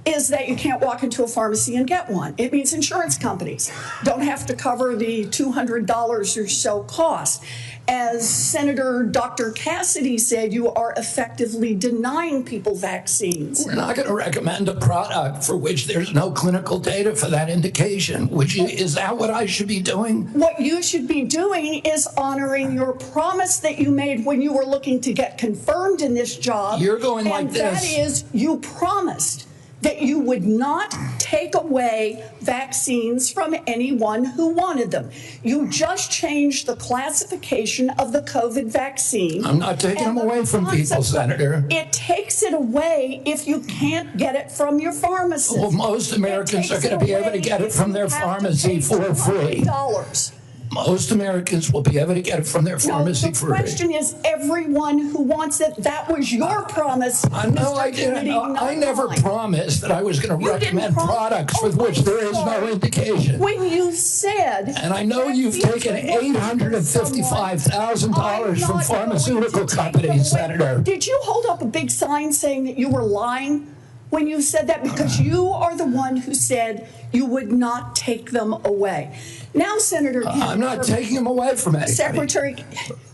is that you can't walk into a pharmacy and get one. It means insurance companies don't have to cover the $200 or so cost. As Senator Dr. Cassidy said, you are effectively denying people vaccines. We're not going to recommend a product for which there's no clinical data for that indication. Is that what I should be doing? What you should be doing is honoring your promise that you made when you were looking to get confirmed in this job. You're going like this. And that is, you promised that you would not take away vaccines from anyone who wanted them. You just changed the classification of the COVID vaccine. I'm not taking them away from people, Senator. It takes it away if you can't get it from your pharmacist. Well, most Americans are going to be able to get it from their pharmacy for free. Most Americans will be able to get it from their pharmacy for free. The question is everyone who wants it. That was your promise. No, I didn't. I never promised that I was going to recommend products with which there is no indication. When you said... And I know you've taken $855,000 from pharmaceutical companies, Senator. Did you hold up a big sign saying that you were lying when you said that? Because you are the one who said you would not take them away. Now, Senator Kennedy, I'm not taking them away from anybody. Secretary,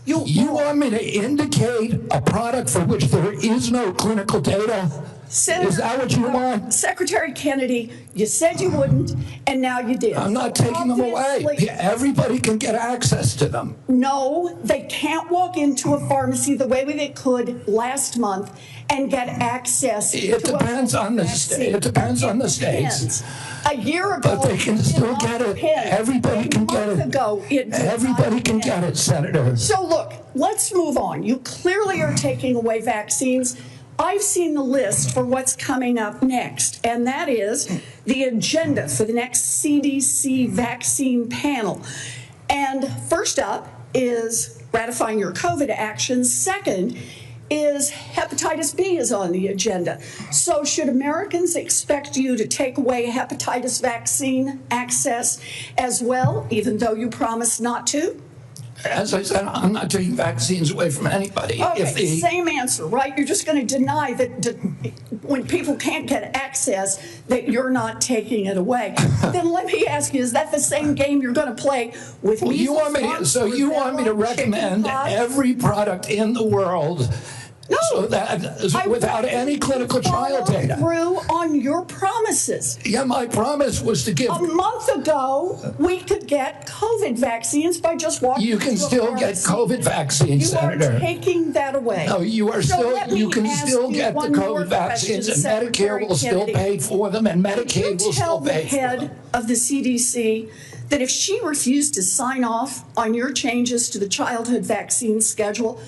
you want me to indicate a product for which there is no clinical data? Senator, is that what you want? Secretary Kennedy, you said you wouldn't, and now you did. I'm not taking them away. Everybody can get access to them. No, they can't walk into a pharmacy the way they could last month and get access. It depends on the state. It depends on the states. A year ago, but they can still get it. Everybody can get it. Everybody can get it, Senator. So look, let's move on. You clearly are taking away vaccines. I've seen the list for what's coming up next, and that is the agenda for the next CDC vaccine panel. And first up is ratifying your COVID actions. Second is hepatitis B is on the agenda. So should Americans expect you to take away hepatitis vaccine access as well, even though you promised not to? As I said, I'm not taking vaccines away from anybody. Okay, same answer, right? You're just going to deny that when people can't get access, that you're not taking it away. Then let me ask you, is that the same game you're going to play with me? You want me to recommend every product in the world? No, so that without any clinical trial data. Through on your promises. Yeah, my promise was to give. A month ago, we could get COVID vaccines by just walking. You can still get COVID vaccines, Senator. You are taking that away. No, you are You can still get the COVID vaccines, and Medicare will still pay for them, and Medicaid will still pay for them. Tell the head of the CDC that if she refused to sign off on your changes to the childhood vaccine schedule,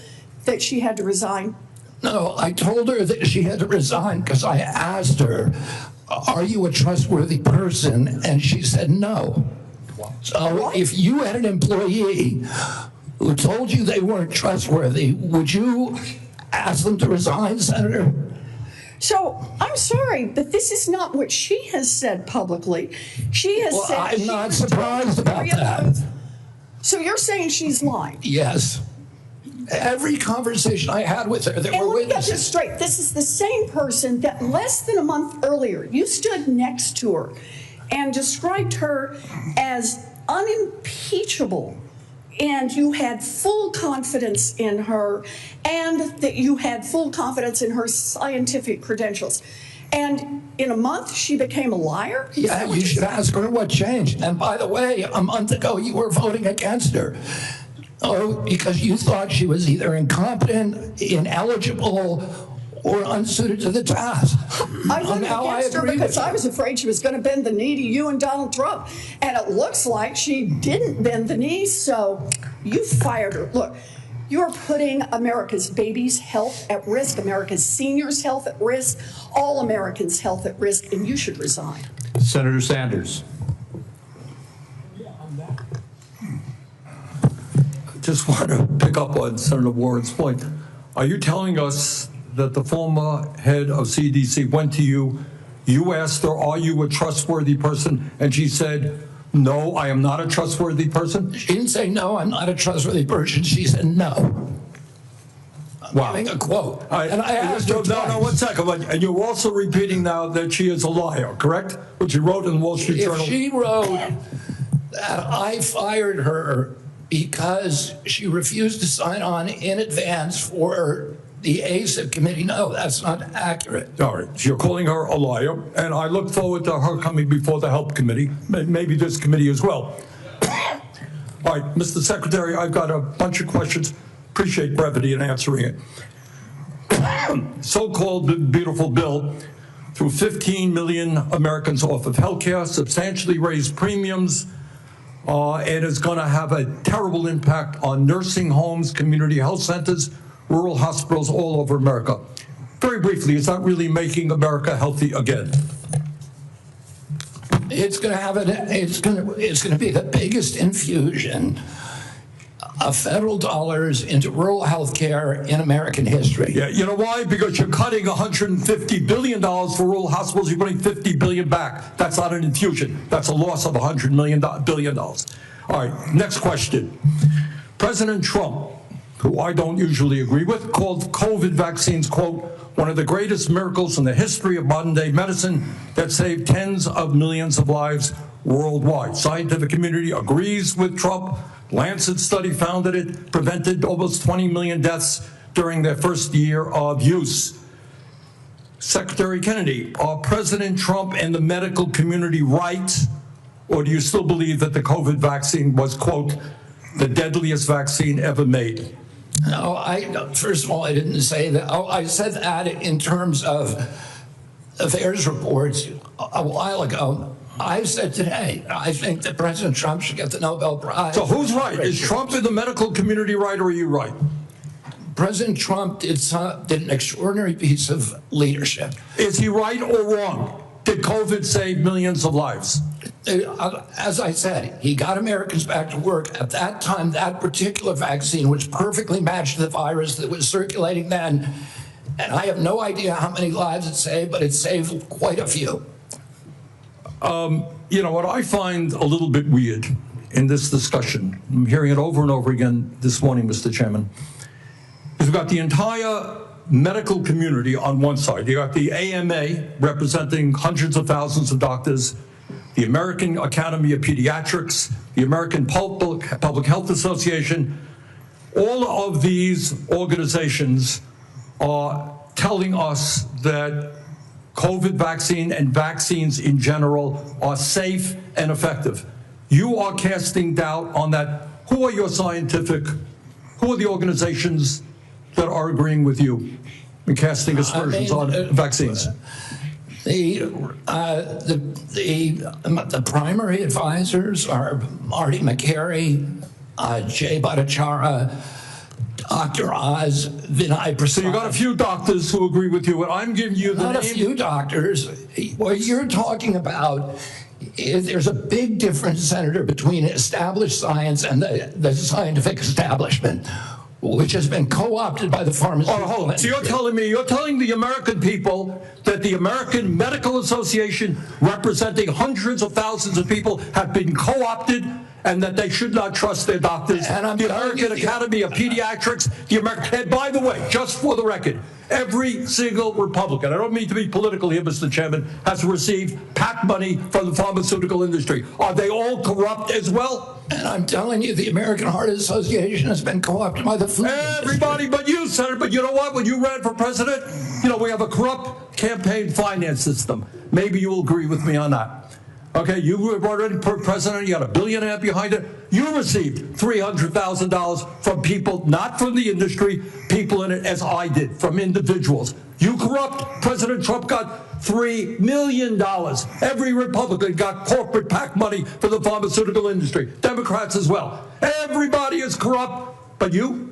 that she had to resign. No, I told her that she had to resign because I asked her, are you a trustworthy person? And she said no. So if you had an employee who told you they weren't trustworthy, would you ask them to resign, Senator? So I'm sorry, but this is not what she has said publicly. She has said I'm not surprised about that. So you're saying she's lying? Yes. Every conversation I had with her, there were witnesses. Get this straight. This is the same person that less than a month earlier, you stood next to her and described her as unimpeachable and you had full confidence in her, and that you had full confidence in her scientific credentials. And in a month, she became a liar? Yeah, you should ask her what changed. And by the way, a month ago, you were voting against her. Oh, because you thought she was either incompetent, ineligible, or unsuited to the task. I voted against her because I was afraid she was going to bend the knee to you and Donald Trump. And it looks like she didn't bend the knee, so you fired her. Look, you're putting America's babies' health at risk, America's seniors' health at risk, all Americans' health at risk, and you should resign. Senator Sanders. I just want to pick up on Senator Warren's point. Are you telling us that the former head of CDC went to you, you asked her, are you a trustworthy person? And she said, no, I am not a trustworthy person? She didn't say, no, I'm not a trustworthy person. She said, no. Wow. Giving a quote. And I asked her no, 1 second. And you're also repeating now that she is a liar, correct? What she wrote in the Wall Street Journal. If she wrote that I fired her because she refused to sign on in advance for the ACIP committee, no, that's not accurate. All right, so you're calling her a liar, and I look forward to her coming before the Health Committee, maybe this committee as well. All right, Mr. Secretary, I've got a bunch of questions. Appreciate brevity in answering it. So-called beautiful bill threw 15 million Americans off of health care, substantially raised premiums, and is going to have a terrible impact on nursing homes, community health centers, rural hospitals all over America. Very briefly, is that really making America healthy again? It's going to have it's going to be the biggest infusion of federal dollars into rural health care in American history. Yeah, you know why? Because you're cutting $150 billion for rural hospitals. You're putting $50 billion back. That's not an infusion. That's a loss of $100 billion. All right, next question. President Trump, who I don't usually agree with, called COVID vaccines, quote, one of the greatest miracles in the history of modern-day medicine that saved tens of millions of lives worldwide. Scientific community agrees with Trump. Lancet study found that it prevented almost 20 million deaths during their first year of use. Secretary Kennedy, are President Trump and the medical community right, or do you still believe that the COVID vaccine was, quote, the deadliest vaccine ever made? No, first of all, I didn't say that. Oh, I said that in terms of affairs reports a while ago. I said today, I think that President Trump should get the Nobel Prize. So who's right? Is Trump in the medical community right, or are you right? President Trump did an extraordinary piece of leadership. Is he right or wrong? Did COVID save millions of lives? As I said, he got Americans back to work. At that time, that particular vaccine, which perfectly matched the virus that was circulating then, and I have no idea how many lives it saved, but it saved quite a few. You know, what I find a little bit weird in this discussion, I'm hearing it over and over again this morning, Mr. Chairman, is we've got the entire medical community on one side. You got the AMA representing hundreds of thousands of doctors, the American Academy of Pediatrics, the American Public Health Association. All of these organizations are telling us that COVID vaccine and vaccines in general are safe and effective. You are casting doubt on that. Who are who are the organizations that are agreeing with you in casting aspersions on vaccines? The primary advisors are Marty McCary, Jay Bhattacharya, Dr. Oz, Vinay Prasad. So you got a few doctors who agree with you, and I'm giving you the Not a few doctors. What you're talking about is there's a big difference, Senator, between established science and the scientific establishment, which has been co-opted by the pharmaceutical industry. So you're telling the American people that the American Medical Association, representing hundreds of thousands of people, have been co-opted and that they should not trust their doctors. And the American Academy of Pediatrics, and by the way, just for the record, every single Republican, I don't mean to be political here, Mr. Chairman, has received PAC money from the pharmaceutical industry. Are they all corrupt as well? And I'm telling you, the American Heart Association has been co-opted by the food Everybody industry. but you, Senator. But you know what? When you ran for president, you know, we have a corrupt campaign finance system. Maybe you'll agree with me on that. Okay, you were already president, you had $1.5 billion behind it. You received $300,000 from people, not from the industry, people in it, as I did, from individuals. You corrupt. President Trump got $3 million. Every Republican got corporate PAC money for the pharmaceutical industry. Democrats as well. Everybody is corrupt, but you?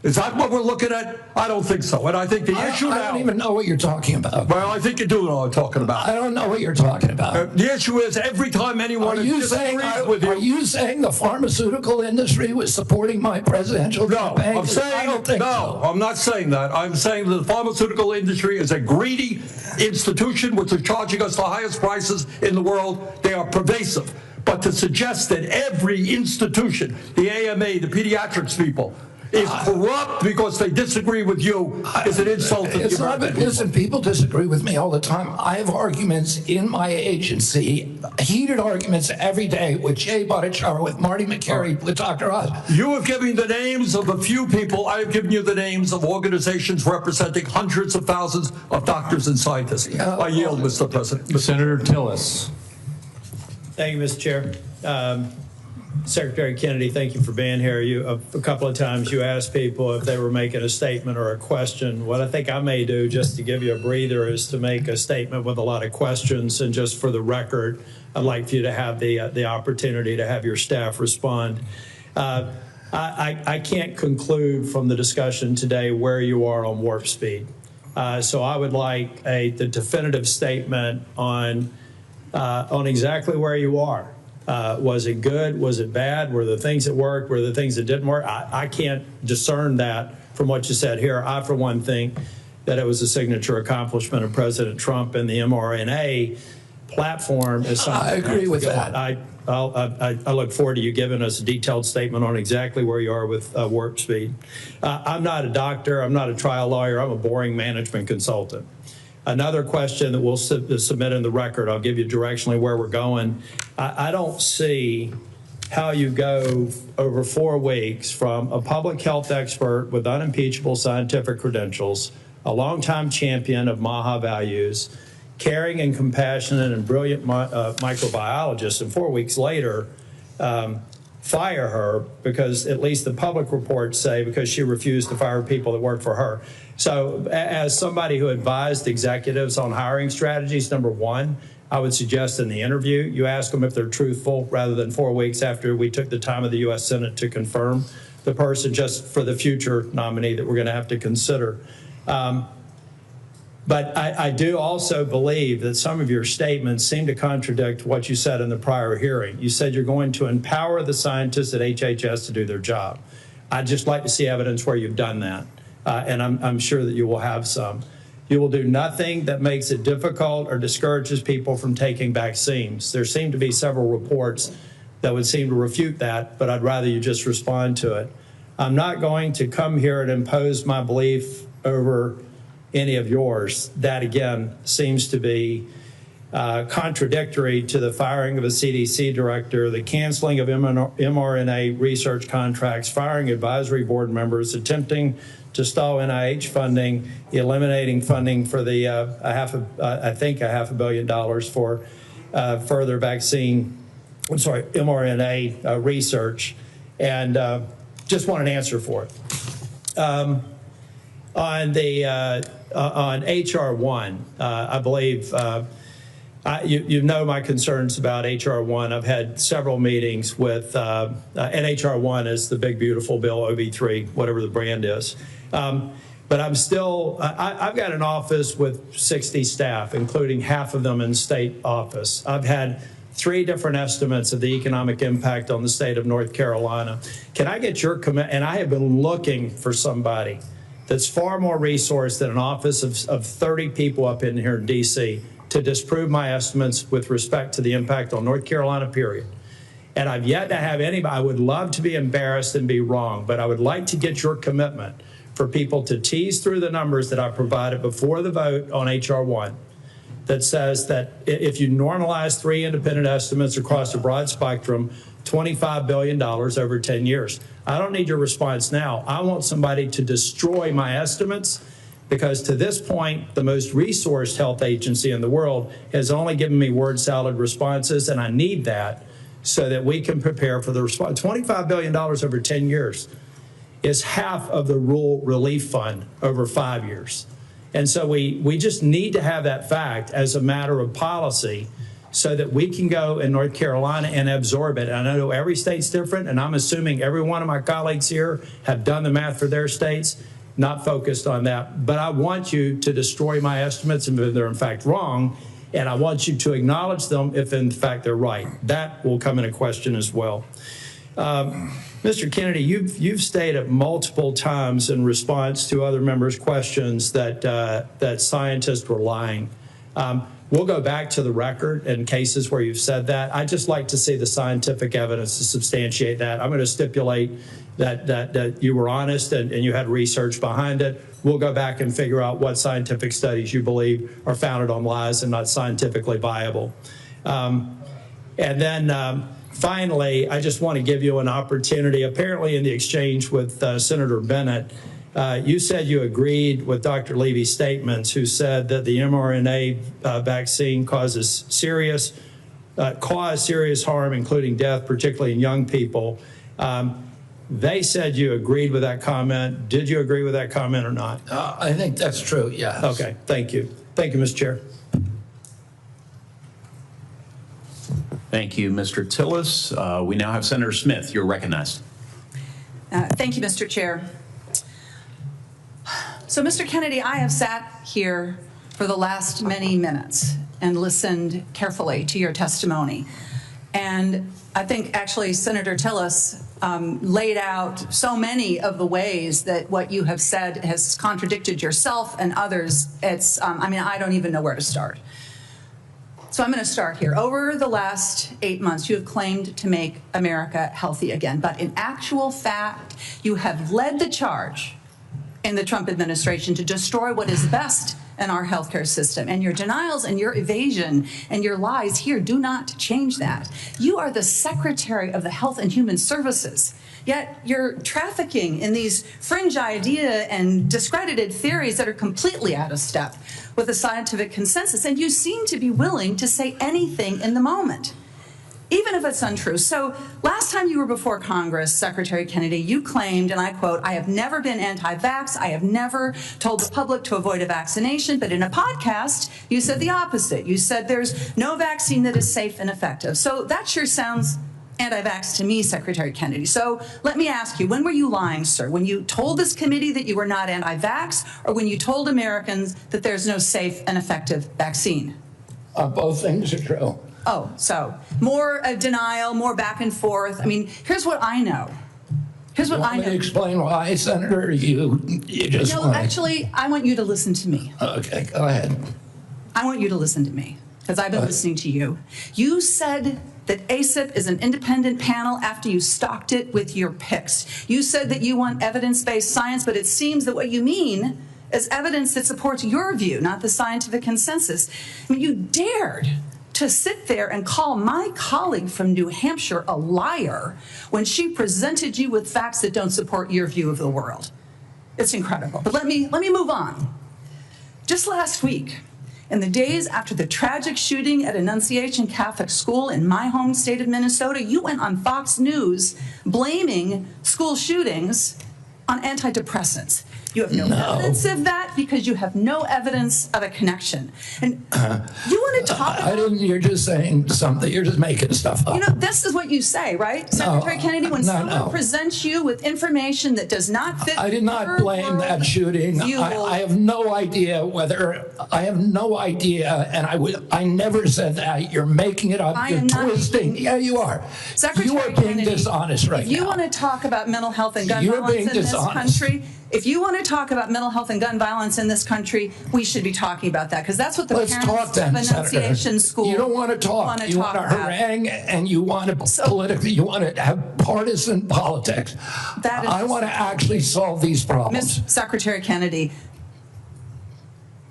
Is that what we're looking at? I don't think so. And I think the issue now... I don't even know what you're talking about. Well, I think you do know what I'm talking about. I don't know what you're talking about. The issue is every time anyone disagrees with you... Are you saying the pharmaceutical industry was supporting my presidential campaign? I'm saying, I don't think so. I'm not saying that. I'm saying that the pharmaceutical industry is a greedy institution which is charging us the highest prices in the world. They are pervasive. But to suggest that every institution, the AMA, the pediatrics people, is corrupt because they disagree with you is an insult to the American people. Listen, people disagree with me all the time. I have arguments in my agency, heated arguments every day with Jay Bhattacharya, with Marty McCary, with Dr. Oz. You have given the names of a few people. I have given you the names of organizations representing hundreds of thousands of doctors and scientists. I yield, Mr. President. Senator Tillis. Thank you, Mr. Chair. Secretary Kennedy, thank you for being here. A couple of times you asked people if they were making a statement or a question. What I think I may do, just to give you a breather, is to make a statement with a lot of questions. And just for the record, I'd like for you to have the opportunity to have your staff respond. I can't conclude from the discussion today where you are on warp speed. So I would like the definitive statement on exactly where you are. Was it good? Was it bad? Were there things that worked? Were there things that didn't work? I can't discern that from what you said here. I, for one, think that it was a signature accomplishment of President Trump, and the mRNA platform is something. I agree with that. I look forward to you giving us a detailed statement on exactly where you are with warp speed. I'm not a doctor. I'm not a trial lawyer. I'm a boring management consultant. Another question that we'll submit in the record, I'll give you directionally where we're going. I don't see how you go over 4 weeks from a public health expert with unimpeachable scientific credentials, a longtime champion of MAHA values, caring and compassionate and brilliant microbiologist, and 4 weeks later, fire her because at least the public reports say because she refused to fire people that work for her. So as somebody who advised executives on hiring strategies, number one, I would suggest in the interview, you ask them if they're truthful rather than 4 weeks after we took the time of the U.S. Senate to confirm the person, just for the future nominee that we're going to have to consider. But I do also believe that some of your statements seem to contradict what you said in the prior hearing. You said you're going to empower the scientists at HHS to do their job. I'd just like to see evidence where you've done that. And I'm sure that you will have some. You will do nothing that makes it difficult or discourages people from taking vaccines. There seem to be several reports that would seem to refute that, but I'd rather you just respond to it. I'm not going to come here and impose my belief over any of yours. That, again, seems to be contradictory to the firing of a CDC director, the canceling of mRNA research contracts, firing advisory board members, attempting to stall NIH funding, eliminating funding for the I think $500 million for further mRNA research, and just want an answer for it. On HR 1, I believe you know my concerns about HR 1. I've had several meetings with, and HR 1 is the big beautiful bill, OB3, whatever the brand is. But I'm still, I've got an office with 60 staff, including half of them in state office. I've had 3 different estimates of the economic impact on the state of North Carolina. Can I get your comment? And I have been looking for somebody that's far more resourced than an office of 30 people up in here in D.C. to disprove my estimates with respect to the impact on North Carolina, period. And I've yet to have anybody, I would love to be embarrassed and be wrong, but I would like to get your commitment for people to tease through the numbers that I provided before the vote on H.R. 1 that says that if you normalize 3 independent estimates across a broad spectrum, $25 billion over 10 years. I don't need your response now. I want somebody to destroy my estimates, because to this point, the most resourced health agency in the world has only given me word salad responses, and I need that so that we can prepare for the response. $25 billion over 10 years is half of the rural relief fund over 5 years. And so we just need to have that fact as a matter of policy so that we can go in North Carolina and absorb it. And I know every state's different, and I'm assuming every one of my colleagues here have done the math for their states, not focused on that. But I want you to destroy my estimates if they're in fact wrong, and I want you to acknowledge them if in fact they're right. That will come into question as well. Mr. Kennedy, you've stated multiple times in response to other members' questions that that scientists were lying. We'll go back to the record in cases where you've said that. I'd just like to see the scientific evidence to substantiate that. I'm going to stipulate that you were honest and you had research behind it. We'll go back and figure out what scientific studies you believe are founded on lies and not scientifically viable. And then finally, I just want to give you an opportunity. Apparently in the exchange with Senator Bennett, you said you agreed with Dr. Levy's statements, who said that the mRNA vaccine causes serious harm, including death, particularly in young people. They said you agreed with that comment. Did you agree with that comment or not? I think that's true, yes. Okay, thank you. Thank you, Mr. Chair. Thank you, Mr. Tillis. We now have Senator Smith. You're recognized. Thank you, Mr. Chair. So, Mr. Kennedy, I have sat here for the last many minutes and listened carefully to your testimony. And I think actually Senator Tillis laid out so many of the ways that what you have said has contradicted yourself and others. It's, I mean, I don't even know where to start. So I'm going to start here. Over the last 8 months, you have claimed to make America healthy again. But in actual fact, you have led the charge in the Trump administration to destroy what is best in our healthcare system. And your denials and your evasion and your lies here do not change that. You are the Secretary of the Health and Human Services. Yet you're trafficking in these fringe idea and discredited theories that are completely out of step with the scientific consensus. And you seem to be willing to say anything in the moment, even if it's untrue. So last time you were before Congress, Secretary Kennedy, you claimed, and I quote, "I have never been anti-vax. I have never told the public to avoid a vaccination." But in a podcast, you said the opposite. You said there's no vaccine that is safe and effective. So that sure sounds anti-vax to me, Secretary Kennedy. So let me ask you, when were you lying, sir? When you told this committee that you were not anti-vax, or when you told Americans that there's no safe and effective vaccine? Both things are true. Oh, so more denial, more back and forth. I mean, here's what I know. Here's what I know. Let me explain why, Senator. You just No, actually, I want you to listen to me. Okay, go ahead. I want you to listen to me, because I've been listening to you. You said that ACIP is an independent panel after you stocked it with your picks. You said that you want evidence-based science, but it seems that what you mean is evidence that supports your view, not the scientific consensus. I mean, you dared to sit there and call my colleague from New Hampshire a liar when she presented you with facts that don't support your view of the world. It's incredible. But let me move on. Just last week, in the days after the tragic shooting at Annunciation Catholic School in my home state of Minnesota, you went on Fox News blaming school shootings on antidepressants. You have no evidence of that because you have no evidence of a connection. And you want to talk about... You're just saying something. You're just making stuff up. You know, this is what you say, right? Secretary Kennedy, when someone presents you with information that does not fit... I did not blame that shooting. I have no idea whether... I have no idea, and I never said that. You're making it up. You're twisting. Yeah, you are. Secretary you are being dishonest right now. If you want to talk about mental health and gun violence in this country... if you want to talk about mental health and gun violence in this country, we should be talking about that, because that's what the Let's parents talk then, of Annunciation School You don't want to talk. You want to harangue, and you want to politically. You want to have partisan politics. I want to actually solve these problems. Ms. Secretary Kennedy,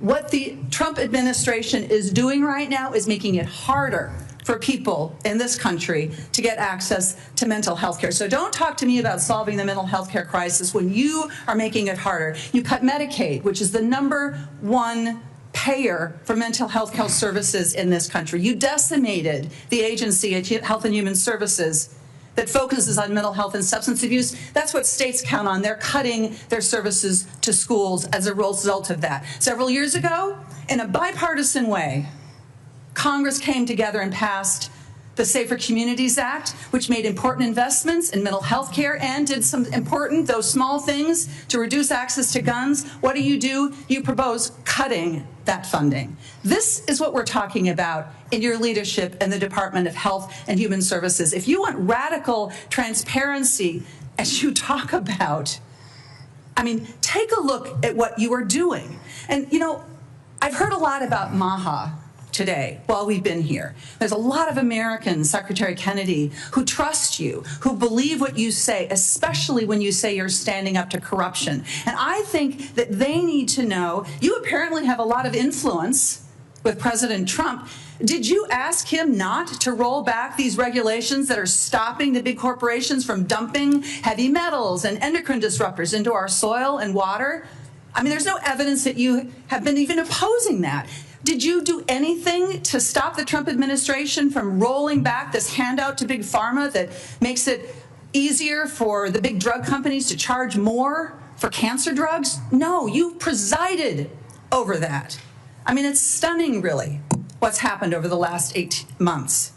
what the Trump administration is doing right now is making it harder for people in this country to get access to mental health care. So don't talk to me about solving the mental health care crisis when you are making it harder. You cut Medicaid, which is the #1 payer for mental health care services in this country. You decimated the agency at Health and Human Services that focuses on mental health and substance abuse. That's what states count on. They're cutting their services to schools as a result of that. Several years ago, in a bipartisan way, Congress came together and passed the Safer Communities Act, which made important investments in mental health care and did some important, though small, things to reduce access to guns. What do? You propose cutting that funding. This is what we're talking about in your leadership in the Department of Health and Human Services. If you want radical transparency, as you talk about, I mean, take a look at what you are doing. And, you know, I've heard a lot about MAHA today while we've been here. There's a lot of Americans, Secretary Kennedy, who trust you, who believe what you say, especially when you say you're standing up to corruption. And I think that they need to know, you apparently have a lot of influence with President Trump. Did you ask him not to roll back these regulations that are stopping the big corporations from dumping heavy metals and endocrine disruptors into our soil and water? I mean, there's no evidence that you have been even opposing that. Did you do anything to stop the Trump administration from rolling back this handout to Big Pharma that makes it easier for the big drug companies to charge more for cancer drugs? No, you presided over that. I mean, it's stunning, really, what's happened over the last 8 months.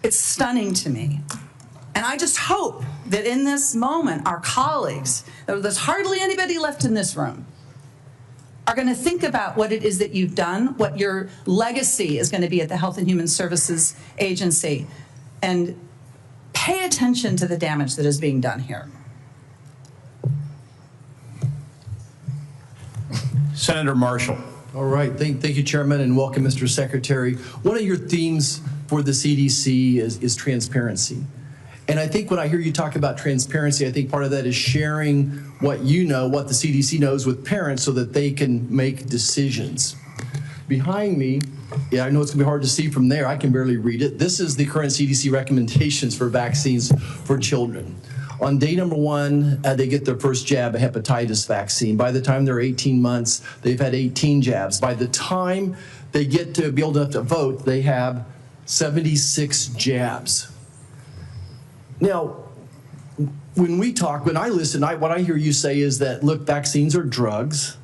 It's stunning to me. And I just hope that in this moment, our colleagues, there's hardly anybody left in this room, are going to think about what it is that you've done, what your legacy is going to be at the Health and Human Services Agency, and pay attention to the damage that is being done here. Senator Marshall. All right. Thank you, Chairman, and welcome, Mr. Secretary. One of your themes for the CDC is transparency. And I think when I hear you talk about transparency, I think part of that is sharing what you know, what the CDC knows with parents so that they can make decisions. Behind me, yeah, I know it's going to be hard to see from there. I can barely read it. This is the current CDC recommendations for vaccines for children. On day number 1, they get their first jab, a hepatitis vaccine. By the time they're 18 months, they've had 18 jabs. By the time they get to be old enough to vote, they have 76 jabs. Now, when I listen, what I hear you say is that, look, vaccines are drugs.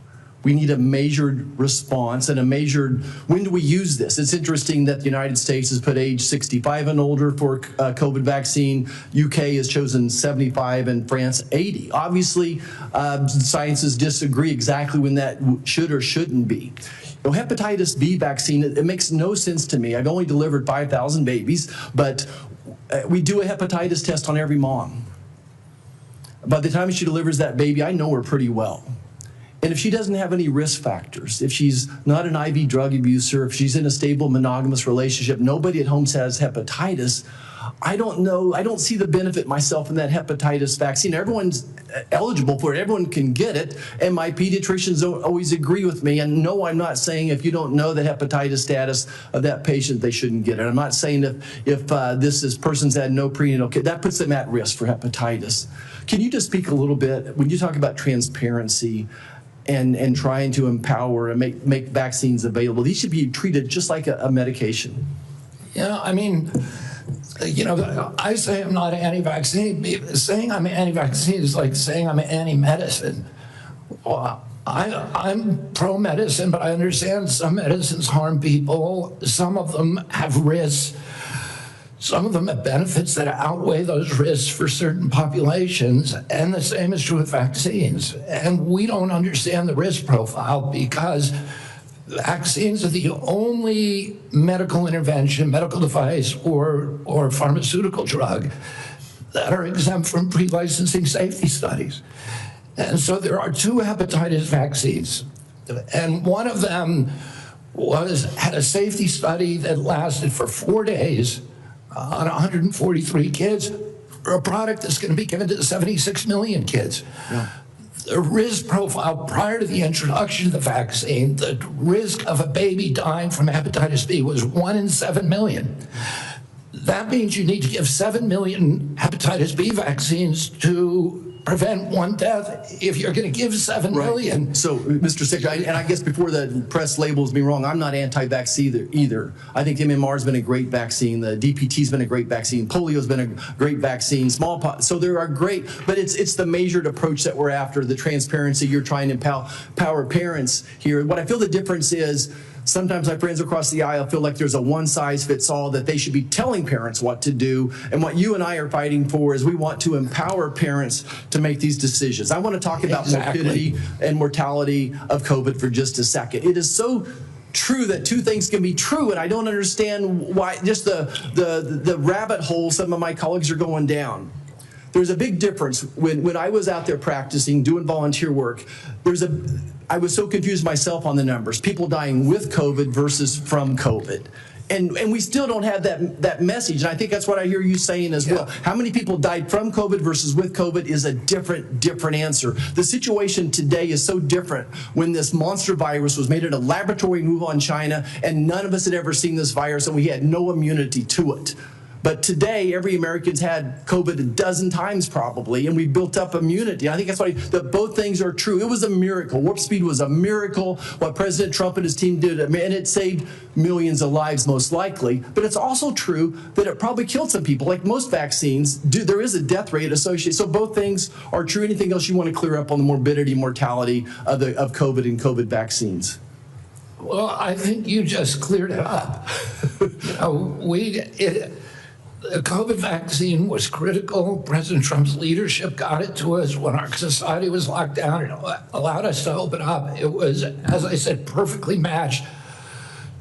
We need a measured response and a measured, when do we use this? It's interesting that the United States has put age 65 and older for COVID vaccine. UK has chosen 75 and France 80. Obviously, scientists disagree exactly when that should or shouldn't be. You know, hepatitis B vaccine, it makes no sense to me. I've only delivered 5,000 babies, but we do a hepatitis test on every mom. By the time she delivers that baby, I know her pretty well. And if she doesn't have any risk factors, if she's not an IV drug abuser, if she's in a stable monogamous relationship, nobody at home has hepatitis, I don't know, I don't see the benefit myself in that hepatitis vaccine. Everyone's eligible for it, everyone can get it, and my pediatricians don't always agree with me. And no, I'm not saying if you don't know the hepatitis status of that patient, they shouldn't get it. I'm not saying if this person's had no prenatal care, that puts them at risk for hepatitis. Can you just speak a little bit, when you talk about transparency and trying to empower and make vaccines available, these should be treated just like a medication? Yeah, I mean, you know, I say I'm not anti-vaccine. Saying I'm anti-vaccine is like saying I'm anti-medicine. Well, I'm pro-medicine, but I understand some medicines harm people. Some of them have risks. Some of them have benefits that outweigh those risks for certain populations, and the same is true with vaccines. And we don't understand the risk profile because vaccines are the only medical intervention, medical device, or pharmaceutical drug that are exempt from pre-licensing safety studies. And so there are 2 hepatitis vaccines. And one of them had a safety study that lasted for 4 days on 143 kids for a product that's going to be given to 76 million kids. Yeah. The risk profile prior to the introduction of the vaccine, the risk of a baby dying from hepatitis B was 1 in 7 million. That means you need to give 7 million hepatitis B vaccines to prevent 1 death if you're going to give 7 million. So, Mr. Secretary, and I guess before the press labels me wrong, I'm not anti-vax either. I think MMR's been a great vaccine. The DPT's been a great vaccine. Polio's been a great vaccine. Smallpox. So there are great, but it's the measured approach that we're after, the transparency. You're trying to empower parents here. What I feel the difference is, sometimes my friends across the aisle feel like there's a one-size-fits-all, that they should be telling parents what to do. And what you and I are fighting for is we want to empower parents to make these decisions. I want to talk about morbidity and mortality of COVID for just a second. It is so true that 2 things can be true, and I don't understand why, just the rabbit hole some of my colleagues are going down. There's a big difference. When I was out there practicing, doing volunteer work, I was so confused myself on the numbers. People dying with COVID versus from COVID. And we still don't have that message. And I think that's what I hear you saying as well. How many people died from COVID versus with COVID is a different answer. The situation today is so different when this monster virus was made in a laboratory in Wuhan, China, and none of us had ever seen this virus, and we had no immunity to it. But today, every American's had COVID a dozen times probably, and we built up immunity. I think that's why both things are true. It was a miracle. Warp speed was a miracle, what President Trump and his team did, and it saved millions of lives most likely. But it's also true that it probably killed some people. Like most vaccines do, there is a death rate associated. So both things are true. Anything else you want to clear up on the morbidity, mortality of COVID and COVID vaccines? Well, I think you just cleared it up. The COVID vaccine was critical. President Trump's leadership got it to us when our society was locked down and allowed us to open up. It was, as I said, perfectly matched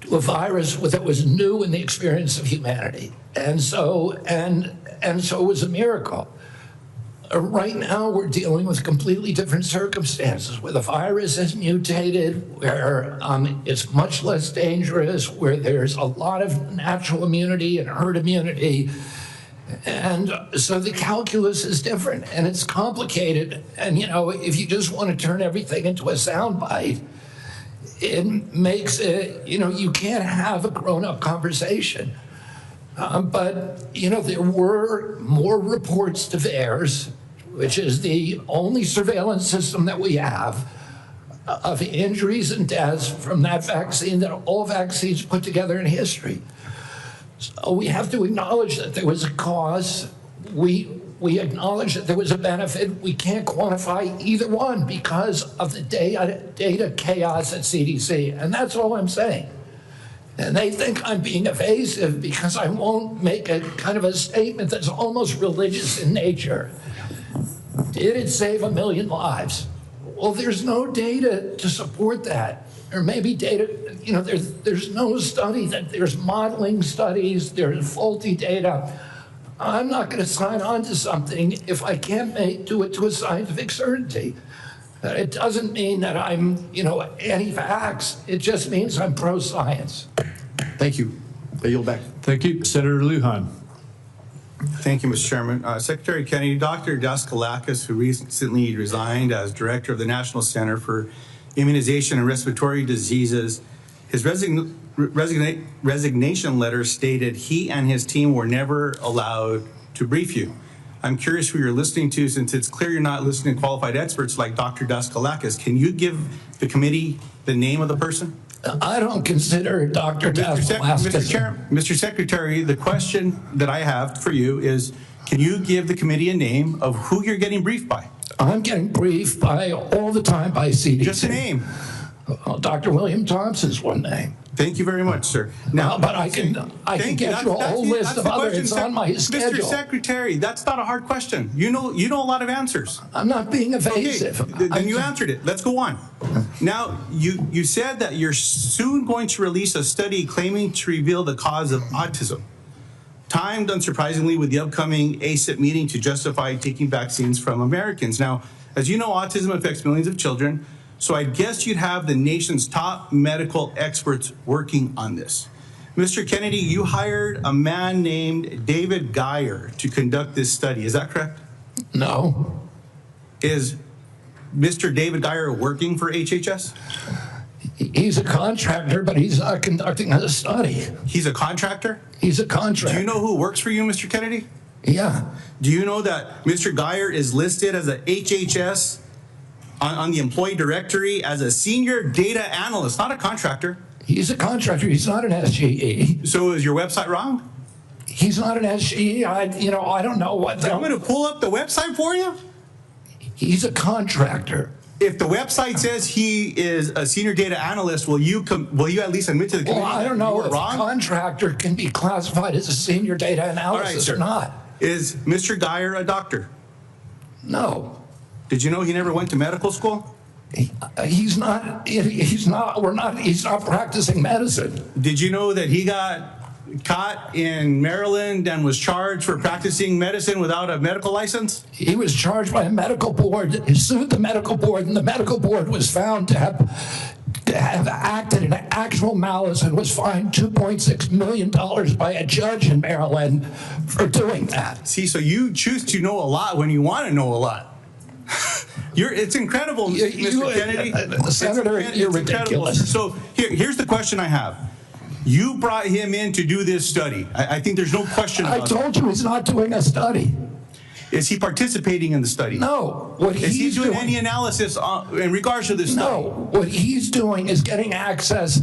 to a virus that was new in the experience of humanity. And so it was a miracle. Right now, we're dealing with completely different circumstances, where the virus has mutated, where it's much less dangerous, where there's a lot of natural immunity and herd immunity. And so the calculus is different, and it's complicated. And, if you just want to turn everything into a soundbite, it makes it, you can't have a grown-up conversation. But there were more reports to VAERS, which is the only surveillance system that we have, of injuries and deaths from that vaccine than all vaccines put together in history. So we have to acknowledge that there was a cause. We acknowledge that there was a benefit. We can't quantify either one because of the data chaos at CDC, and that's all I'm saying. And they think I'm being evasive because I won't make a kind of a statement that's almost religious in nature. Did it save 1 million lives? Well, there's no data to support that. Or maybe data, there's no study, there's modeling studies, there's faulty data. I'm not going to sign on to something if I can't do it to a scientific certainty. It doesn't mean that I'm, anti-vax. It just means I'm pro-science. Thank you. I yield back. Thank you. Senator Lujan. Thank you, Mr. Chairman. Secretary Kennedy, Dr. Daskalakis, who recently resigned as director of the National Center for Immunization and Respiratory Diseases, his resignation letter stated he and his team were never allowed to brief you. I'm curious who you're listening to, since it's clear you're not listening to qualified experts like Dr. Daskalakis. Can you give the committee the name of the person? I don't consider Dr. Daskalakis. Mr. Secretary, the question that I have for you is, can you give the committee a name of who you're getting briefed by? I'm getting briefed all the time by CDC. Just a name. Dr. William Thompson's one name. Thank you very much, sir. Now, but I can get you a whole list of others. It's on my schedule. Mr. Secretary, that's not a hard question. You know a lot of answers. I'm not being evasive. Okay, then you answered it. Let's go on. Now, you said that you're soon going to release a study claiming to reveal the cause of autism, timed unsurprisingly with the upcoming ACIP meeting to justify taking vaccines from Americans. Now, As you know, autism affects millions of children, so I guess you'd have the nation's top medical experts working on this. Mr. Kennedy, you hired a man named David Geyer to conduct this study. Is that correct? No. Is Mr. David Geyer working for HHS? He's a contractor, but he's not conducting a study. He's a contractor? He's a contractor. Do you know who works for you, Mr. Kennedy? Yeah. Do you know that Mr. Geyer is listed as a HHS on the employee directory as a senior data analyst, not a contractor? He's a contractor. He's not an SGE. So is your website wrong? He's not an SGE. I don't know what. I'm going to pull up the website for you. He's a contractor. If the website says he is a senior data analyst, will you at least admit to the committee? Well, I don't know if wrong? a contractor can be classified as a senior data analyst or not. Is Mr. Geyer a doctor? No. Did you know he never went to medical school? He's not practicing medicine. Did you know that he got caught in Maryland and was charged for practicing medicine without a medical license? He was charged by a medical board. He sued the medical board, and the medical board was found to have acted in actual malice and was fined $2.6 million by a judge in Maryland for doing that. See, so you choose to know a lot when you want to know a lot. It's incredible, Mr. Kennedy. Senator, you're ridiculous. So here's the question I have. You brought him in to do this study. I think there's no question about it. I told you he's not doing a study. Is he participating in the study? No. Is he doing any analysis in regards to this study? No. What he's doing is getting access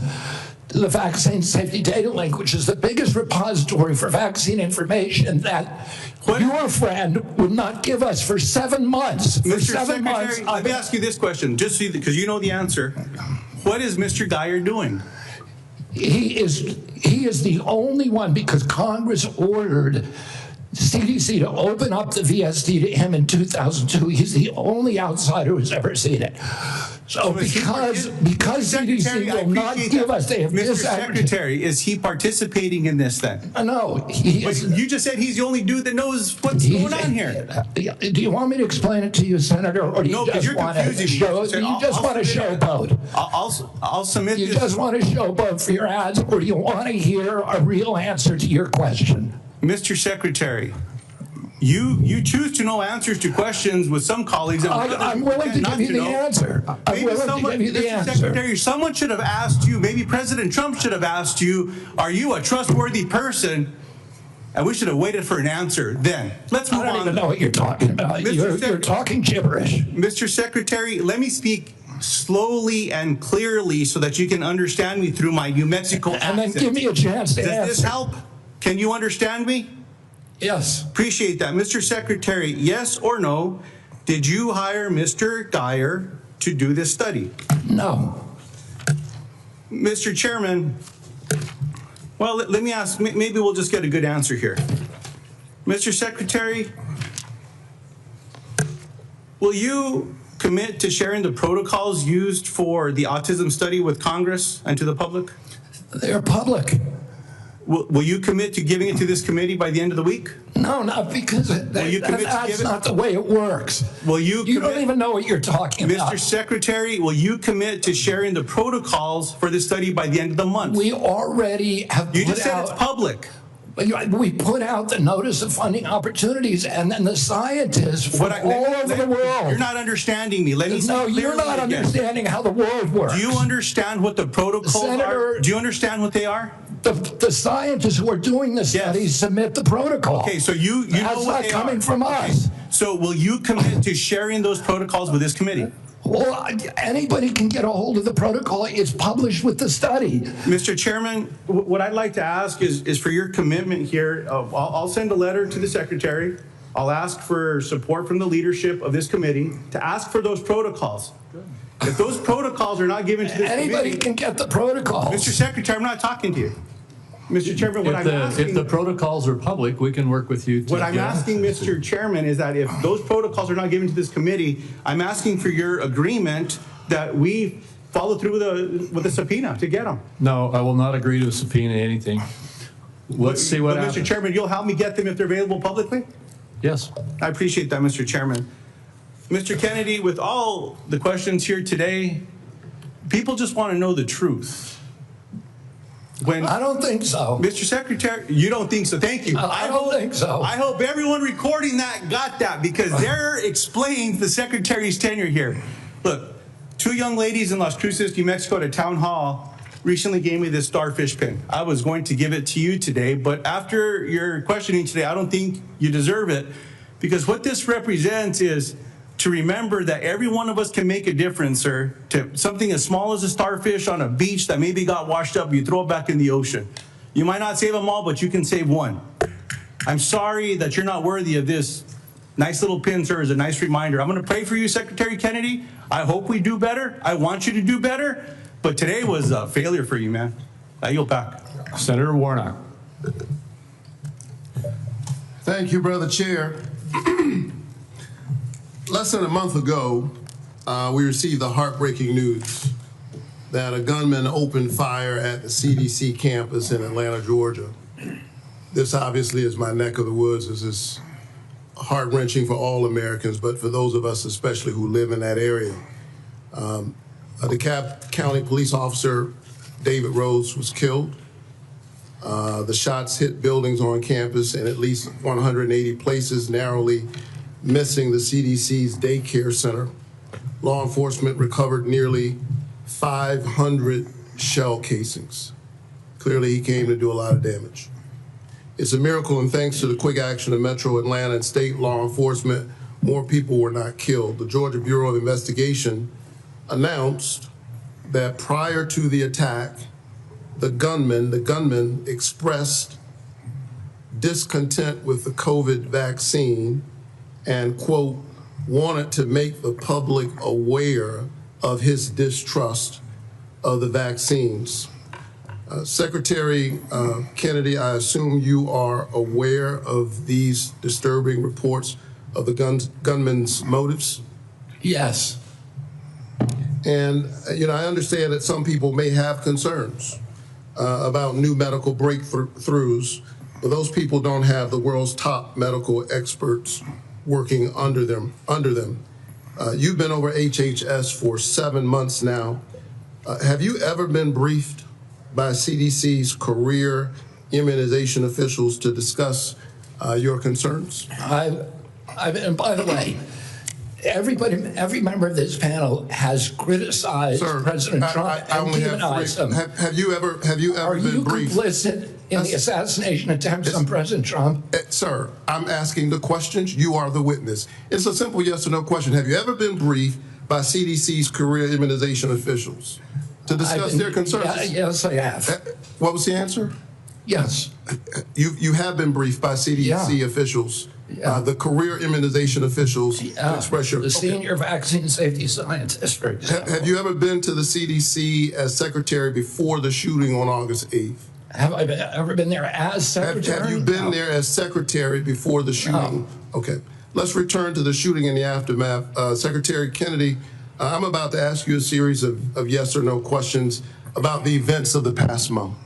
to the Vaccine Safety Data Link, which is the biggest repository for vaccine information that your friend would not give us for 7 months. For Mr. 7 months. Secretary, let me ask you this question, just so because you know the answer. What is Mr. Geyer doing? He is the only one, because Congress ordered CDC to open up the VSD to him in 2002. He's the only outsider who's ever seen it. So because CDC will not give us, they have Mr. Secretary, is he participating in this then? No. You just said he's the only dude that knows what's going on here. Do you want me to explain it to you, Senator, or do you just want to show? You just want to showboat. I'll submit. You just want to showboat for your ads, or do you want to hear a real answer to your question? Mr. Secretary, you choose to know answers to questions with some colleagues. I'm willing to give you the answer. I'm willing to give you the answer. Mr. Secretary, someone should have asked you, maybe President Trump should have asked you, are you a trustworthy person? And we should have waited for an answer then. Let's move on. I don't even know what you're talking about. You're talking gibberish. Mr. Secretary, let me speak slowly and clearly so that you can understand me through my New Mexico accent. And then give me a chance to answer. Does this help? Can you understand me? Yes. Appreciate that. Mr. Secretary, yes or no, did you hire Mr. Geyer to do this study? No. Mr. Chairman, well, let me ask, maybe we'll just get a good answer here. Mr. Secretary, will you commit to sharing the protocols used for the autism study with Congress and to the public? They're public. Will you commit to giving it to this committee by the end of the week? No, not because that's not the way it works. Will you don't even know what you're talking about. Mr. Secretary, will you commit to sharing the protocols for this study by the end of the month? We already have. You just said it's public. We put out the notice of funding opportunities, and then the scientists from all over the world. You're not understanding me. No, you're not understanding how the world works. Do you understand what the protocols are? Do you understand what they are? The scientists who are doing the studies submit the protocol. Okay, so you know that's what not they coming are. from us. So will you commit to sharing those protocols with this committee? Well, anybody can get a hold of the protocol. It's published with the study. Mr. Chairman, what I'd like to ask is for your commitment here. I'll send a letter to the Secretary. I'll ask for support from the leadership of this committee to ask for those protocols. If those protocols are not given to this committee, anybody can get the protocols. Mr. Secretary, I'm not talking to you. Mr. Chairman, what I'm asking... If the protocols are public, we can work with you. What I'm asking, Mr. Chairman, is that if those protocols are not given to this committee, I'm asking for your agreement that we follow through with a subpoena to get them. No, I will not agree to subpoena anything. Let's see what happens. Mr. Chairman, you'll help me get them if they're available publicly? Yes. I appreciate that, Mr. Chairman. Mr. Kennedy, with all the questions here today, people just want to know the truth. I don't think so. Mr. Secretary, you don't think so? Thank you. I don't think so. I hope everyone recording that got that, because they're explaining the Secretary's tenure here. Look, 2 young ladies in Las Cruces, New Mexico at a town hall recently gave me this starfish pin. I was going to give it to you today, but after your questioning today, I don't think you deserve it, because what this represents is to remember that every one of us can make a difference, sir, to something as small as a starfish on a beach that maybe got washed up, you throw it back in the ocean. You might not save them all, but you can save one. I'm sorry that you're not worthy of this. Nice little pin, sir, is a nice reminder. I'm going to pray for you, Secretary Kennedy. I hope we do better. I want you to do better. But today was a failure for you, man. I yield back. Senator Warnock. Thank you, Brother Chair. Less than a month ago, we received the heartbreaking news that a gunman opened fire at the CDC campus in Atlanta, Georgia. This obviously is my neck of the woods. This is heart-wrenching for all Americans, but for those of us especially who live in that area. A DeKalb County police officer, David Rhodes, was killed. The shots hit buildings on campus in at least 180 places, narrowly missing the CDC's daycare center. Law enforcement recovered nearly 500 shell casings. Clearly, he came to do a lot of damage. It's a miracle, and thanks to the quick action of Metro Atlanta and state law enforcement, more people were not killed. The Georgia Bureau of Investigation announced that prior to the attack, the gunman expressed discontent with the COVID vaccine and, quote, wanted to make the public aware of his distrust of the vaccines. Secretary Kennedy, I assume you are aware of these disturbing reports of the gunman's motives? Yes. And, I understand that some people may have concerns about new medical breakthroughs, but those people don't have the world's top medical experts working under them. You've been over HHS for 7 months now. Have you ever been briefed by CDC's career immunization officials to discuss your concerns? And by the way, every member of this panel has criticized President Trump and demonized him. Have you ever been briefed? Are you complicit in the assassination attempts on President Trump? Sir, I'm asking the questions. You are the witness. It's a simple yes or no question. Have you ever been briefed by CDC's career immunization officials to discuss their concerns? Yes, I have. What was the answer? Yes. You have been briefed by CDC officials, the career immunization officials, to express your... The senior vaccine safety scientist, for example. Have you ever been to the CDC as secretary before the shooting on August 8th? Have I ever been there as secretary? Have you been there as secretary before the shooting? No. Okay. Let's return to the shooting and the aftermath. Secretary Kennedy, I'm about to ask you a series of yes or no questions about the events of the past month,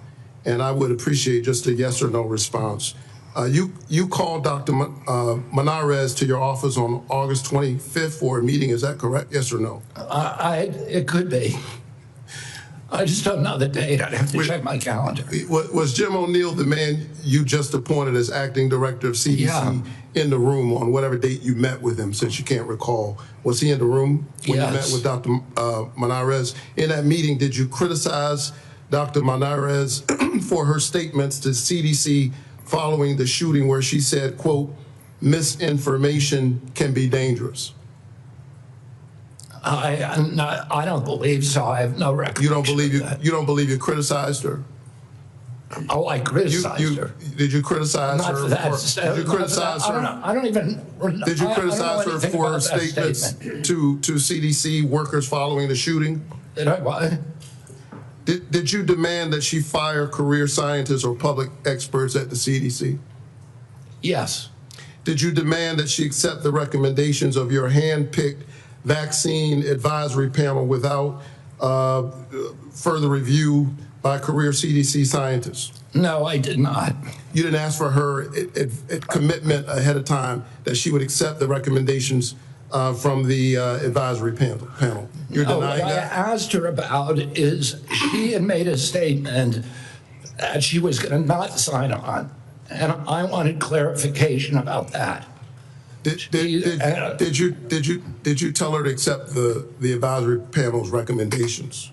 and I would appreciate just a yes or no response. You called Dr. Manarez to your office on August 25th for a meeting. Is that correct? Yes or no? It could be. I just don't know the date. I'd have to check my calendar. Was Jim O'Neill the man you just appointed as acting director of CDC in the room on whatever date you met with him, since you can't recall? Was he in the room when you met with Dr. Manarez? In that meeting, did you criticize Dr. Manarez for her statements to CDC following the shooting where she said, quote, misinformation can be dangerous? I don't believe so. I have no record. You don't believe you criticized her? Oh, I criticized her. Did you criticize her? Did you criticize her? I don't even. Did you criticize her for her statements to CDC workers following the shooting? Did I what? Did you demand that she fire career scientists or public experts at the CDC? Yes. Did you demand that she accept the recommendations of your hand-picked vaccine advisory panel without further review by career CDC scientists? No, I did not. You didn't ask for her commitment ahead of time that she would accept the recommendations from the advisory panel. You're No, denying what that? I asked her about is she had made a statement that she was going to not sign on, and I wanted clarification about that. Did you tell her to accept the advisory panel's recommendations?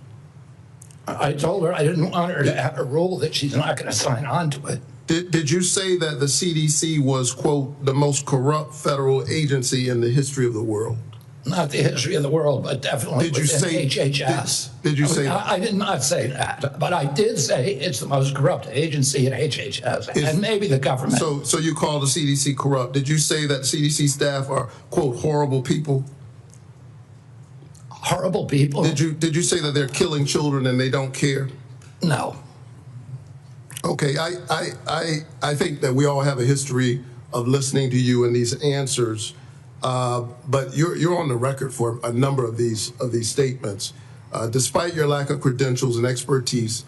I told her I didn't want her to have a rule that she's not going to sign on to it. Did you say that the CDC was, quote, the most corrupt federal agency in the history of the world? Not the history of the world, but definitely Did you within say HHS. Did you say I did not say that, but I did say it's the most corrupt agency at HHS, and maybe the government. So you call the CDC corrupt? Did you say that CDC staff are, quote, horrible people? Horrible people? Did you say that they're killing children and they don't care? No. Okay, I think that we all have a history of listening to you and these answers, but you're on the record for a number of these statements. Despite your lack of credentials and expertise,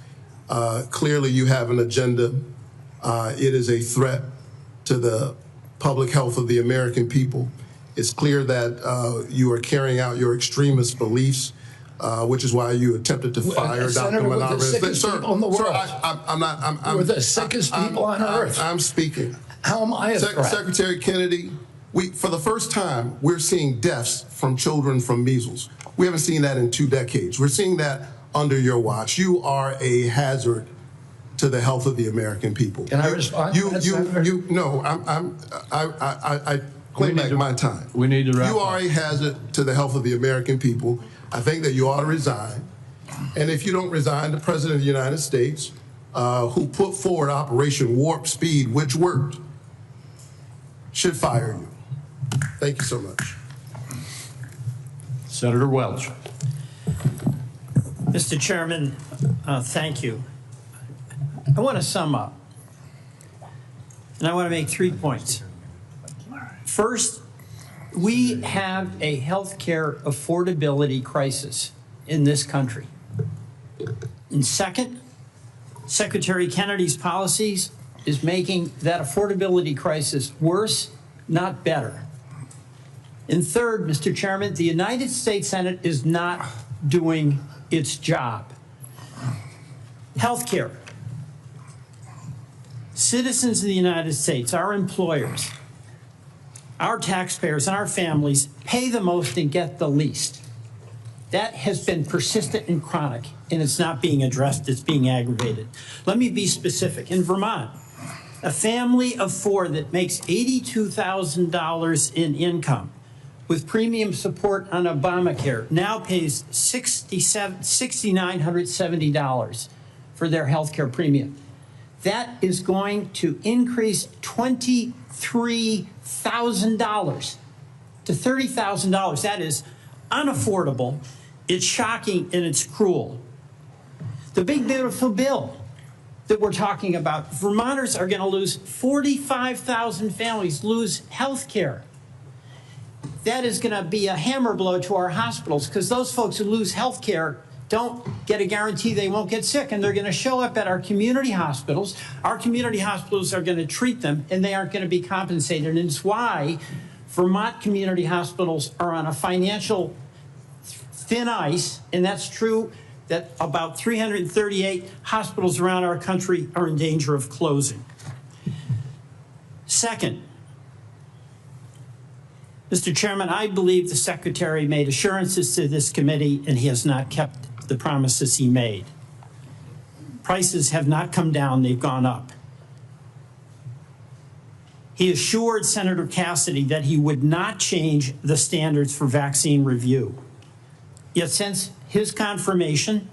clearly you have an agenda. It is a threat to the public health of the American people. It's clear that you are carrying out your extremist beliefs, which is why you attempted to fire Dr. We're the sickest people in the world. We're the sickest people on earth. I'm speaking. How am I a threat? Secretary Kennedy, for the first time, we're seeing deaths from children from measles. We haven't seen that in 2 decades. We're seeing that under your watch. You are a hazard to the health of the American people. Can I respond? No, I claim back my time. We need to wrap You are a hazard to the health of the American people. I think that you ought to resign. And if you don't resign, the President of the United States, who put forward Operation Warp Speed, which worked, should fire you. Thank you so much. Senator Welch. Mr. Chairman, thank you. I want to sum up, and I want to make 3 points. First, we have a health care affordability crisis in this country. And second, Secretary Kennedy's policies is making that affordability crisis worse, not better. And third, Mr. Chairman, the United States Senate is not doing its job. Healthcare. Citizens of the United States, our employers, our taxpayers, and our families pay the most and get the least. That has been persistent and chronic, and it's not being addressed, it's being aggravated. Let me be specific. In Vermont, a family of 4 that makes $82,000 in income with premium support on Obamacare now pays $6,970 for their health care premium. That is going to increase $23,000 to $30,000. That is unaffordable, it's shocking, and it's cruel. The big beautiful bill that we're talking about, Vermonters are going to lose 45,000 families lose health care. That is going to be a hammer blow to our hospitals because those folks who lose health care don't get a guarantee they won't get sick, and they're going to show up at our community hospitals. Our community hospitals are going to treat them, and they aren't going to be compensated. And it's why Vermont community hospitals are on a financial thin ice, and that's true that about 338 hospitals around our country are in danger of closing. Second, Mr. Chairman, I believe the Secretary made assurances to this committee, and he has not kept the promises he made. Prices have not come down, they've gone up. He assured Senator Cassidy that he would not change the standards for vaccine review. Yet since his confirmation,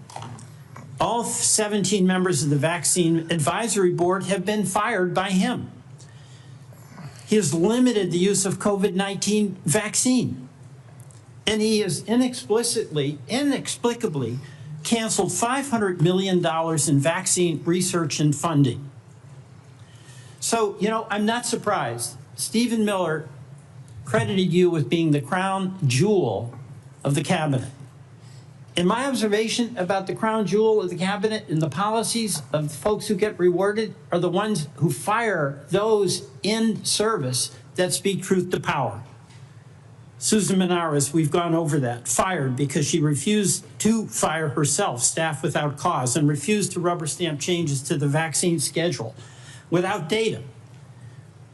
all 17 members of the Vaccine Advisory Board have been fired by him. He has limited the use of COVID-19 vaccine. And he has inexplicably canceled $500 million in vaccine research and funding. So, you know, I'm not surprised. Stephen Miller credited you with being the crown jewel of the cabinet. And my observation about the crown jewel of the cabinet and the policies of the folks who get rewarded are the ones who fire those in service that speak truth to power. Susan Menares, we've gone over that, fired because she refused to fire herself, staff without cause, and refused to rubber stamp changes to the vaccine schedule without data.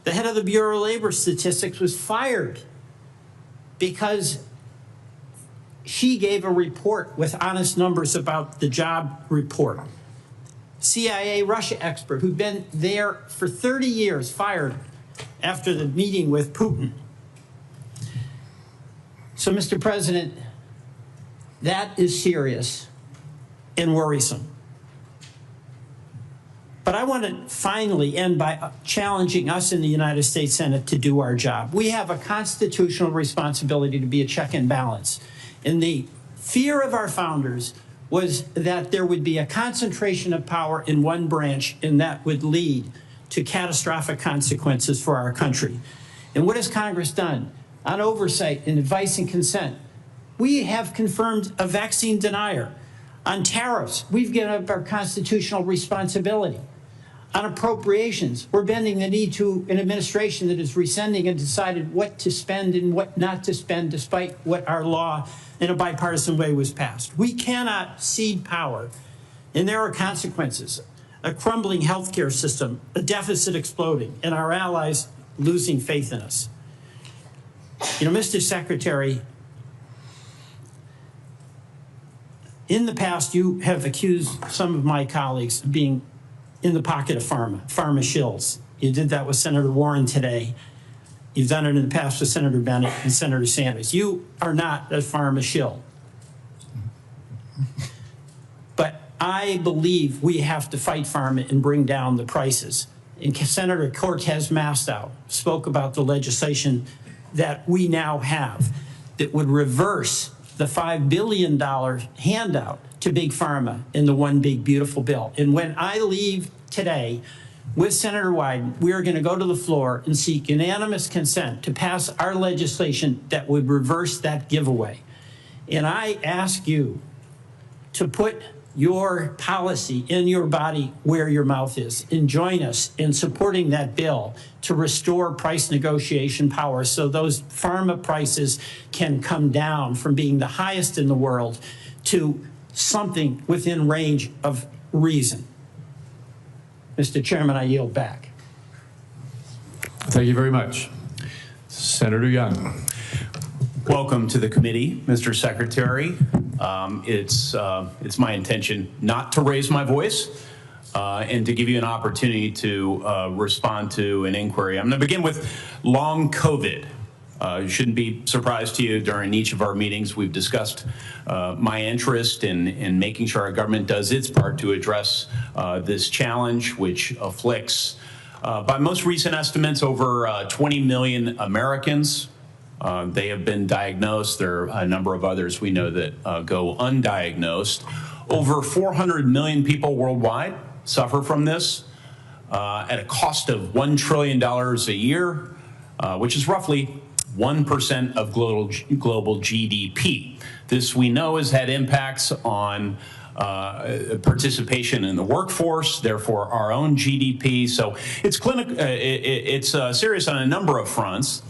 The head of the Bureau of Labor Statistics was fired because she gave a report with honest numbers about the job report. CIA Russia expert who'd been there for 30 years, fired after the meeting with Putin. So, Mr. President, that is serious and worrisome. But I want to finally end by challenging us in the United States Senate to do our job. We have a constitutional responsibility to be a check and balance. And the fear of our founders was that there would be a concentration of power in one branch, and that would lead to catastrophic consequences for our country. And what has Congress done? On oversight and advice and consent, we have confirmed a vaccine denier. On tariffs, we've given up our constitutional responsibility. On appropriations, we're bending the knee to an administration that is rescinding and decided what to spend and what not to spend, despite what our law in a bipartisan way was passed. We cannot cede power, and there are consequences. A crumbling healthcare system, a deficit exploding, and our allies losing faith in us. You know, Mr. Secretary, in the past, you have accused some of my colleagues of being in the pocket of Pharma shills. You did that with Senator Warren today. You've done it in the past with Senator Bennett and Senator Sanders. You are not a Pharma shill. But I believe we have to fight Pharma and bring down the prices. And Senator Cortez Masto spoke about the legislation that we now have that would reverse the $5 billion handout to Big Pharma in the One Big Beautiful Bill. And when I leave today with Senator Wyden, we are going to go to the floor and seek unanimous consent to pass our legislation that would reverse that giveaway. And I ask you to put your policy in your body where your mouth is, and join us in supporting that bill to restore price negotiation power so those pharma prices can come down from being the highest in the world to something within range of reason. Mr. Chairman, I yield back. Thank you very much. Senator Young. Welcome to the committee, Mr. Secretary. It's my intention not to raise my voice and to give you an opportunity to respond to an inquiry. I'm going to begin with long COVID. It shouldn't be a surprise to you. During each of our meetings, we've discussed my interest in making sure our government does its part to address this challenge, which afflicts, by most recent estimates, over 20 million Americans. They have been diagnosed. There are a number of others we know that go undiagnosed. Over 400 million people worldwide suffer from this at a cost of $1 trillion a year, which is roughly 1% of global GDP. This, we know, has had impacts on participation in the workforce, therefore our own GDP. So it's serious on a number of fronts.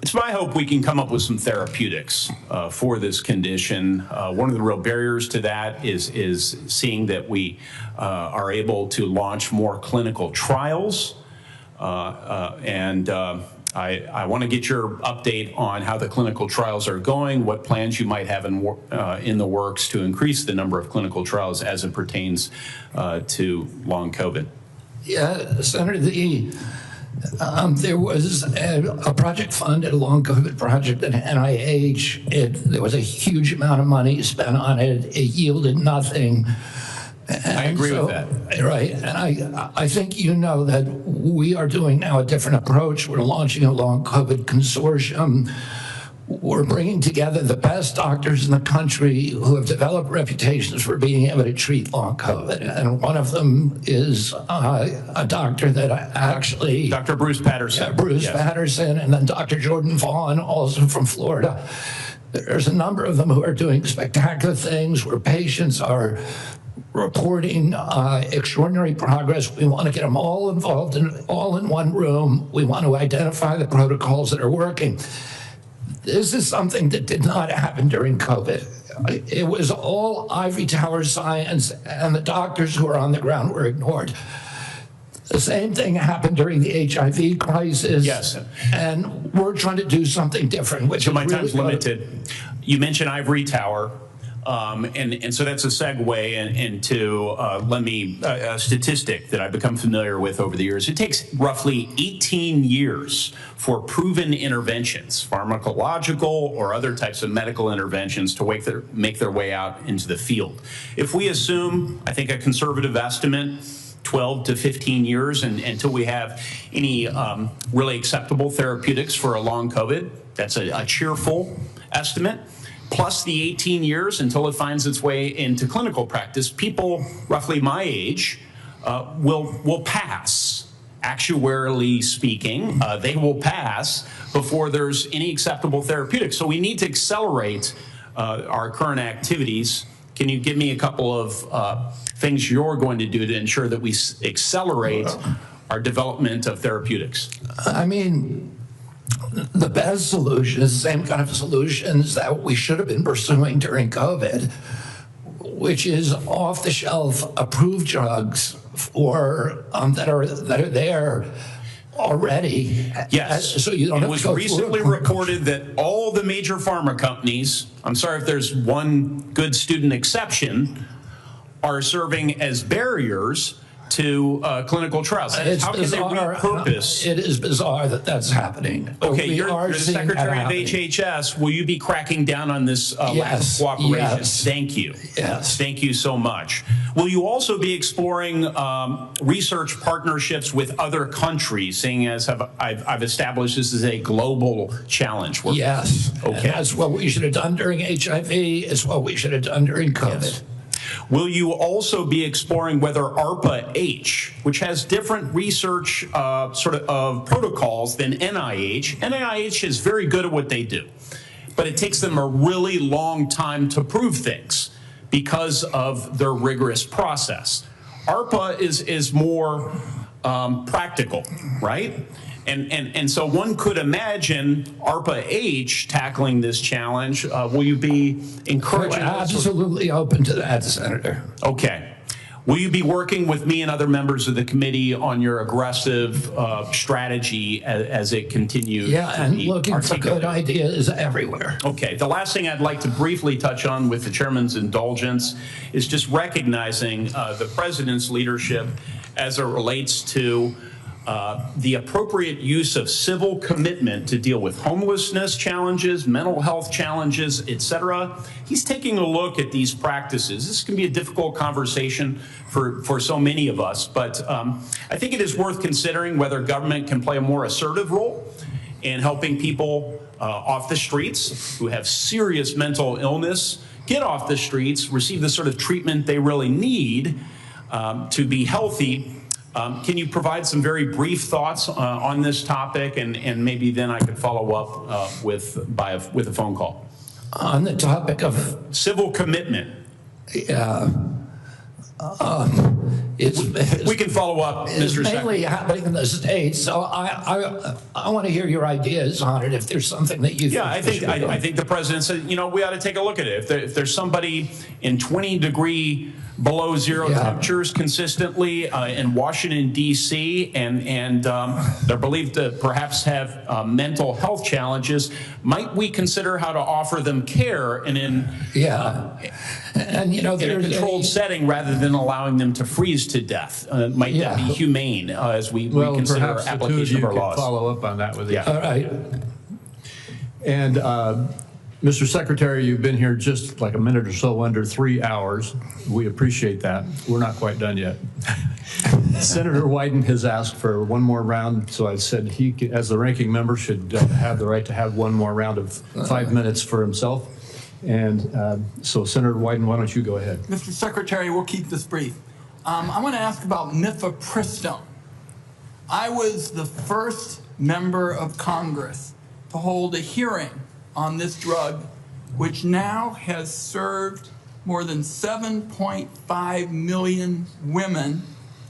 It's my hope we can come up with some therapeutics for this condition. One of the real barriers to that is seeing that we are able to launch more clinical trials. I want to get your update on how the clinical trials are going, what plans you might have in the works to increase the number of clinical trials as it pertains to long COVID. Yeah, Senator, there was a project funded, a long COVID project at NIH. There was a huge amount of money spent on it. It yielded nothing. I agree with that. Right, and I think you know that we are doing now a different approach. We're launching a long COVID consortium. We're bringing together the best doctors in the country who have developed reputations for being able to treat long COVID. And one of them is a doctor that actually... Dr. Bruce Patterson. Yeah, Bruce Patterson, and then Dr. Jordan Vaughn, also from Florida. There's a number of them who are doing spectacular things where patients are reporting extraordinary progress. We want to get them all involved and all in one room. We want to identify the protocols that are working. This is something that did not happen during COVID. It was all ivory tower science, and the doctors who were on the ground were ignored. The same thing happened during the HIV crisis. Yes. And we're trying to do something different, which So is my really time's limited. You mentioned ivory tower. And so that's a segue into a statistic that I've become familiar with over the years. It takes roughly 18 years for proven interventions, pharmacological or other types of medical interventions, to make their way out into the field. If we assume, I think a conservative estimate, 12 to 15 years until we have any really acceptable therapeutics for a long COVID, that's a cheerful estimate. Plus the 18 years until it finds its way into clinical practice, people roughly my age will pass. Actuarially speaking, they will pass before there's any acceptable therapeutics. So we need to accelerate our current activities. Can you give me a couple of things you're going to do to ensure that we accelerate our development of therapeutics? I mean, the best solution is the same kind of solutions that we should have been pursuing during COVID, which is off-the-shelf approved drugs for that are there already. Yes. So you don't it have was to go recently through it. reported that all the major pharma companies, I'm sorry if there's one good student exception, are serving as barriers to clinical trials. It's How can bizarre. they repurpose? It is bizarre that that's happening. Okay, We you're are the seeing that Secretary of happening. HHS. Will you be cracking down on this lack of Yes, cooperation? yes. Thank you. Yes. Thank you so much. Will you also be exploring research partnerships with other countries, seeing as I've established this is a global challenge? Yes. Okay. And that's what we should have done during HIV. It's what we should have done during COVID. Yes. Will you also be exploring whether ARPA-H, which has different research protocols than NIH, NIH is very good at what they do, but it takes them a really long time to prove things because of their rigorous process. ARPA is more practical, right? And so one could imagine ARPA-H tackling this challenge. Will you be encouraging? We're absolutely open to that, Senator. Okay. Will you be working with me and other members of the committee on your aggressive strategy as it continues? Yeah, and looking for good ideas everywhere. Okay. The last thing I'd like to briefly touch on with the chairman's indulgence is just recognizing the president's leadership as it relates to the appropriate use of civil commitment to deal with homelessness challenges, mental health challenges, et cetera. He's taking a look at these practices. This can be a difficult conversation for so many of us, but I think it is worth considering whether government can play a more assertive role in helping people off the streets who have serious mental illness get off the streets, receive the sort of treatment they really need to be healthy. Can you provide some very brief thoughts on this topic, and maybe then I could follow up with a phone call? On the topic of civil commitment. Yeah. We can follow up, Mr. It's mainly Secretary. happening in the States, so I want to hear your ideas on it if there's something that you Yeah, think I think the president said, you know, we ought to take a look at it. If there's somebody in 20-degree below zero temperatures consistently in Washington, D.C., and they're believed to perhaps have mental health challenges, might we consider how to offer them care and in and you know, in a controlled setting rather than allowing them to freeze to death? Might that be humane as we consider perhaps application of our laws? Follow up on that with you. All right. And Mr. Secretary, you've been here just like a minute or so under 3 hours. We appreciate that. We're not quite done yet. Senator Wyden has asked for one more round, so I said he, as the ranking member, should have the right to have one more round of 5 minutes for himself. And so, Senator Wyden, why don't you go ahead? Mr. Secretary, we'll keep this brief. I want to ask about mifepristone. I was the first member of Congress to hold a hearing on this drug, which now has served more than 7.5 million women,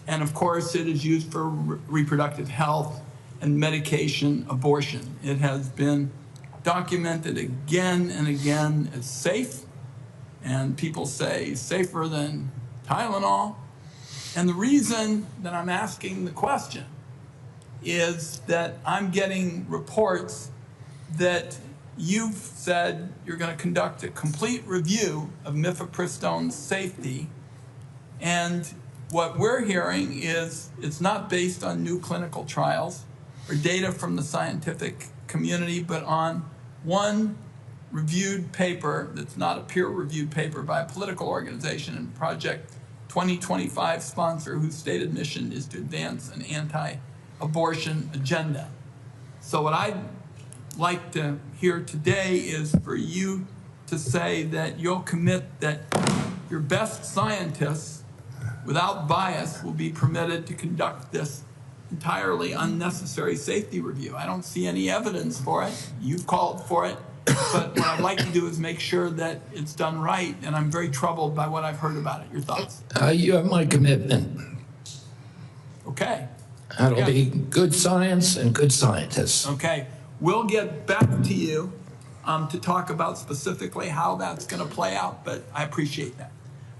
and of course it is used for reproductive health and medication abortion. It has been documented again and again as safe, and people say safer than Tylenol. And the reason that I'm asking the question is that I'm getting reports that you've said you're going to conduct a complete review of mifepristone's safety, and what we're hearing is it's not based on new clinical trials or data from the scientific community, but on one reviewed paper that's not a peer-reviewed paper by a political organization and Project 2025 sponsor whose stated mission is to advance an anti-abortion agenda. So what I'd like to hear today is for you to say that you'll commit that your best scientists, without bias, will be permitted to conduct this entirely unnecessary safety review. I don't see any evidence for it. You've called for it. But what I'd like to do is make sure that it's done right, and I'm very troubled by what I've heard about it. Your thoughts? You have my commitment. Okay. That'll be good science and good scientists. Okay. We'll get back to you to talk about specifically how that's going to play out, but I appreciate that.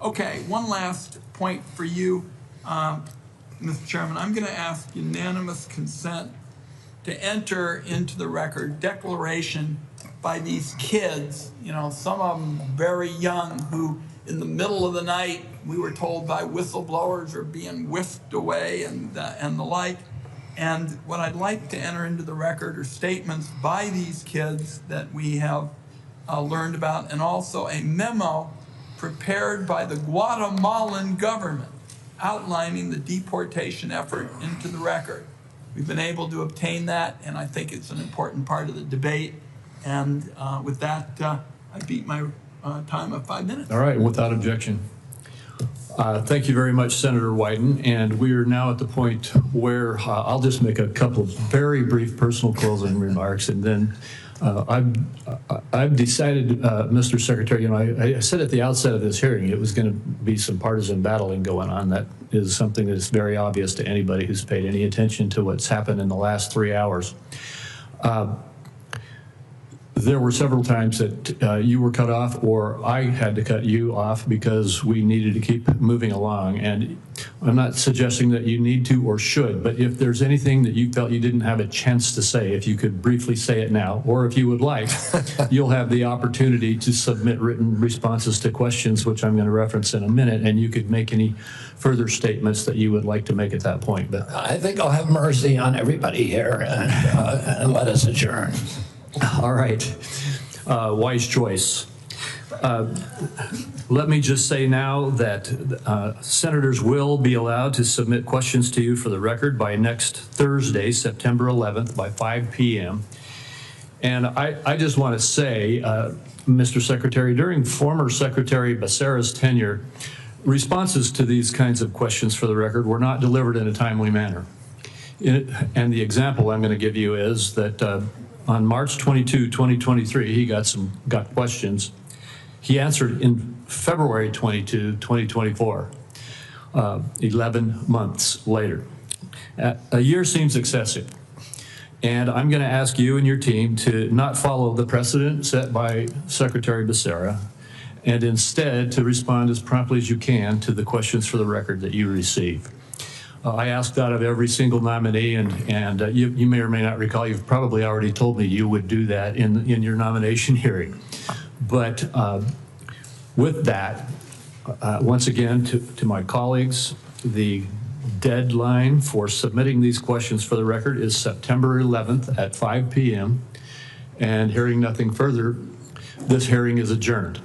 Okay, one last point for you, Mr. Chairman. I'm going to ask unanimous consent to enter into the record declaration by these kids, some of them very young, who in the middle of the night, we were told by whistleblowers, are being whisked away and the like. And what I'd like to enter into the record are statements by these kids that we have learned about, and also a memo prepared by the Guatemalan government outlining the deportation effort into the record. We've been able to obtain that, and I think it's an important part of the debate. And with that, I beat my time of 5 minutes. All right, without objection. Thank you very much, Senator Wyden. And we are now at the point where I'll just make a couple of very brief personal closing remarks, and then I've decided, Mr. Secretary, I said at the outset of this hearing it was going to be some partisan battling going on. That is something that is very obvious to anybody who's paid any attention to what's happened in the last 3 hours. There were several times that you were cut off, or I had to cut you off because we needed to keep moving along. And I'm not suggesting that you need to or should, but if there's anything that you felt you didn't have a chance to say, if you could briefly say it now, or if you would like, you'll have the opportunity to submit written responses to questions, which I'm going to reference in a minute, and you could make any further statements that you would like to make at that point. But I think I'll have mercy on everybody here and let us adjourn. All right, wise choice. Let me just say now that senators will be allowed to submit questions to you for the record by next Thursday, September 11th, by 5 p.m. And I just want to say, Mr. Secretary, during former Secretary Becerra's tenure, responses to these kinds of questions for the record were not delivered in a timely manner. And the example I'm going to give you is that on March 22, 2023, he got questions. He answered in February 22, 2024, 11 months later. A year seems excessive. And I'm going to ask you and your team to not follow the precedent set by Secretary Becerra, and instead to respond as promptly as you can to the questions for the record that you receive. I asked that of every single nominee, and you may or may not recall, you've probably already told me you would do that in your nomination hearing. But with that, once again, to my colleagues, the deadline for submitting these questions for the record is September 11th at 5 p.m. And hearing nothing further, this hearing is adjourned.